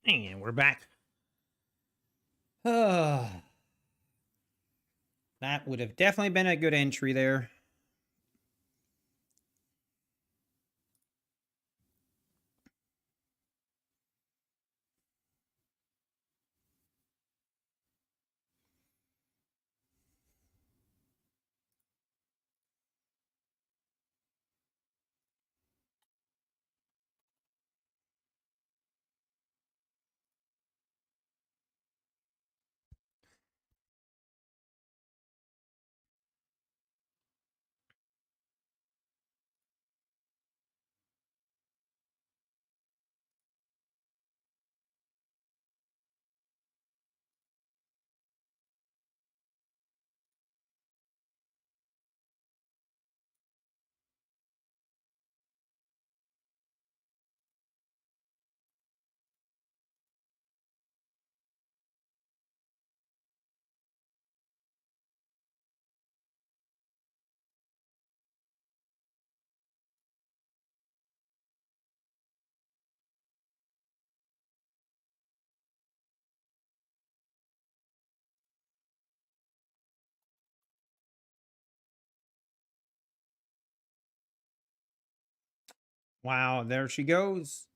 And we're back. That would have definitely been a good entry there. Wow, there she goes.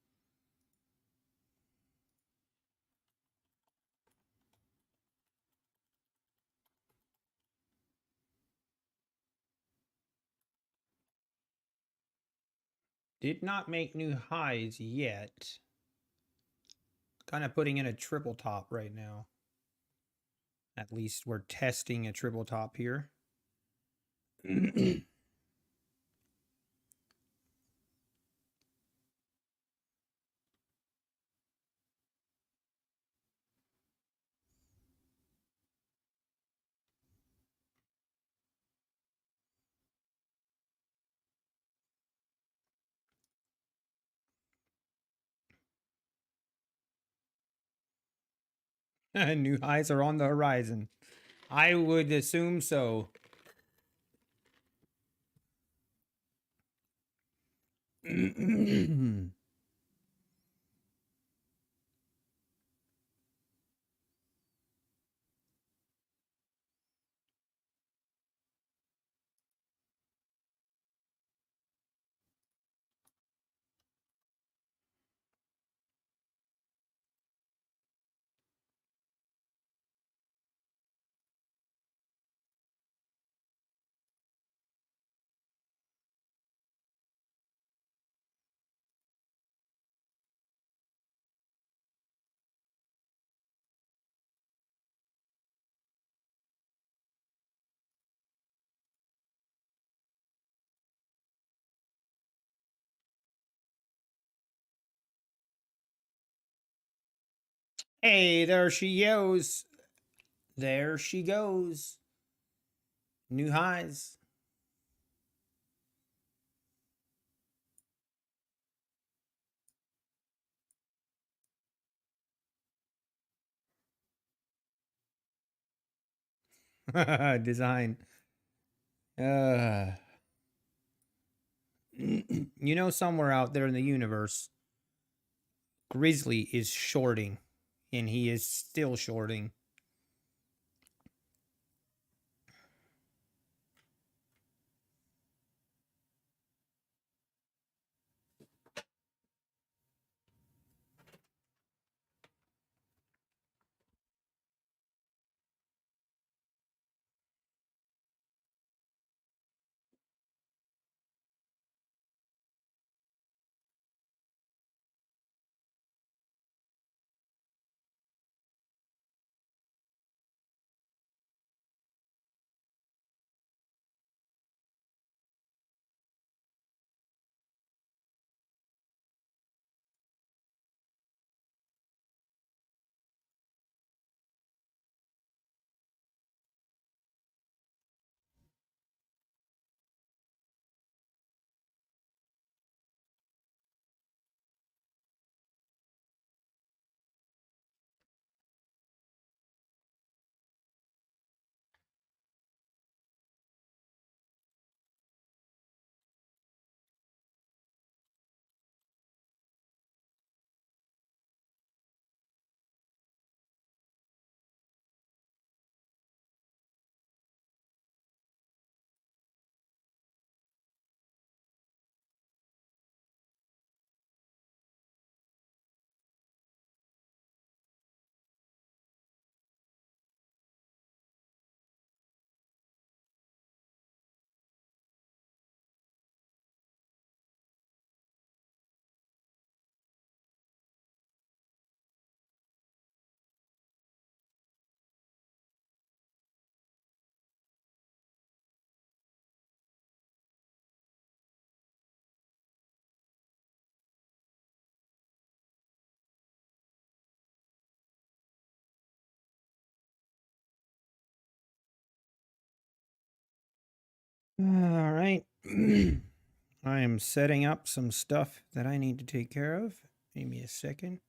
Did not make new highs yet. Kind of putting in a triple top right now. At least we're testing a triple top here. New highs are on the horizon. I would assume so. Hey, there she goes. There she goes. New highs. Design. You know, somewhere out there in the universe, Grizzly is shorting, and he is still shorting. All right. I am setting up some stuff that I need to take care of. Give me a second.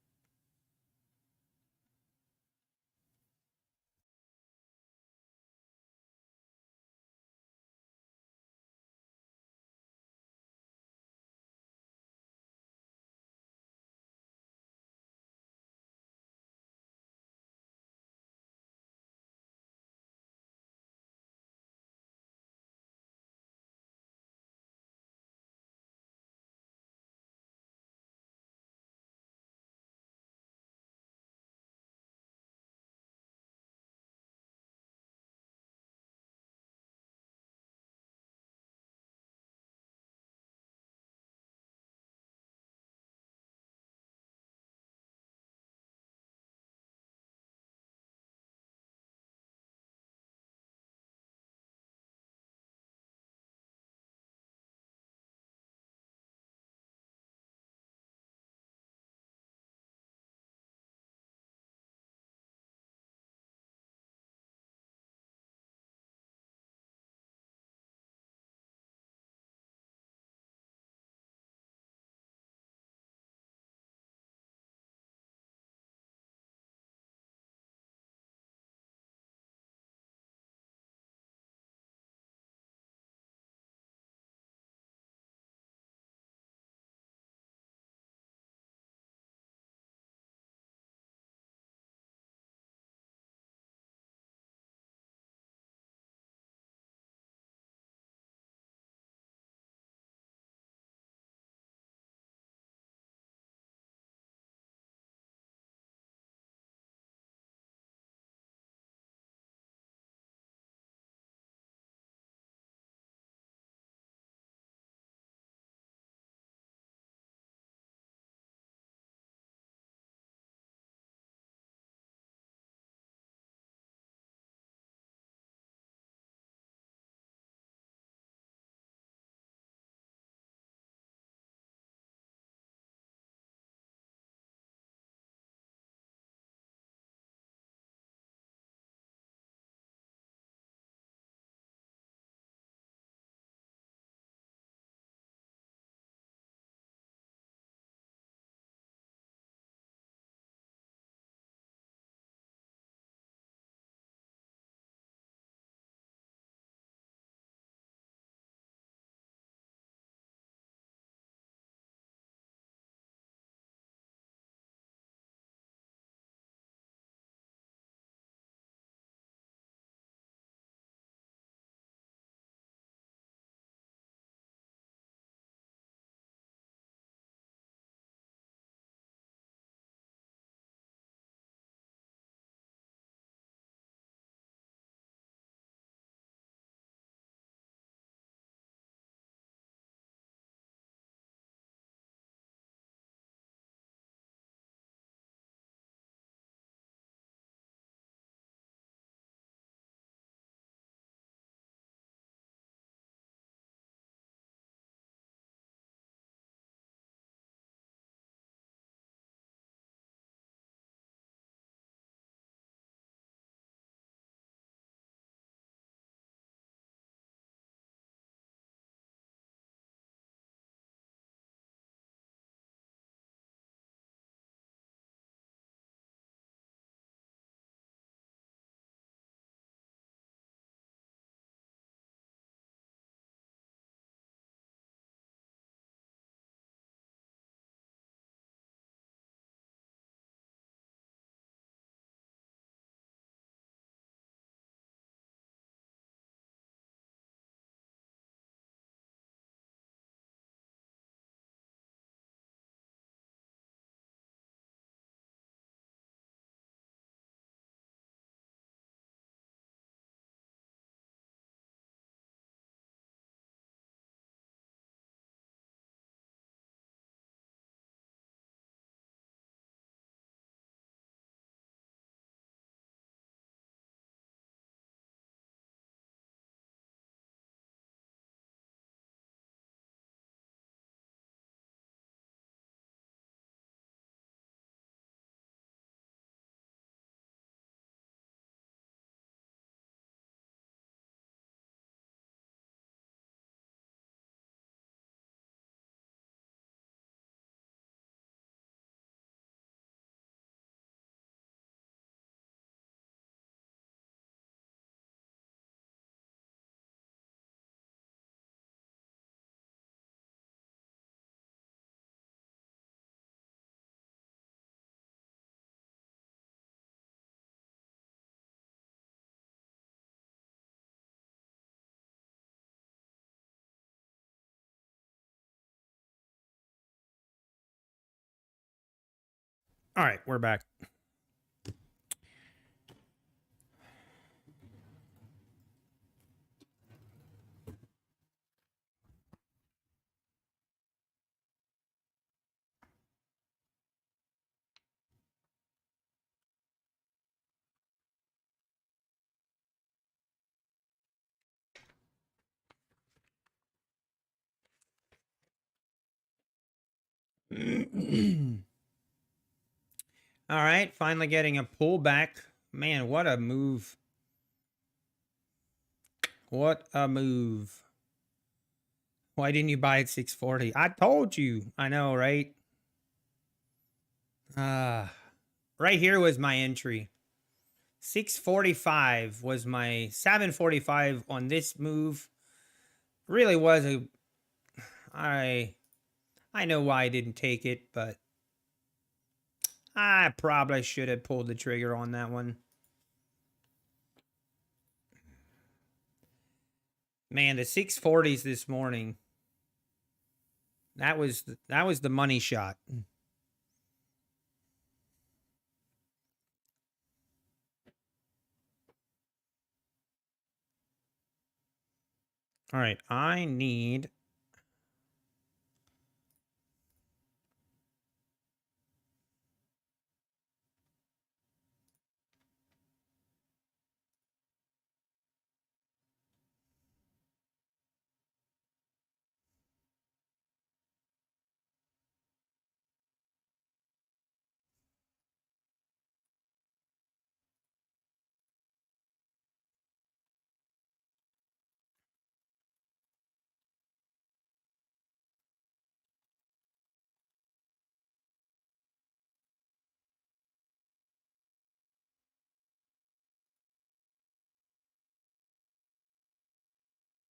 All right, we're back. All right, finally getting a pullback. Man, what a move. What a move. Why didn't you buy at 640? I told you. I know, right? Right here was my entry. 645 was my 745 on this move. Really was a I know why I didn't take it, but I probably should have pulled the trigger on that one. Man, the 640s this morning. That was the money shot. All right, I need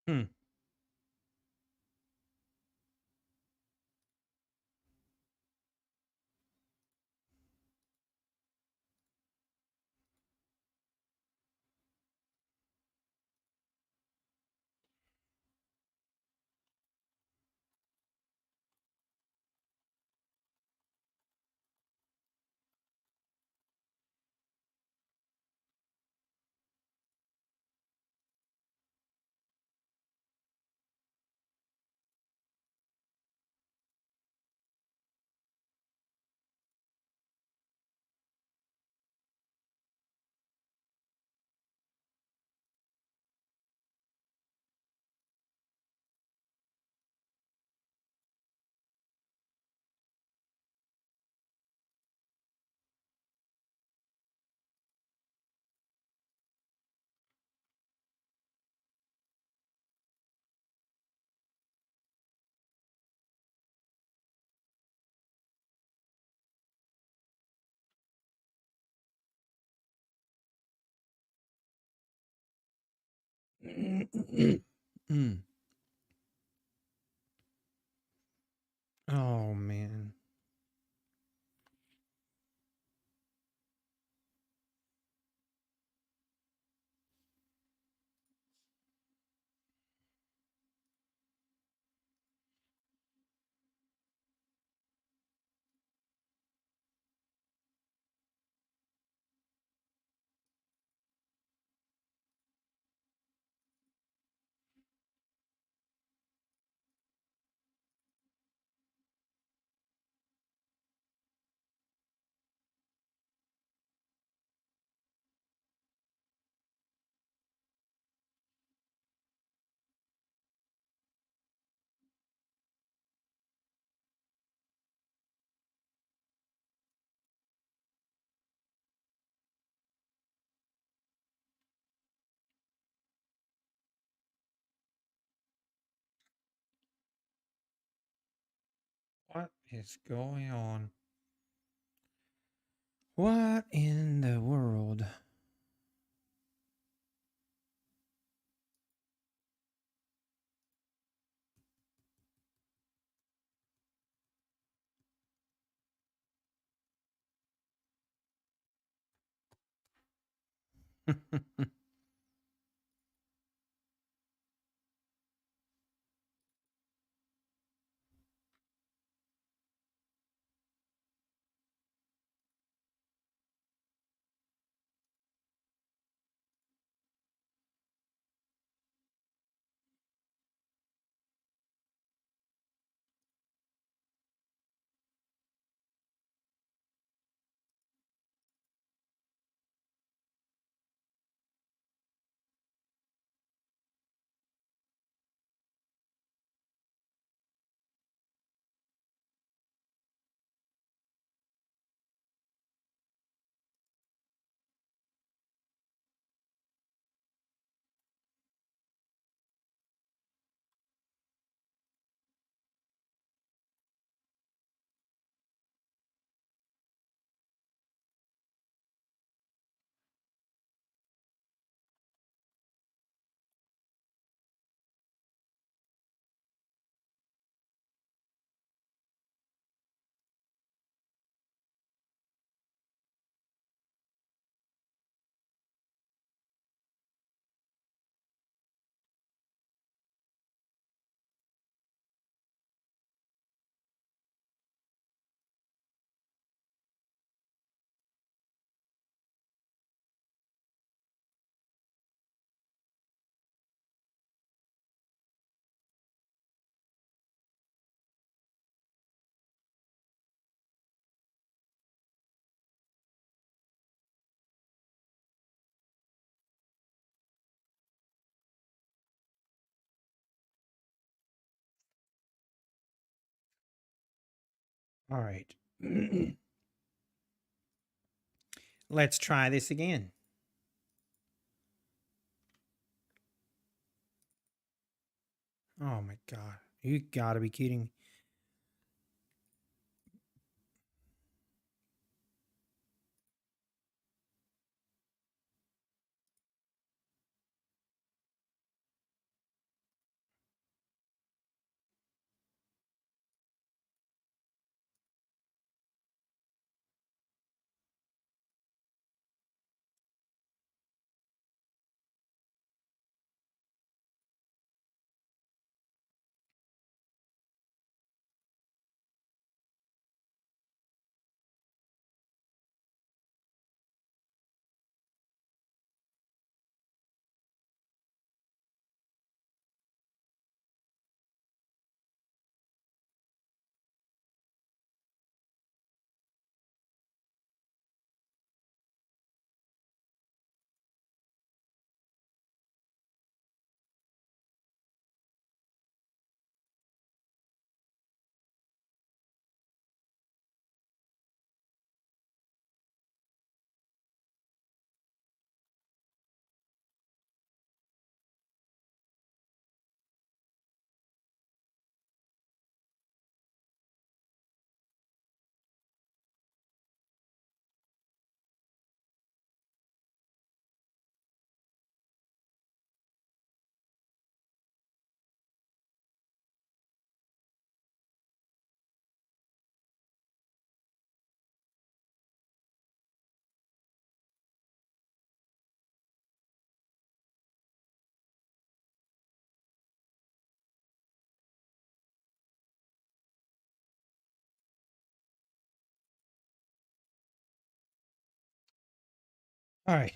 hmm. Hmm. Oh man. What is going on? What in the world? All right. Let's try this again. Oh my God. You gotta be kidding. All right.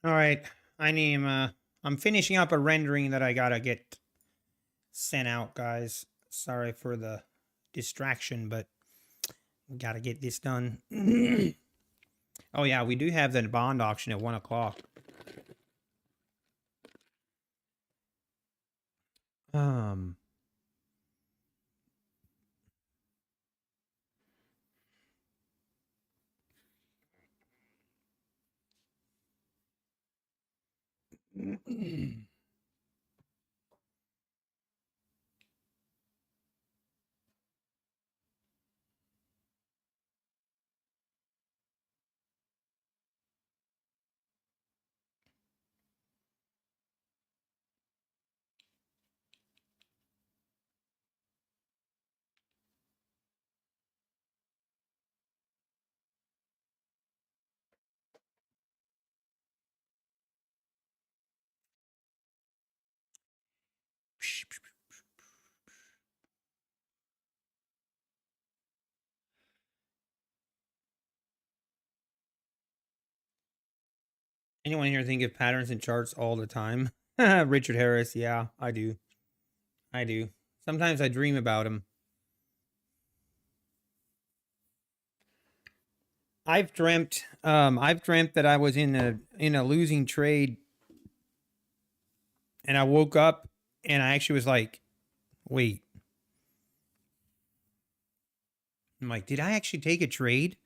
All right. I'm finishing up a rendering that I gotta get sent out, guys. Sorry for the distraction, but we gotta get this done. Oh yeah, we do have the bond auction at 1 o'clock. Um Anyone here think of patterns and charts all the time? Richard Harris, yeah, I do. I do. Sometimes I dream about him. I've dreamt that I was in a losing trade and I woke up and I actually was like, wait. I'm like, did I actually take a trade?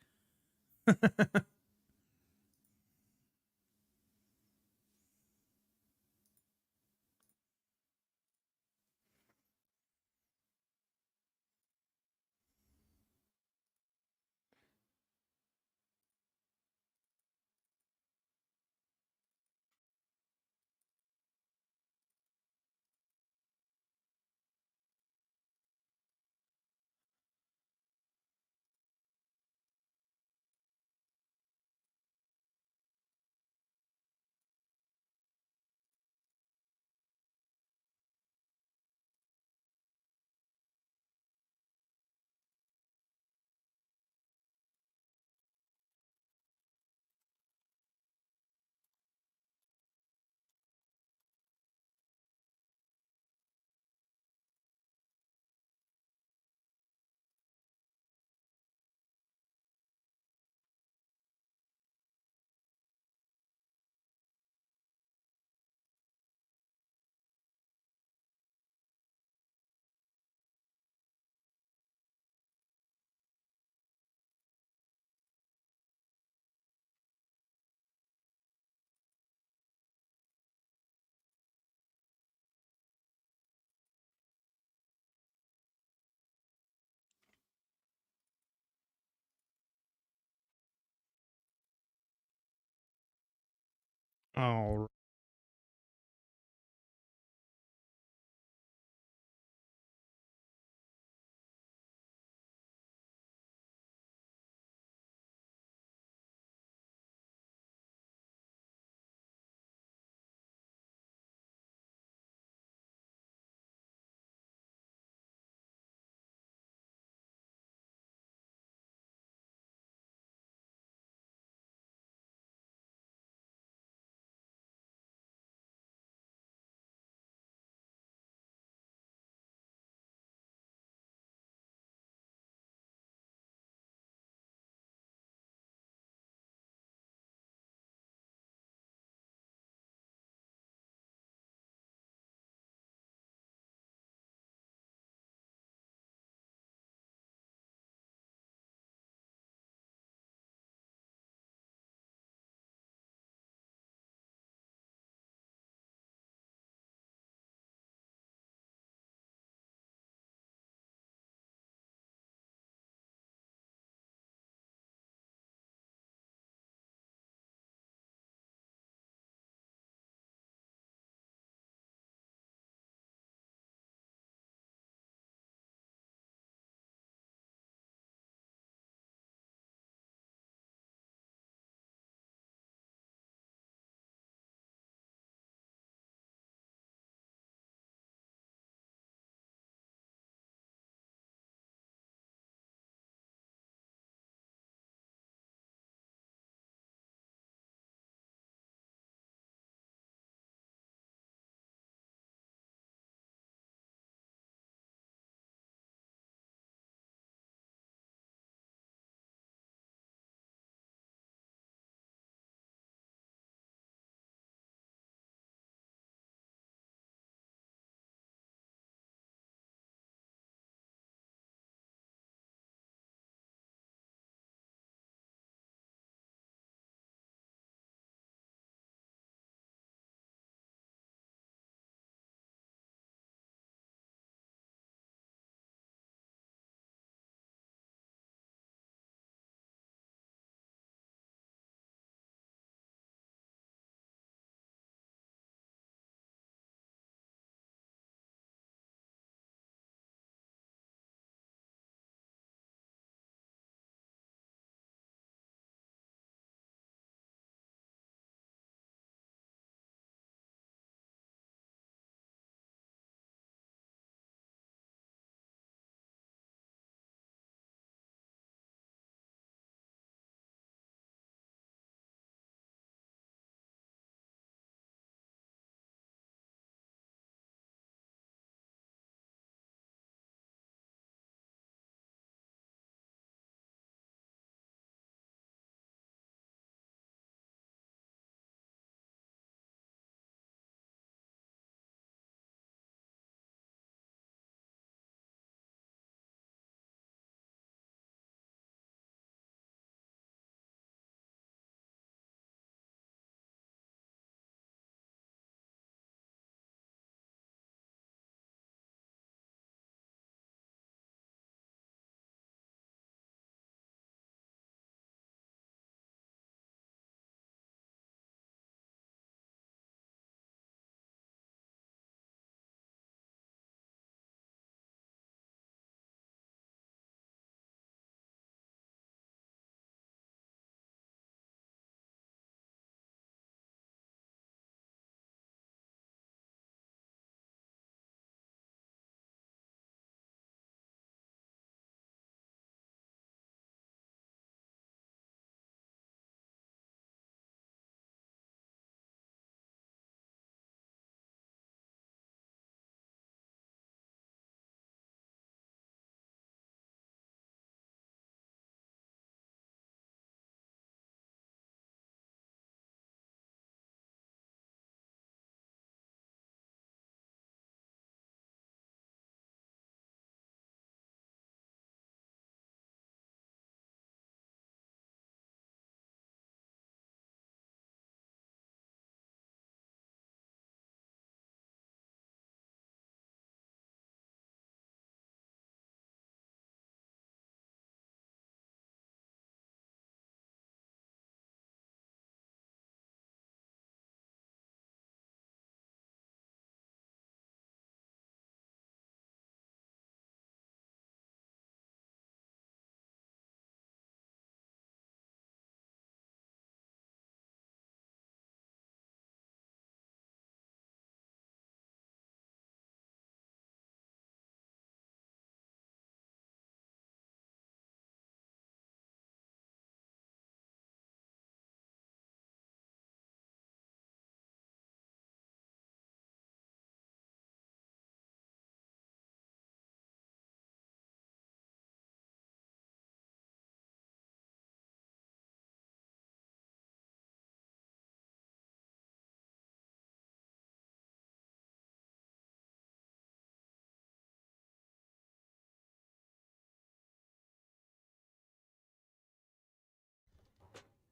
All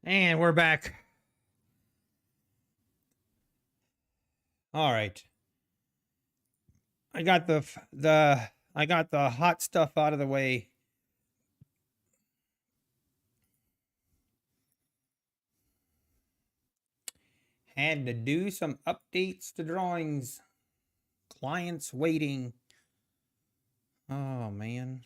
And we're back. All right. I got the hot stuff out of the way. Had to do some updates to drawings. Clients waiting. Oh man.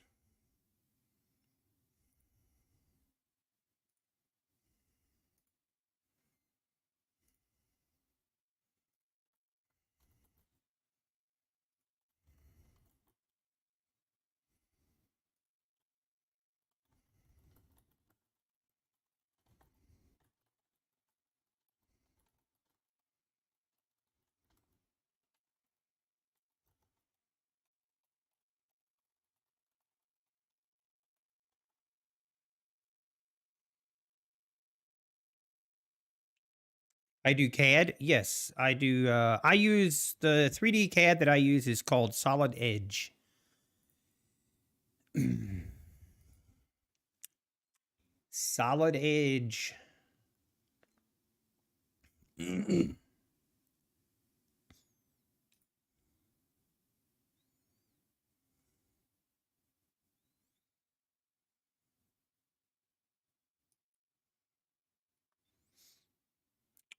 I do CAD. Yes, I do. I use the 3D CAD that I use is called Solid Edge. Solid Edge.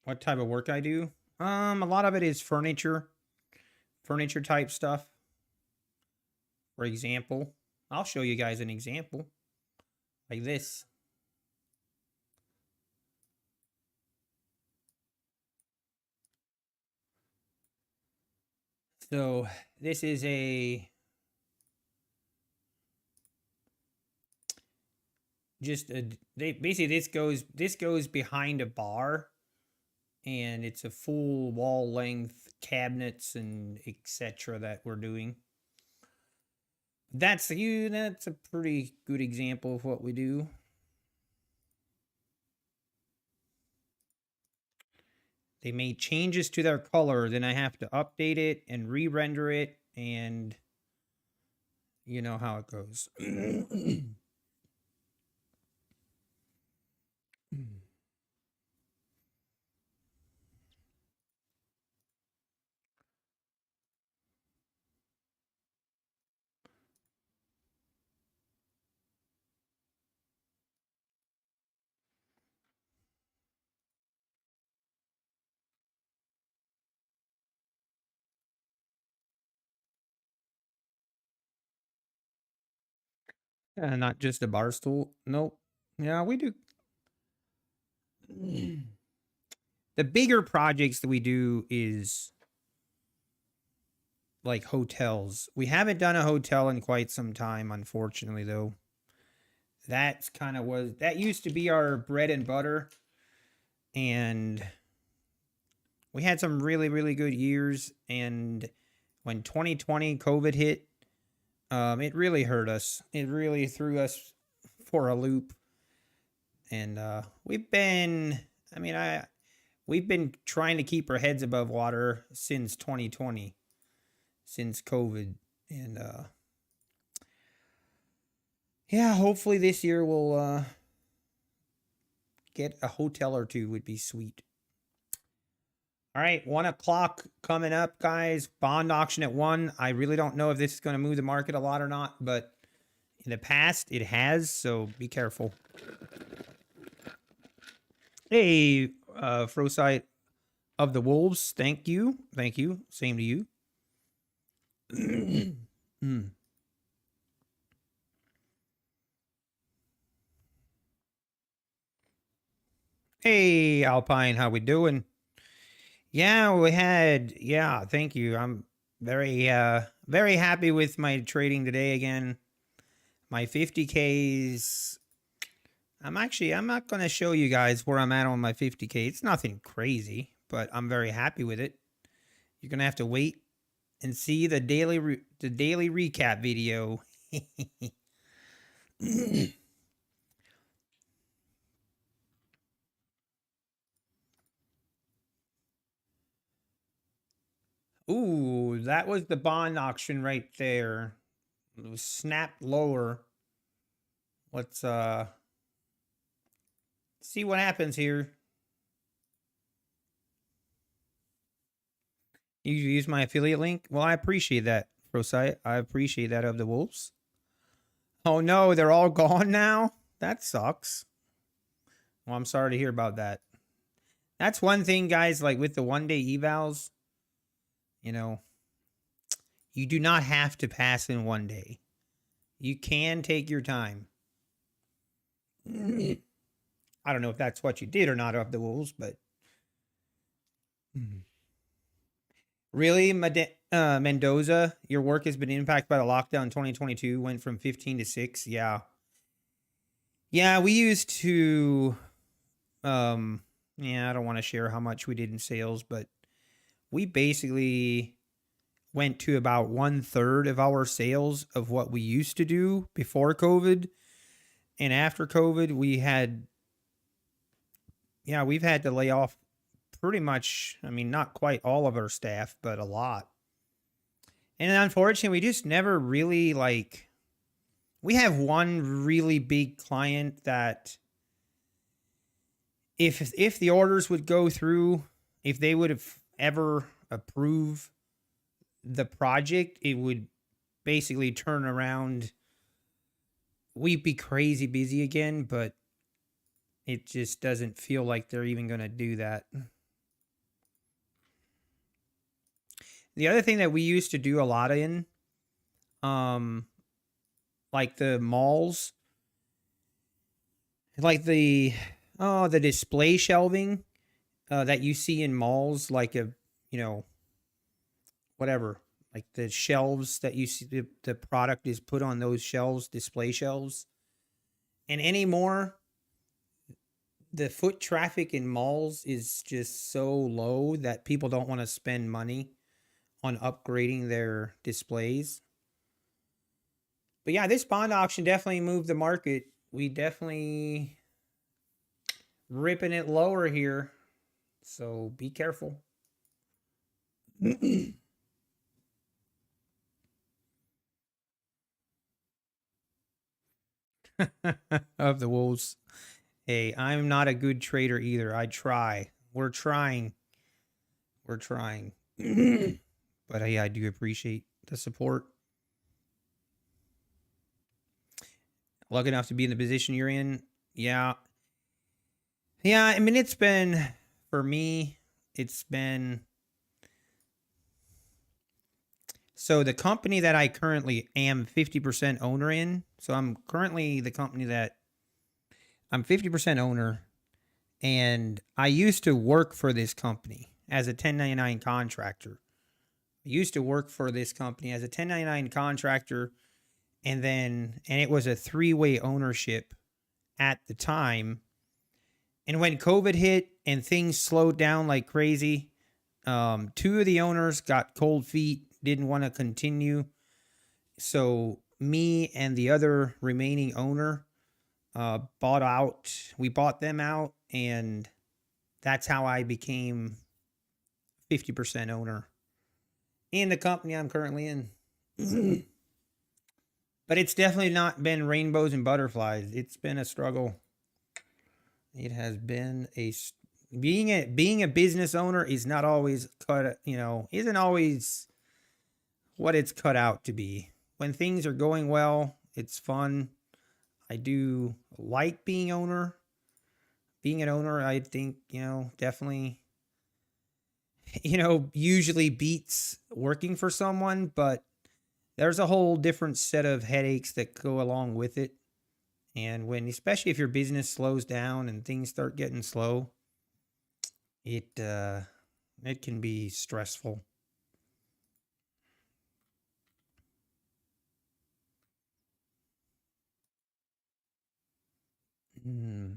What type of work I do? A lot of it is furniture type stuff. For example, I'll show you guys an example like this. So this is basically this goes behind a bar, and it's a full wall length cabinets and etc. that we're doing. That's a pretty good example of what we do. They made changes to their color, then I have to update it and re-render it, and you know how it goes. Not just a bar stool. Nope. Yeah, we do. The bigger projects that we do is like hotels. We haven't done a hotel in quite some time, unfortunately, though. That used to be our bread and butter, and we had some really, really good years. And when 2020 COVID hit, it really hurt us. It really threw us for a loop. And we've been trying to keep our heads above water since 2020, since COVID. And yeah, hopefully this year we'll get a hotel or two, would be sweet. All right, 1 o'clock coming up, guys. Bond auction at 1. I really don't know if this is going to move the market a lot or not, but in the past it has, so be careful. Hey, Frosight of the Wolves, thank you. Thank you. Same to you. Hey, Alpine, how we doing? Yeah, thank you. I'm very happy with my trading today again. My 50Ks. I'm not going to show you guys where I'm at on my 50K. It's nothing crazy, but I'm very happy with it. You're going to have to wait and see the daily recap video. Ooh, that was the bond auction right there. It was snapped lower. Let's See what happens here. You use my affiliate link? Well, I appreciate that, Prosite. I appreciate that of the Wolves. Oh no, they're all gone now? That sucks. Well, I'm sorry to hear about that. That's one thing, guys, like with the 1-day evals, you know, you do not have to pass in 1 day. You can take your time. I don't know if that's what you did or not of the Wolves, but really, Mendoza, your work has been impacted by the lockdown in 2022, went from 15 to 6. Yeah. Yeah, we used to yeah, I don't want to share how much we did in sales, but we basically went to about 1/3 of our sales of what we used to do before COVID. And after COVID, we've had to lay off pretty much, I mean, not quite all of our staff, but a lot. And unfortunately, we just never really we have one really big client that if the orders would go through, if they would have ever approved the project, it would basically turn around. We'd be crazy busy again, but it just doesn't feel like they're even going to do that. The other thing that we used to do a lot in, like the malls, like the display shelving that you see in malls, like whatever, like the shelves that you see, the product is put on those shelves, display shelves. And anymore, the foot traffic in malls is just so low that people don't want to spend money on upgrading their displays. But yeah, this bond auction definitely moved the market. We definitely ripping it lower here. So be careful. Of the Wolves. Hey, I'm not a good trader either. I try. We're trying. We're trying. But hey, I do appreciate the support. Lucky enough to be in the position you're in. Yeah. Yeah, I mean, it's been, for me, it's been. So the company that I currently am 50% owner in, so I'm currently the company that I'm 50% owner, and I used to work for this company as a 1099 contractor. I used to work for this company as a 1099 contractor, and it was a 3-way ownership at the time. And when COVID hit and things slowed down like crazy, 2 of the owners got cold feet, didn't want to continue. So me and the other remaining owner bought out. We bought them out, and that's how I became 50% owner in the company I'm currently in. But it's definitely not been rainbows and butterflies. It's been a struggle. It has been being a business owner is not always isn't always what it's cut out to be. When things are going well, it's fun. I do like being an owner. I think, definitely, usually beats working for someone, but there's a whole different set of headaches that go along with it. And especially if your business slows down and things start getting slow, it can be stressful. Hmm.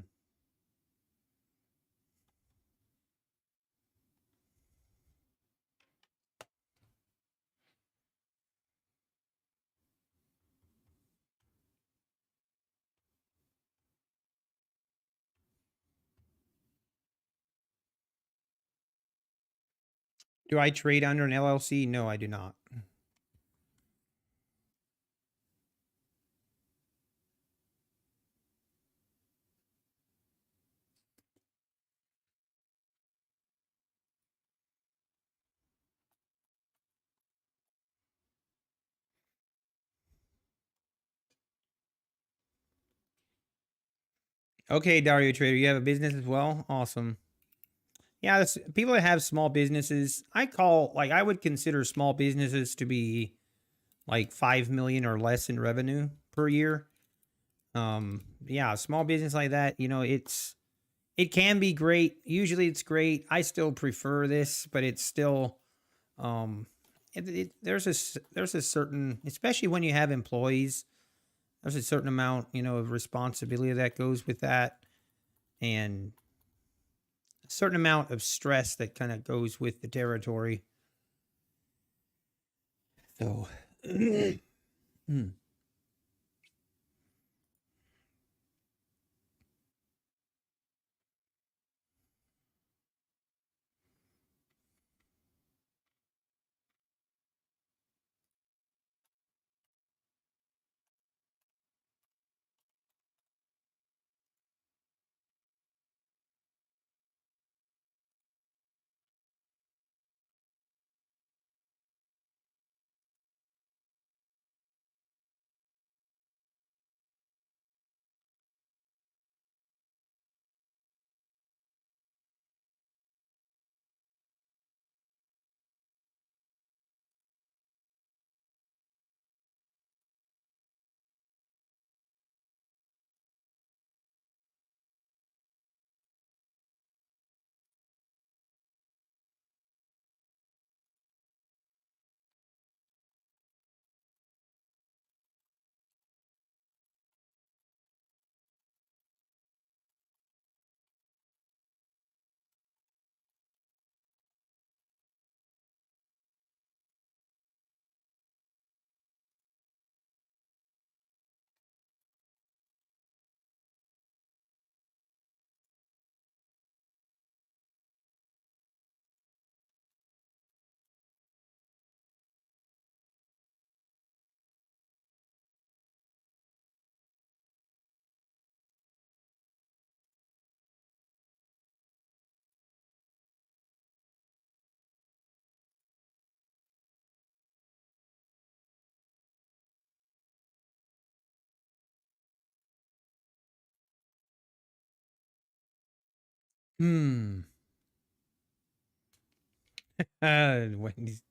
Do I trade under an LLC? No, I do not. Okay, Dario Trader, you have a business as well? Awesome. Yeah, that's, people that have small businesses, I would consider small businesses to be like 5 million or less in revenue per year. Yeah, a small business like that, it can be great. Usually it's great. I still prefer this, but it's still um there's a certain, especially when you have employees, there's a certain amount, of responsibility that goes with that, and a certain amount of stress that kind of goes with the territory. So, hmm. Hmm. Wendy's.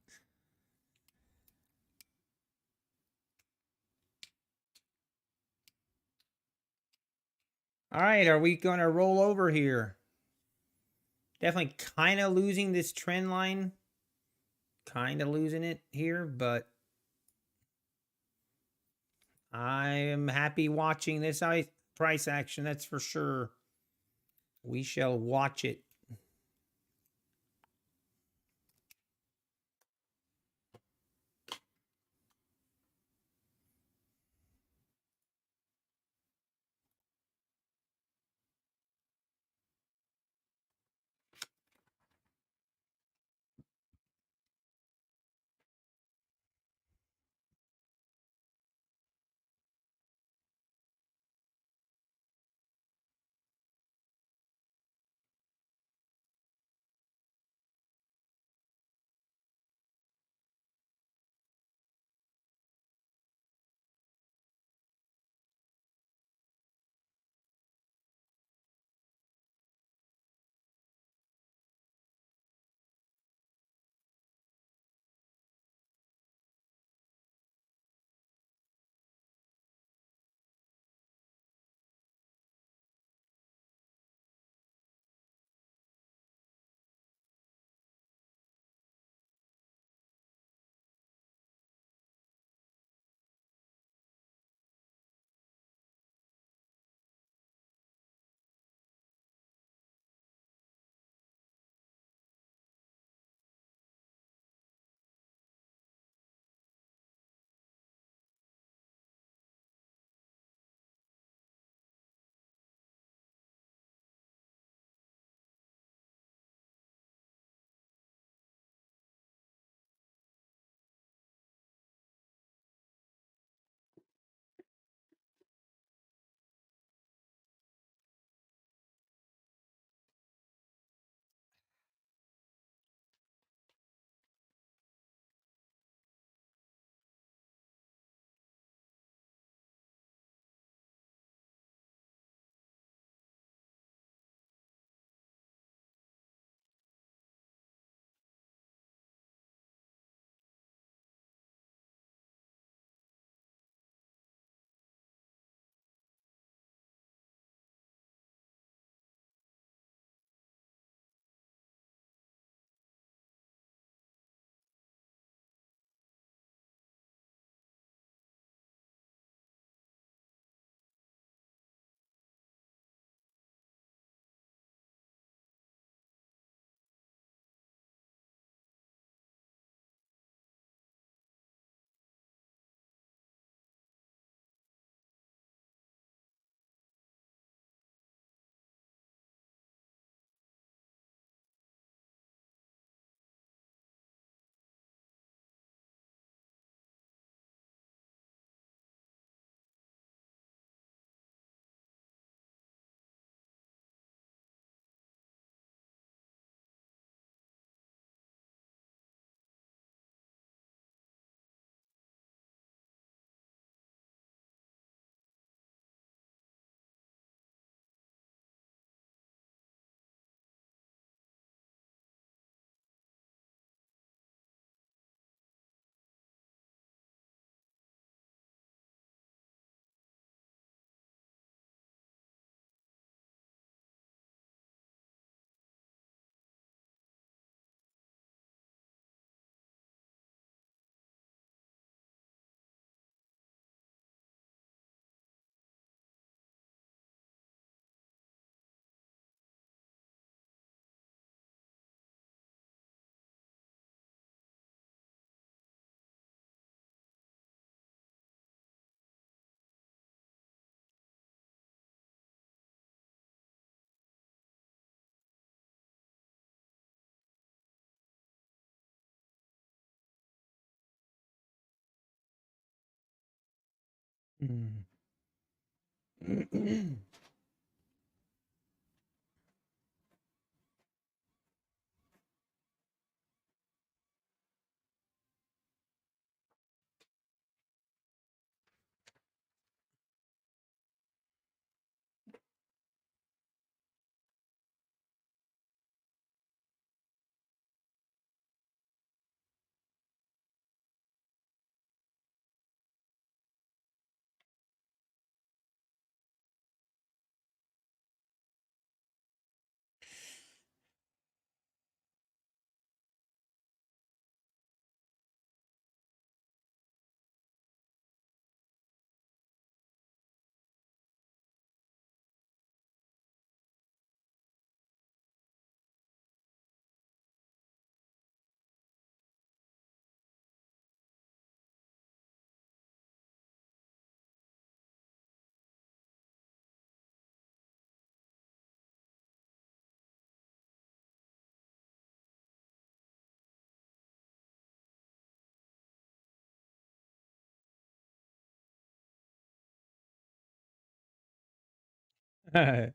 All right, are we going to roll over here? Definitely kind of losing this trend line. Kind of losing it here, but I am happy watching this price action, that's for sure. We shall watch it.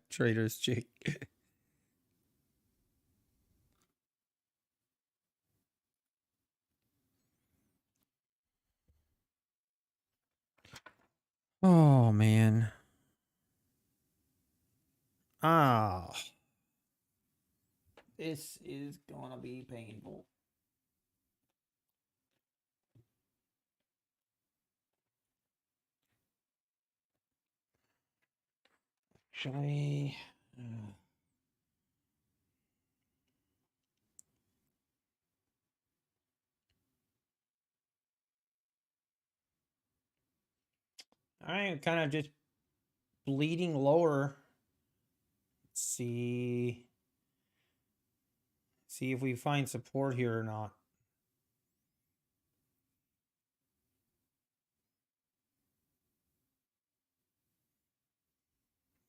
Trader's chick. Oh man. Ah. This is gonna be painful. Actually, I'm kind of just bleeding lower. Let's see if we find support here or not.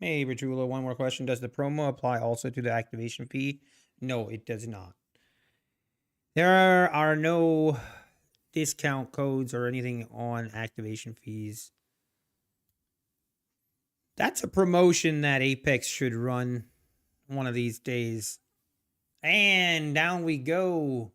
Hey, Rajula, one more question. Does the promo apply also to the activation fee? No, it does not. There are no discount codes or anything on activation fees. That's a promotion that Apex should run one of these days. And down we go.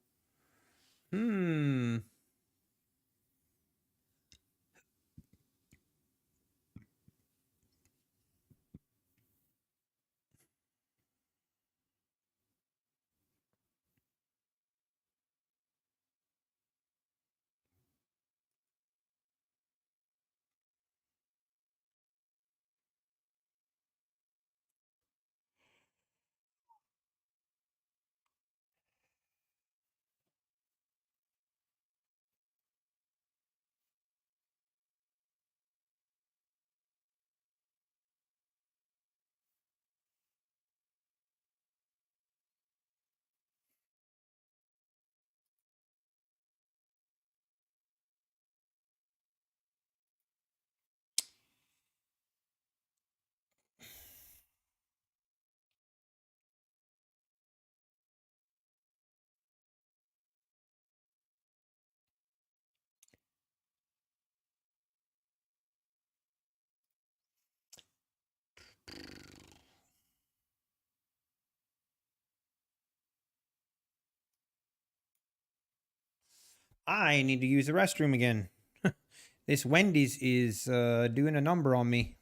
I need to use the restroom again. This Wendy's is doing a number on me.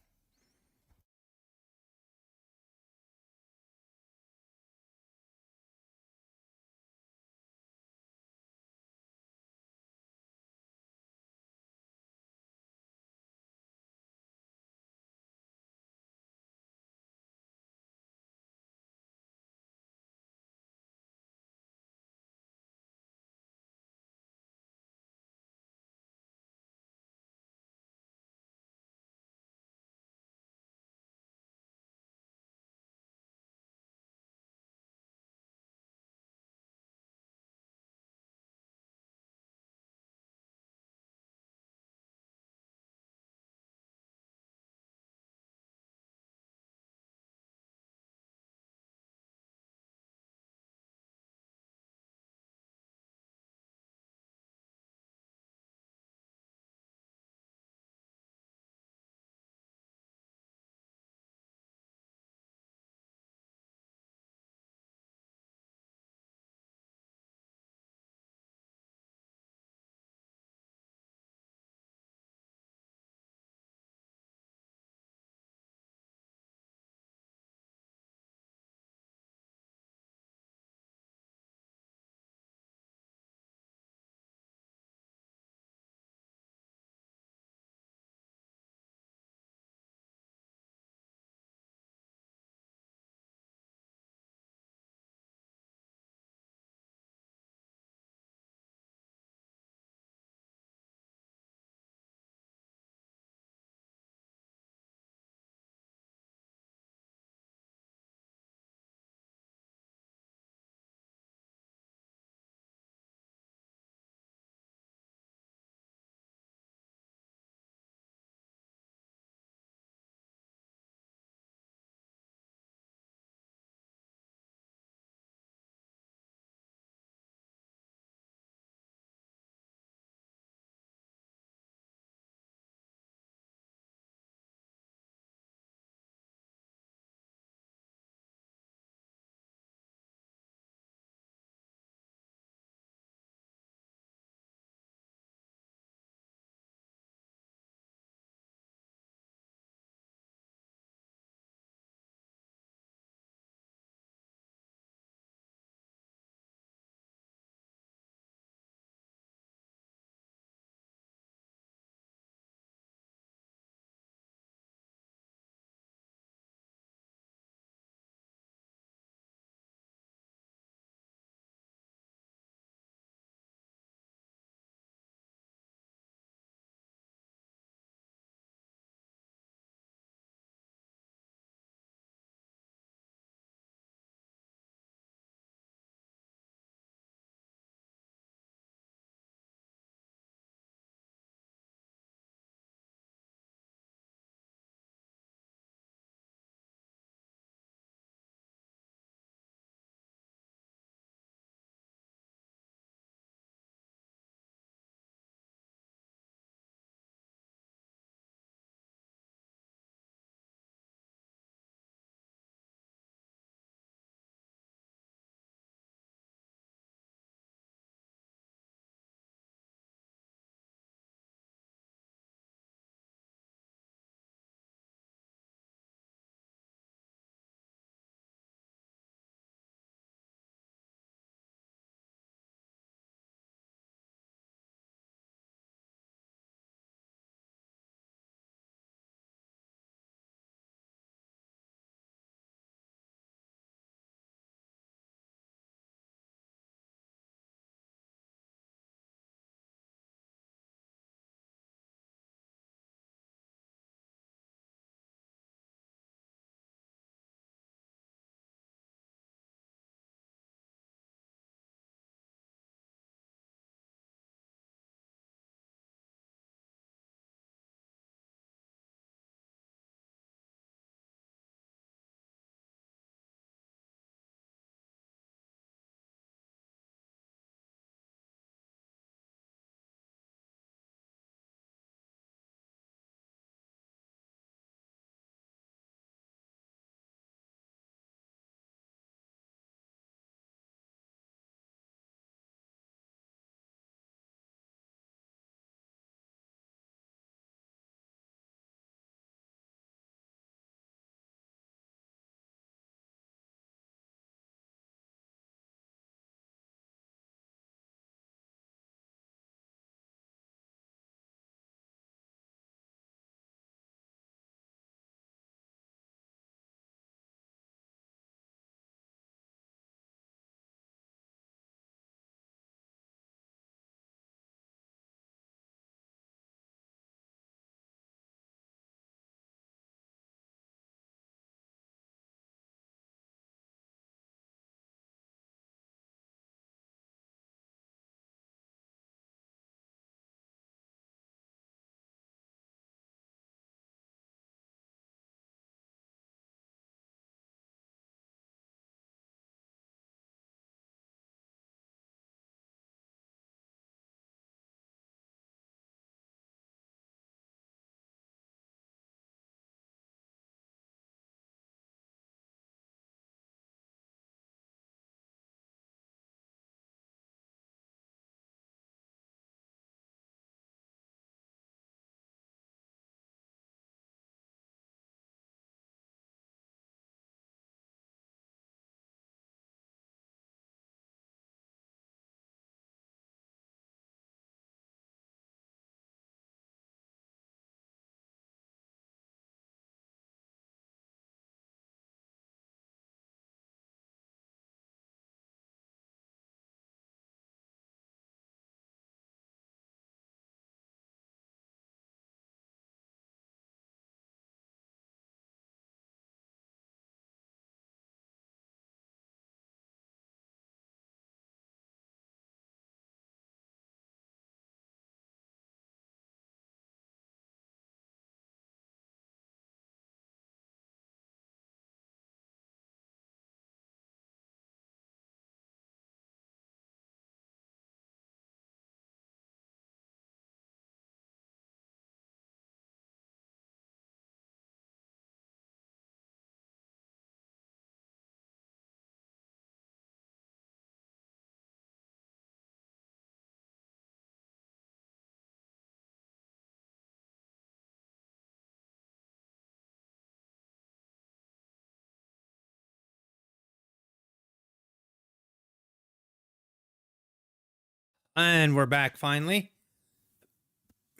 And we're back finally.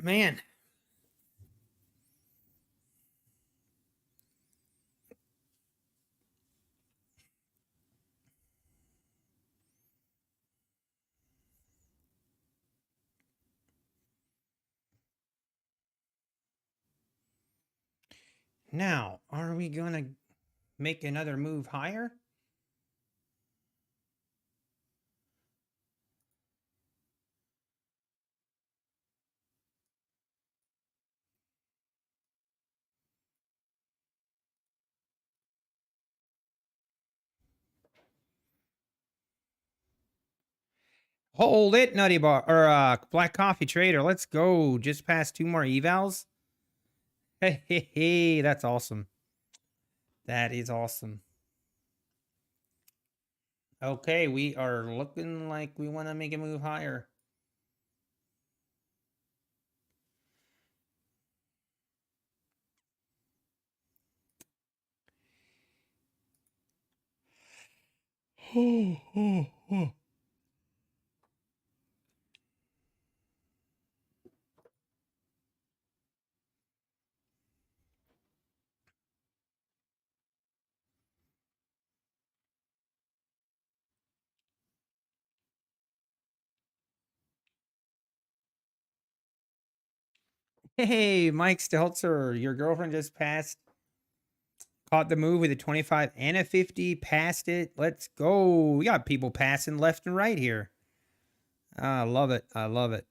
Man. Now, are we going to make another move higher? Hold it, Nutty Bar or Black Coffee Trader. Let's go. Just past 2 more evals. Hey, that's awesome. That is awesome. Okay, we are looking like we want to make a move higher. Hey, Mike Stelzer, your girlfriend just passed. Caught the move with a 25 and a 50. Passed it. Let's go. We got people passing left and right here. I love it. I love it.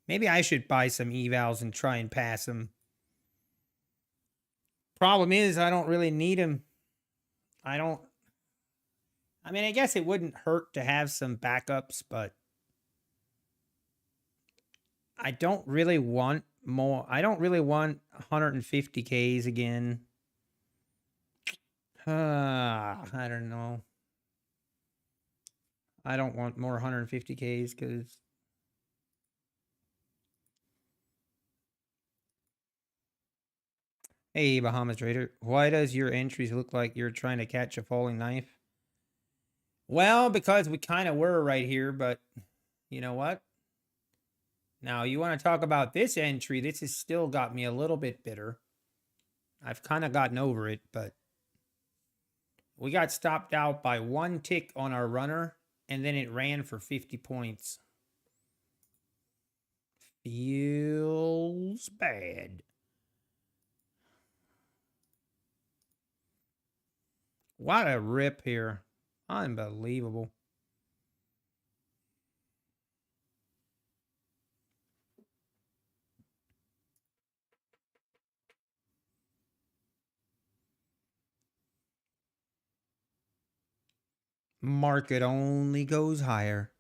Maybe I should buy some evals and try and pass them. Problem is, I don't really need them. I mean, I guess it wouldn't hurt to have some backups, but I don't really want more. I don't really want 150Ks again. I don't know. I don't want more 150Ks because hey, Bahamas Trader, why does your entries look like you're trying to catch a falling knife? Well, because we kind of were right here, but you know what? Now, you want to talk about this entry, this has still got me a little bit bitter. I've kind of gotten over it, but we got stopped out by 1 tick on our runner, and then it ran for 50 points. Feels bad. What a rip here. Unbelievable. Market only goes higher.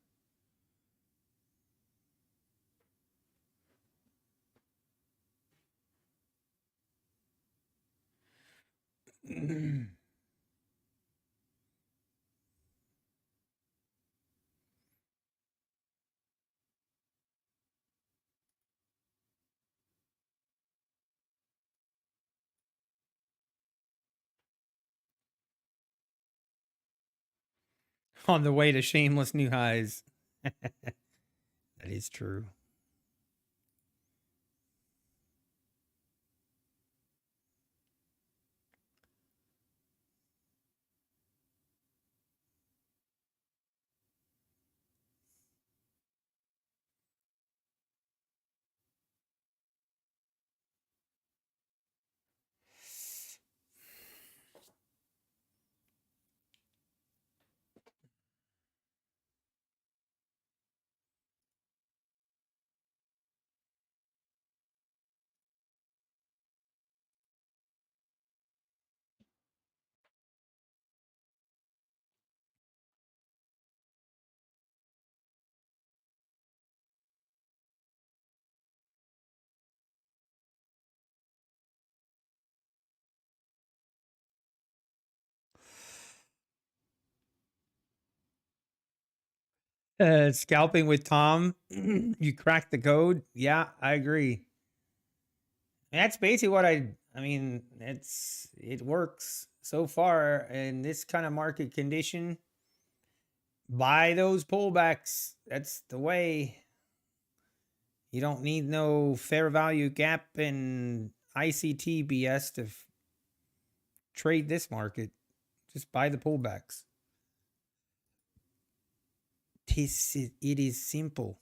On the way to shameless new highs. That is true. Scalping with Tom, you cracked the code. Yeah, I agree. That's basically what I mean, it works so far in this kind of market condition. Buy those pullbacks. That's the way. You don't need no fair value gap and ICT BS to trade this market. Just buy the pullbacks. It is simple.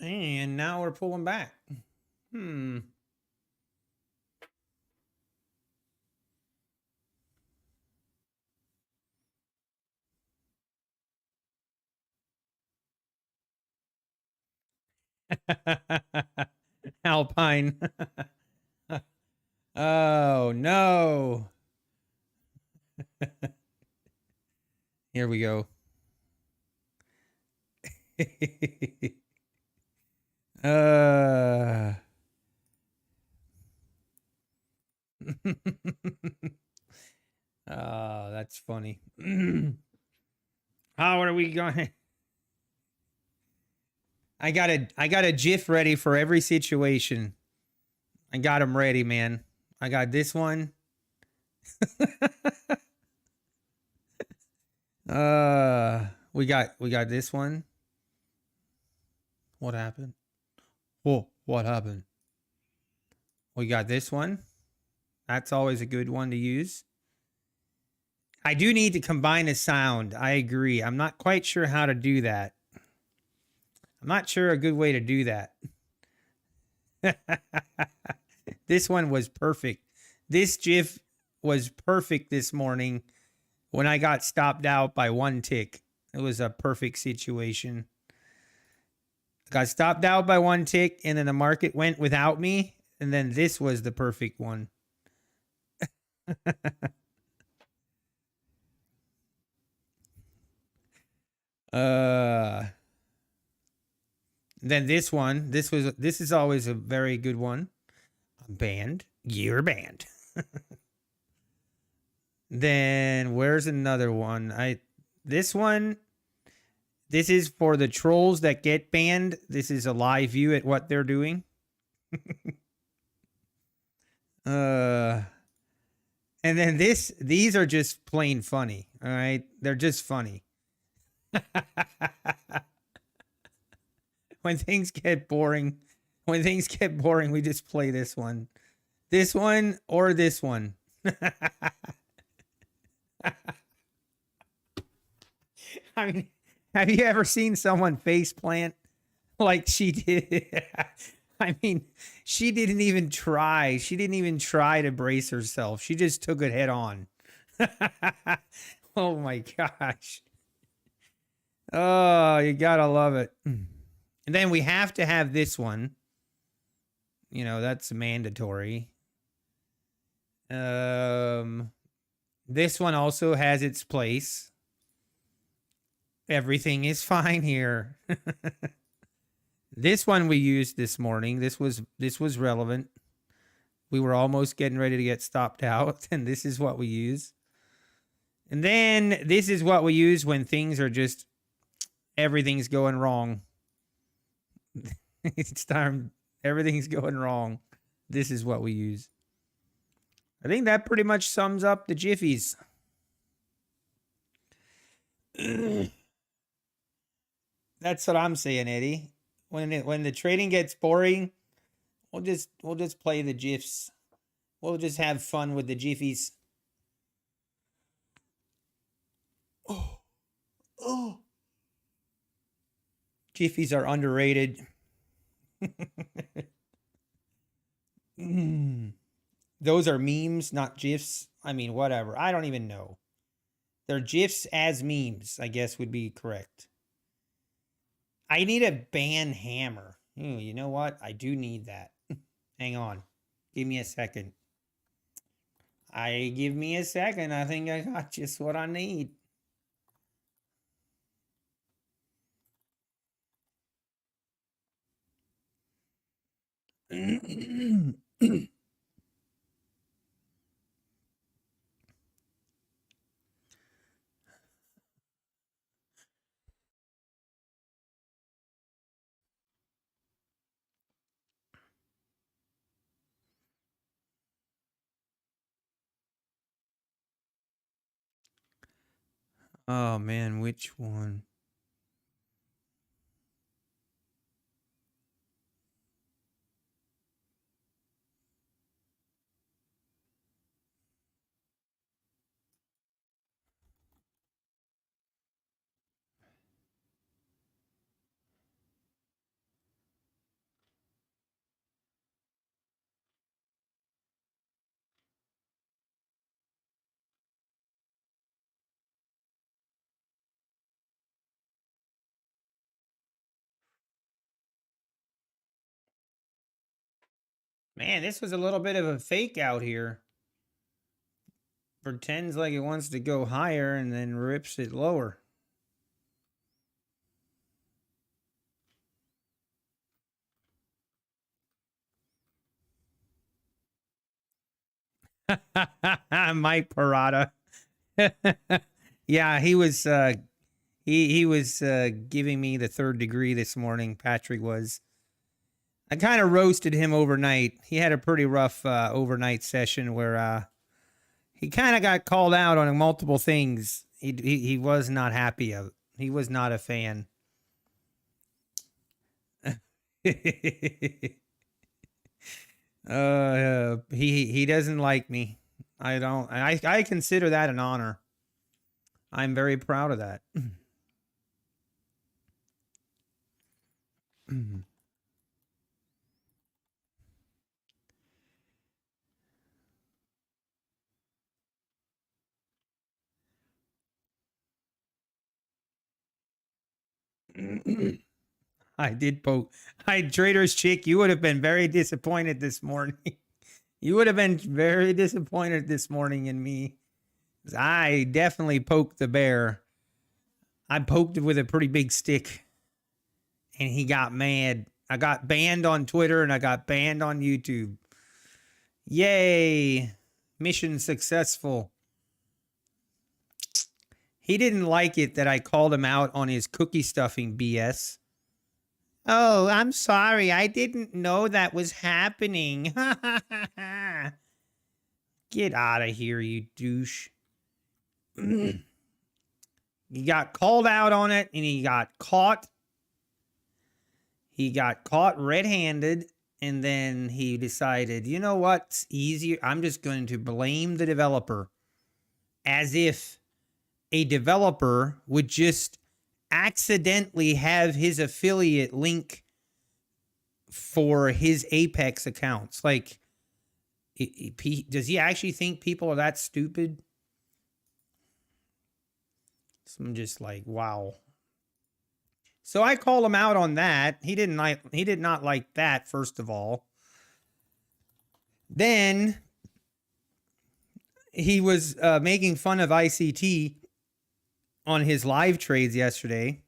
And now we're pulling back. Alpine. Oh, no. Here we go. Oh, that's funny. How are we going? I got a GIF ready for every situation. I got them ready, man. I got this one. We got this one. What happened? Whoa, what happened? We got this one. That's always a good one to use. I do need to combine a sound. I agree. I'm not quite sure how to do that. I'm not sure a good way to do that. This one was perfect. This GIF was perfect this morning when I got stopped out by one tick. It was a perfect situation. Got stopped out by one tick, and then the market went without me, and then this was the perfect one. Then this one, this is always a very good one. Banned. You're banned. Then where's another one? This one, this is for the trolls that get banned. This is a live view at what they're doing. And then these are just plain funny. All right. They're just funny. When things get boring, we just play this one. This one or this one. I mean, have you ever seen someone face plant like she did? I mean, she didn't even try. She didn't even try to brace herself. She just took it head on. Oh my gosh. Oh, you gotta love it. And then we have to have this one. You know, that's mandatory. This one also has its place. Everything is fine here. This one we used this morning. This was relevant. We were almost getting ready to get stopped out, and this is what we use. And then this is what we use when things are just, everything's going wrong. It's time, everything's going wrong. This is what we use. I think that pretty much sums up the jiffies. That's what I'm saying, Eddie. When the trading gets boring, we'll just play the gifs. We'll just have fun with the jiffies. Oh. Jiffies are underrated. Those are memes, not GIFs. I mean, whatever. I don't even know. They're GIFs as memes, I guess would be correct. I need a band hammer. You know what? I do need that. Hang on. Give me a second. Give me a second. I think I got just what I need. Oh man, which one? Man, this was a little bit of a fake out here. Pretends like it wants to go higher and then rips it lower. Mike Parada. Yeah, he was he was giving me the third degree this morning. Patrick was. I kind of roasted him overnight. He had a pretty rough overnight session where he kind of got called out on multiple things. He was not happy of. He was not a fan. He doesn't like me. I don't. I consider that an honor. I'm very proud of that. I did poke. Trader's Chick, you would have been very disappointed this morning. You would have been very disappointed this morning in me. I definitely poked the bear. I poked it with a pretty big stick. And he got mad. I got banned on Twitter and I got banned on YouTube. Yay. Mission successful. He didn't like it that I called him out on his cookie stuffing BS. Oh, I'm sorry. I didn't know that was happening. Get out of here, you douche. He got called out on it and he got caught. He got caught red-handed and then he decided, you know what's easier? I'm just going to blame the developer, as if a developer would just accidentally have his affiliate link for his Apex accounts. Like, does he actually think people are that stupid? So I'm just like, wow. So I call him out on that. He did not like that, first of all. Then he was making fun of ICT on his live trades yesterday.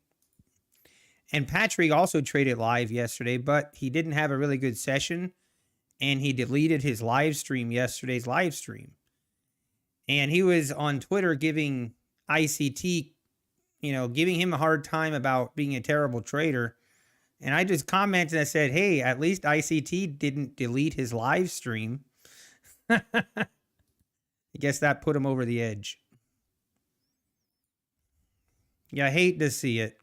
And Patrick also traded live yesterday, but he didn't have a really good session. and he deleted his live stream, yesterday's live stream. And he was on Twitter giving ICT, giving him a hard time about being a terrible trader. And I just commented and I said, hey, at least ICT didn't delete his live stream. I guess that put him over the edge. Yeah, I hate to see it.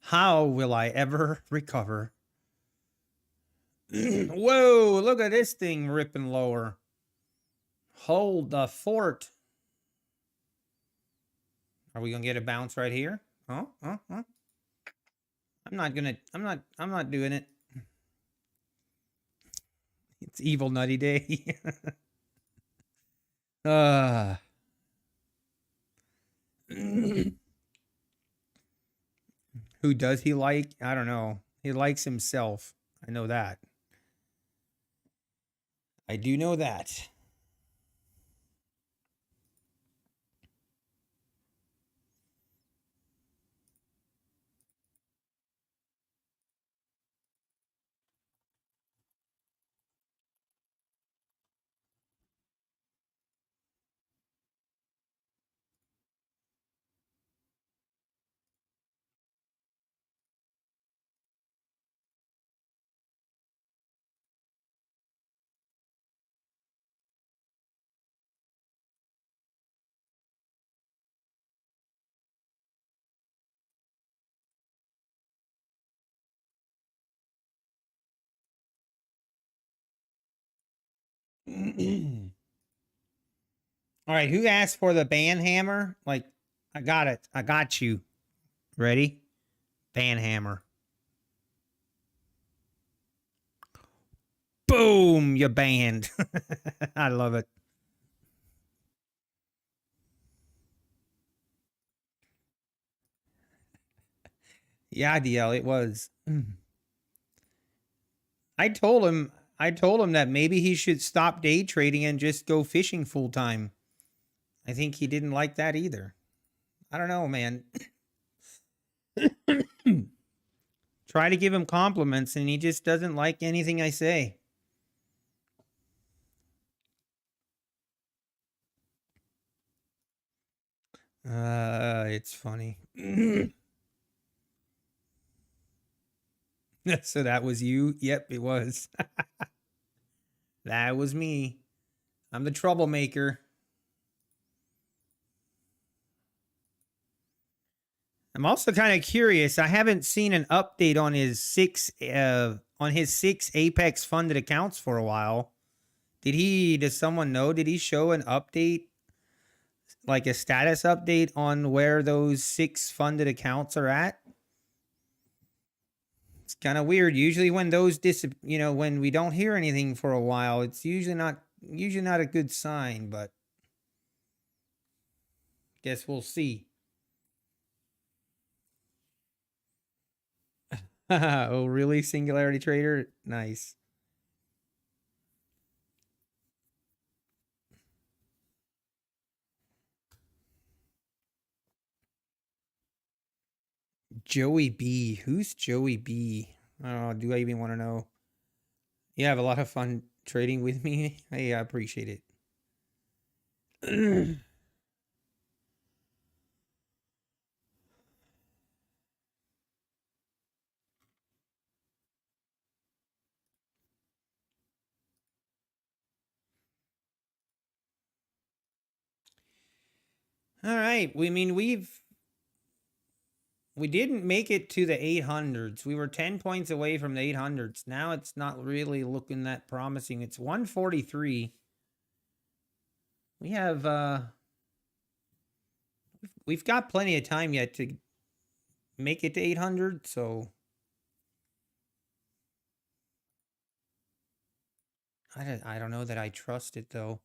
How will I ever recover? Whoa, look at this thing ripping lower. Hold the fort. Are we gonna get a bounce right here? Oh. I'm not doing it. It's evil nutty day. Who does he like? I don't know. He likes himself. I know that. I do know that. All right, who asked for the ban hammer? Like, I got it. I got you. Ready? Ban hammer. Boom, you banned. I love it. Yeah, DL, it was. I told him that maybe he should stop day trading and just go fishing full time. I think he didn't like that either. I don't know, man. Try to give him compliments and he just doesn't like anything I say. It's funny. So that was you? Yep, it was. That was me. I'm the troublemaker. I'm also kind of curious. I haven't seen an update on his six Apex funded accounts for a while. Does someone know? Did he show an update, like a status update on where those 6 funded accounts are at? It's kind of weird. Usually when those when we don't hear anything for a while, it's usually not a good sign, but guess we'll see. Oh, really? Singularity Trader? Nice. Joey B. Who's Joey B? I don't know. Do I even want to know? You have a lot of fun trading with me. Hey, I appreciate it. All right. We didn't make it to the 800s. We were 10 points away from the 800s. Now it's not really looking that promising. It's 143. We have we've got plenty of time yet to make it to 800, so I don't know that I trust it though.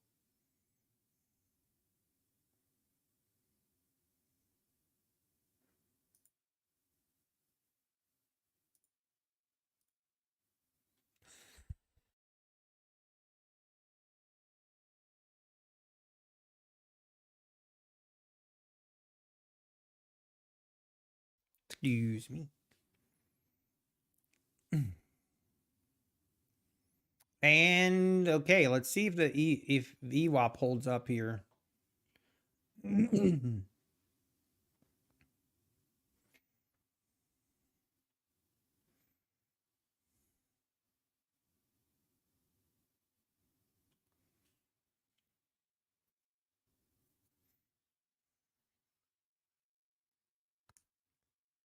Excuse me. And okay, let's see if the if VWAP holds up here.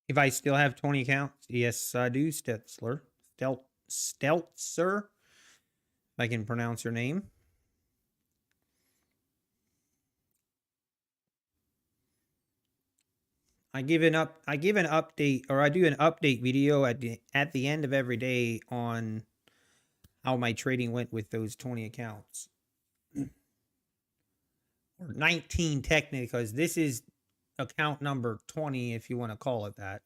If I still have 20 accounts, yes, I do, Stetzler. Steltzer, if I can pronounce your name. I give an update, or I do an update video at the end of every day on how my trading went with those 20 accounts. Or 19 technically, because this is account number 20 if you want to call it that.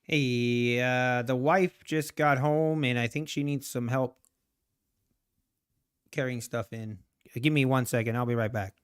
Hey, the wife just got home and I think she needs some help carrying stuff in. Give me 1 second. I'll be right back.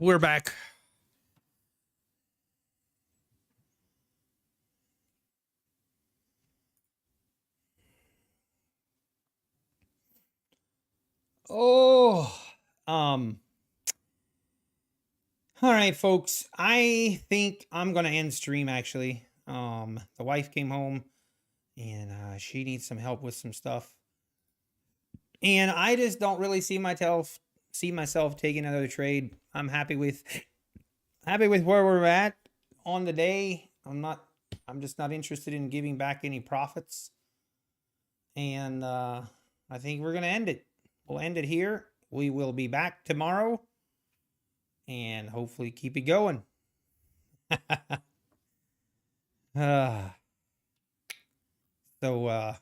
We're back. Oh, all right, folks. I think I'm gonna end stream actually. The wife came home and she needs some help with some stuff. And I just don't really see myself taking another trade. I'm happy with where we're at on the day. I'm just not interested in giving back any profits. And I think we're gonna end it. We'll end it here. We will be back tomorrow and hopefully keep it going. So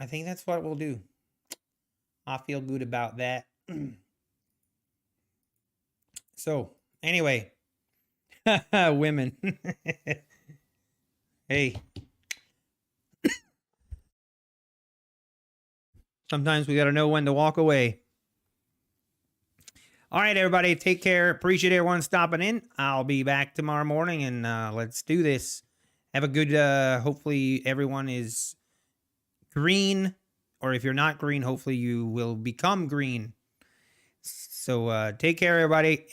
I think that's what we'll do. I feel good about that. So anyway, women. Hey. Sometimes we got to know when to walk away. All right, everybody. Take care. Appreciate everyone stopping in. I'll be back tomorrow morning and let's do this. Have a good, hopefully everyone is green. Or if you're not green, hopefully you will become green. So take care, everybody.